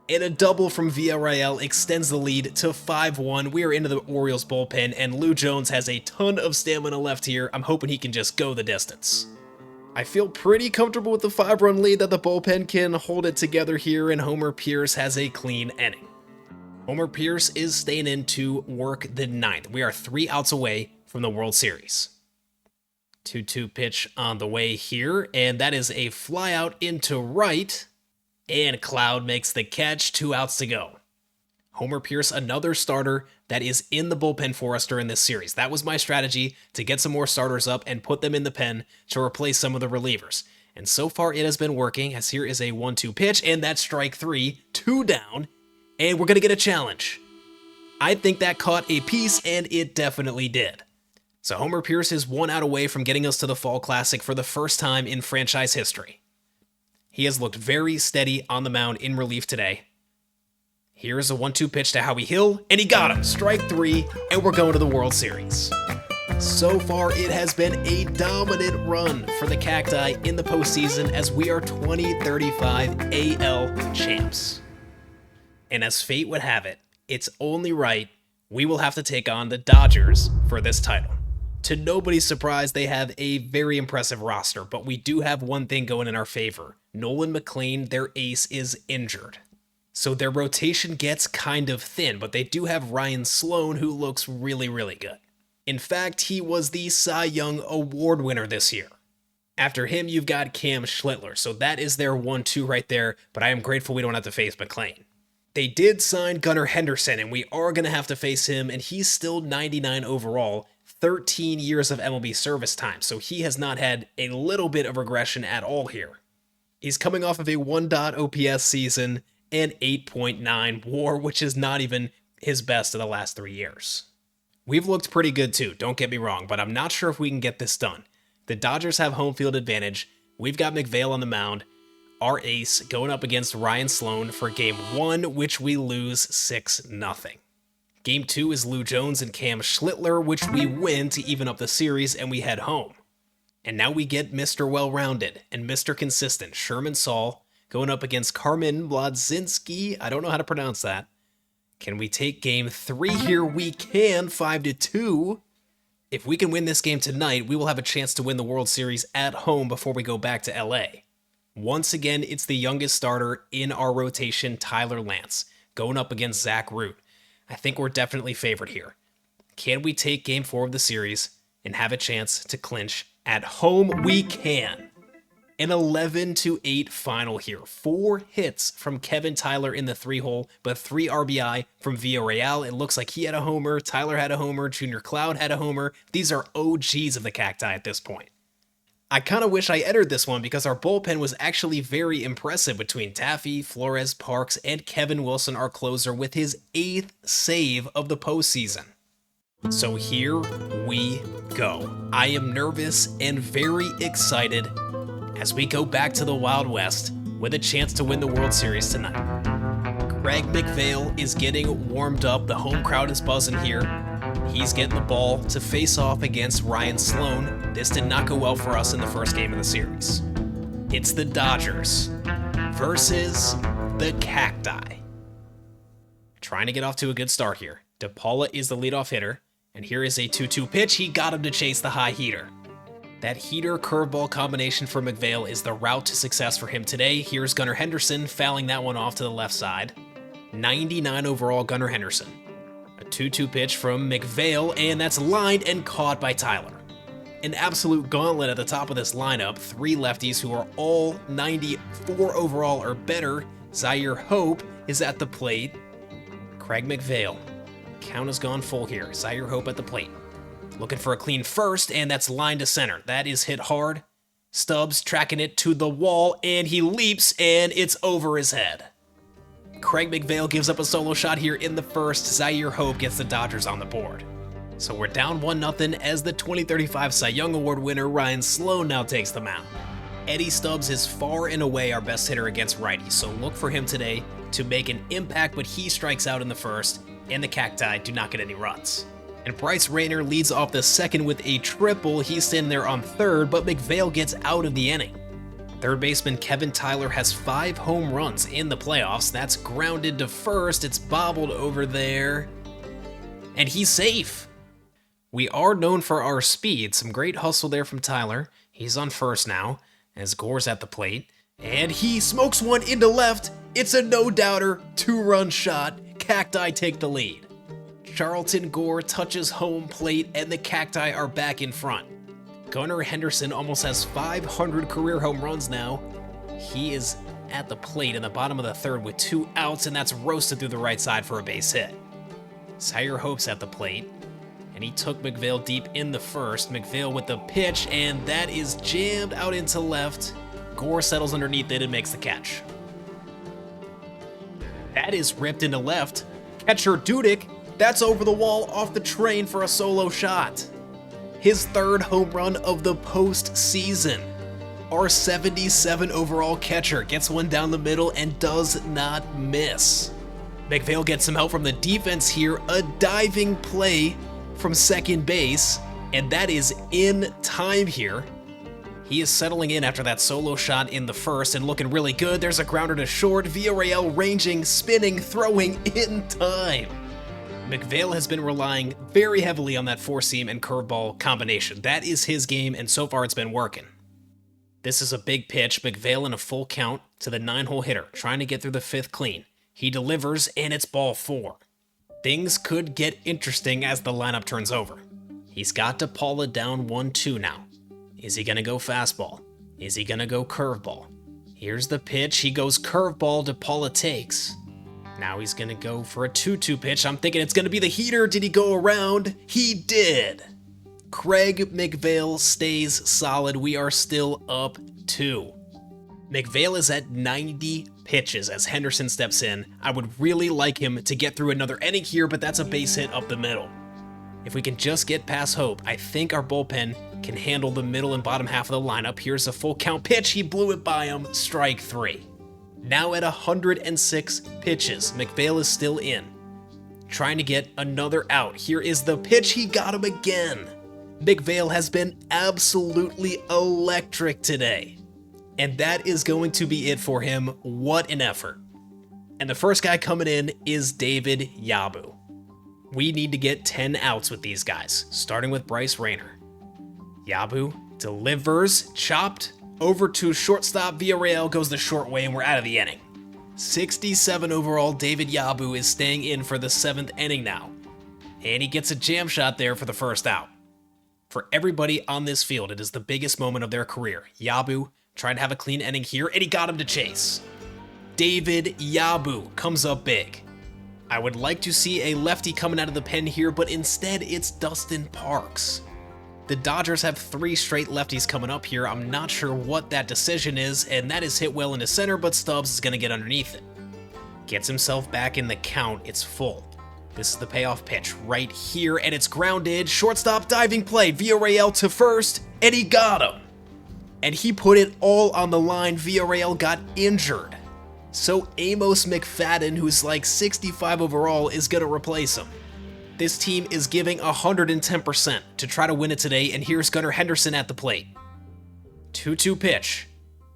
And a double from Villarreal extends the lead to 5-1. We are into the Orioles bullpen, and Lou Jones has a ton of stamina left here. I'm hoping he can just go the distance. I feel pretty comfortable with the 5-run lead that the bullpen can hold it together here, and Homer Pierce has a clean inning. Homer Pierce is staying in to work the 9th. We are 3 outs away from the World Series. 2-2 pitch on the way here, and that is a fly out into right, and Cloud makes the catch. 2 outs to go. Homer Pierce, another starter that is in the bullpen for us during this series. That was my strategy, to get some more starters up and put them in the pen to replace some of the relievers. And so far it has been working, as here is a 1-2 pitch, and that's strike 3, 2 down, and we're going to get a challenge. I think that caught a piece, and it definitely did. So Homer Pierce is 1 out away from getting us to the Fall Classic for the first time in franchise history. He has looked very steady on the mound in relief today. Here's a 1-2 pitch to Howie Hill, and he got him. Strike 3, and we're going to the World Series. So far, it has been a dominant run for the Cacti in the postseason as we are 2035 AL champs. And as fate would have it, it's only right we will have to take on the Dodgers for this title. To nobody's surprise, they have a very impressive roster, but we do have one thing going in our favor. Nolan McLean, their ace, is injured. So their rotation gets kind of thin, but they do have Ryan Sloan, who looks really, really good. In fact, he was the Cy Young Award winner this year. After him, you've got Cam Schlittler, so that is their 1-2 right there, but I am grateful we don't have to face McLean. They did sign Gunnar Henderson, and we are going to have to face him, and he's still 99 overall, 13 years of MLB service time, so he has not had a little bit of regression at all here. He's coming off of a 1. OPS season and 8.9 WAR, which is not even his best of the last 3 years. We've looked pretty good too, don't get me wrong, but I'm not sure if we can get this done. The Dodgers have home field advantage. We've got McVale on the mound, our ace, going up against Ryan Sloan for Game 1, which we lose 6-0. Game 2 is Lou Jones and Cam Schlittler, which we win to even up the series, and we head home. And now we get Mr. Well-Rounded and Mr. Consistent, Sherman Saul, going up against Carmen Blodzinski. I don't know how to pronounce that. Can we take Game 3 here? We can, 5-2. If we can win this game tonight, we will have a chance to win the World Series at home before we go back to LA. Once again, it's the youngest starter in our rotation, Tyler Lance, going up against Zach Root. I think we're definitely favored here. Can we take Game 4 of the series and have a chance to clinch at home? We can. An 11-8 final here. 4 hits from Kevin Tyler in the 3-hole, but 3 RBI from Villarreal. It looks like he had a homer, Tyler had a homer, Junior Cloud had a homer. These are OGs of the Cacti at this point. I kind of wish I entered this one because our bullpen was actually very impressive between Taffy, Flores, Parks, and Kevin Wilson, our closer, with his 8th save of the postseason. So here we go. I am nervous and very excited as we go back to the Wild West with a chance to win the World Series tonight. Craig McVale is getting warmed up. The home crowd is buzzing here. He's getting the ball to face off against Ryan Sloan. This did not go well for us in the first game of the series. It's the Dodgers versus the Cacti. Trying to get off to a good start here. DePaula is the leadoff hitter, and here is a 2-2 pitch. He got him to chase the high heater. That heater curveball combination for McVale is the route to success for him today. Here's Gunnar Henderson fouling that one off to the left side. 99 overall Gunnar Henderson. A 2-2 pitch from McVale, and that's lined and caught by Tyler. An absolute gauntlet at the top of this lineup. 3 lefties who are all 94 overall or better. Zaire Hope is at the plate. Craig McVale. Count has gone full here. Zaire Hope at the plate. Looking for a clean first, and that's line to center. That is hit hard. Stubbs tracking it to the wall, and he leaps, and it's over his head. Craig McVale gives up a solo shot here in the first. Zaire Hope gets the Dodgers on the board. So we're down 1-0 as the 2035 Cy Young Award winner Ryan Sloan now takes the mound. Eddie Stubbs is far and away our best hitter against righties, so look for him today to make an impact, but he strikes out in the first, and the Cacti do not get any runs. And Bryce Rayner leads off the second with a triple. He's standing there on third, but McVale gets out of the inning. Third baseman Kevin Tyler has 5 home runs in the playoffs. That's grounded to first. It's bobbled over there. And he's safe. We are known for our speed. Some great hustle there from Tyler. He's on first now, as Gore's at the plate. And he smokes one into left. It's a no-doubter. 2-run shot. Cacti take the lead. Charlton Gore touches home plate, and the Cacti are back in front. Gunnar Henderson almost has 500 career home runs now. He is at the plate in the bottom of the third with 2 outs, and that's roasted through the right side for a base hit. Zaire Hope's at the plate, and he took McVale deep in the first. McVale with the pitch, and that is jammed out into left. Gore settles underneath it and makes the catch. That is ripped into left. Catcher Dudek, that's over the wall off the train for a solo shot. His 3rd home run of the postseason. Our 77 overall catcher gets one down the middle and does not miss. McPhail gets some help from the defense here, a diving play from second base, and that is in time here. He is settling in after that solo shot in the first and looking really good. There's a grounder to short. Villarreal ranging, spinning, throwing in time. McPhail has been relying very heavily on that four-seam and curveball combination. That is his game, and so far it's been working. This is a big pitch. McPhail in a full count to the 9-hole hitter, trying to get through the 5th clean. He delivers, and it's ball 4. Things could get interesting as the lineup turns over. He's got DePaula down 1-2 now. Is he going to go fastball? Is he going to go curveball? Here's the pitch. He goes curveball. DePaula takes. Now he's going to go for a 2-2 pitch. I'm thinking it's going to be the heater. Did he go around? He did. Craig McPhail stays solid. We are still up 2. McPhail is at 90 pitches as Henderson steps in. I would really like him to get through another inning here, but that's a base hit up the middle. If we can just get past Hope, I think our bullpen can handle the middle and bottom half of the lineup. Here's a full count pitch. He blew it by him. Strike 3. Now at 106 pitches, McPhail is still in, trying to get another out. Here is the pitch. He got him again. McPhail has been absolutely electric today. And that is going to be it for him. What an effort. And the first guy coming in is David Yabu. We need to get 10 outs with these guys, starting with Bryce Rayner. Yabu delivers, chopped, over to shortstop. Villarreal goes the short way, and we're out of the inning. 67 overall, David Yabu is staying in for the 7th inning now. And he gets a jam shot there for the first out. For everybody on this field, it is the biggest moment of their career. Yabu trying to have a clean inning here, and he got him to chase. David Yabu comes up big. I would like to see a lefty coming out of the pen here, but instead it's Dustin Parks. The Dodgers have 3 straight lefties coming up here. I'm not sure what that decision is, and that is hit well into center, but Stubbs is going to get underneath it. Gets himself back in the count. It's full. This is the payoff pitch right here, and it's grounded. Shortstop diving play. Villarreal to first, and he got him. And he put it all on the line. Villarreal got injured. So Amos McFadden, who's like 65 overall, is going to replace him. This team is giving 110% to try to win it today, and here's Gunnar Henderson at the plate. 2-2 pitch.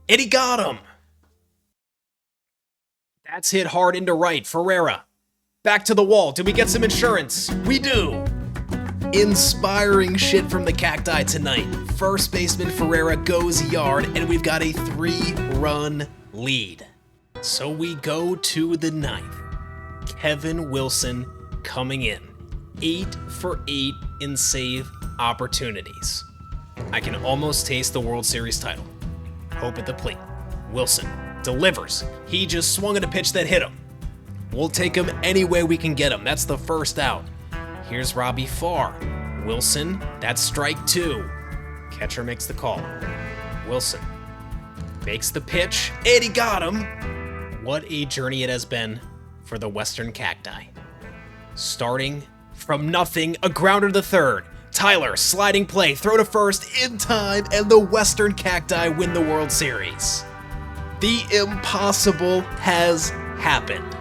And he got him! That's hit hard into right. Ferreira. Back to the wall. Do we get some insurance? We do! Inspiring shit from the Cacti tonight. First baseman Ferreira goes yard, and we've got a 3-run lead. So we go to the 9th. Kevin Wilson coming in. 8 for 8 in save opportunities. I can almost taste the World Series title. Hope at the plate. Wilson delivers. He just swung at a pitch that hit him. We'll take him any way we can get him. That's the first out. Here's Robbie Farr. Wilson, that's strike 2. Catcher makes the call. Wilson makes the pitch, and he got him. What a journey it has been for the Western Cacti. Starting from nothing, a grounder to third. Tyler, sliding play, throw to first in time, and the Western Cacti win the World Series. The impossible has happened.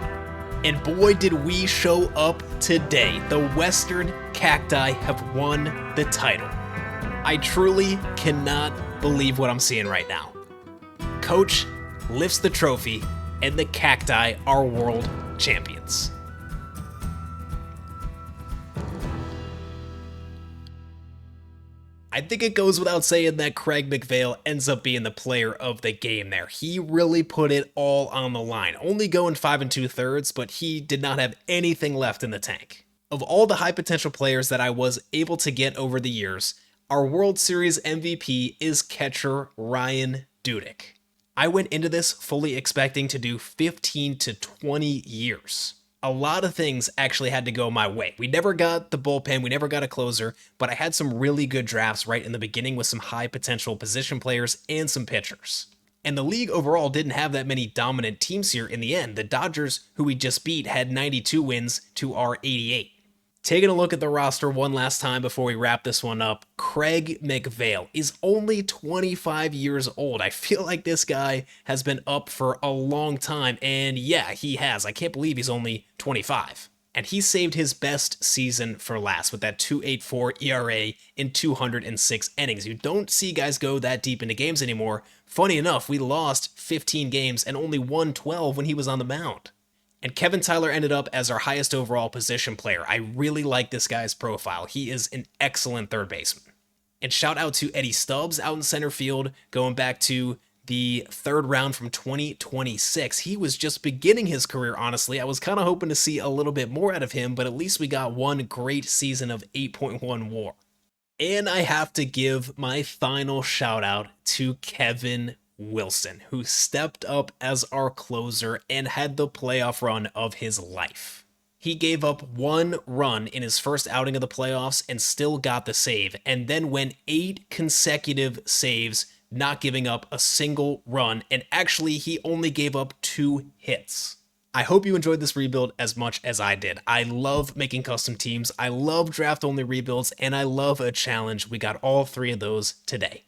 And boy, did we show up today. The Western Cacti have won the title. I truly cannot believe what I'm seeing right now. Coach lifts the trophy, and the Cacti are world champions. I think it goes without saying that Craig McPhail ends up being the player of the game there. He really put it all on the line, only going 5 2/3, but he did not have anything left in the tank. Of all the high potential players that I was able to get over the years, our World Series MVP is catcher Ryan Dudek. I went into this fully expecting to do 15 to 20 years. A lot of things actually had to go my way. We never got the bullpen, we never got a closer, but I had some really good drafts right in the beginning with some high potential position players and some pitchers. And the league overall didn't have that many dominant teams here in the end. The Dodgers, who we just beat, had 92 wins to our 88. Taking a look at the roster one last time before we wrap this one up, Craig McVale is only 25 years old. I feel like this guy has been up for a long time, and yeah, he has. I can't believe he's only 25. And he saved his best season for last with that 2.84 ERA in 206 innings. You don't see guys go that deep into games anymore. Funny enough, we lost 15 games and only won 12 when he was on the mound. And Kevin Tyler ended up as our highest overall position player. I really like this guy's profile. He is an excellent third baseman. And shout out to Eddie Stubbs out in center field, going back to the third round from 2026. He was just beginning his career, honestly. I was kind of hoping to see a little bit more out of him, but at least we got one great season of 8.1 WAR. And I have to give my final shout out to Kevin Wilson, who stepped up as our closer and had the playoff run of his life. He gave up 1 run in his first outing of the playoffs and still got the save, and then went 8 consecutive saves, not giving up a single run, and actually he only gave up 2 hits. I hope you enjoyed this rebuild as much as I did. I love making custom teams, I love draft-only rebuilds, and I love a challenge. We got all 3 of those today.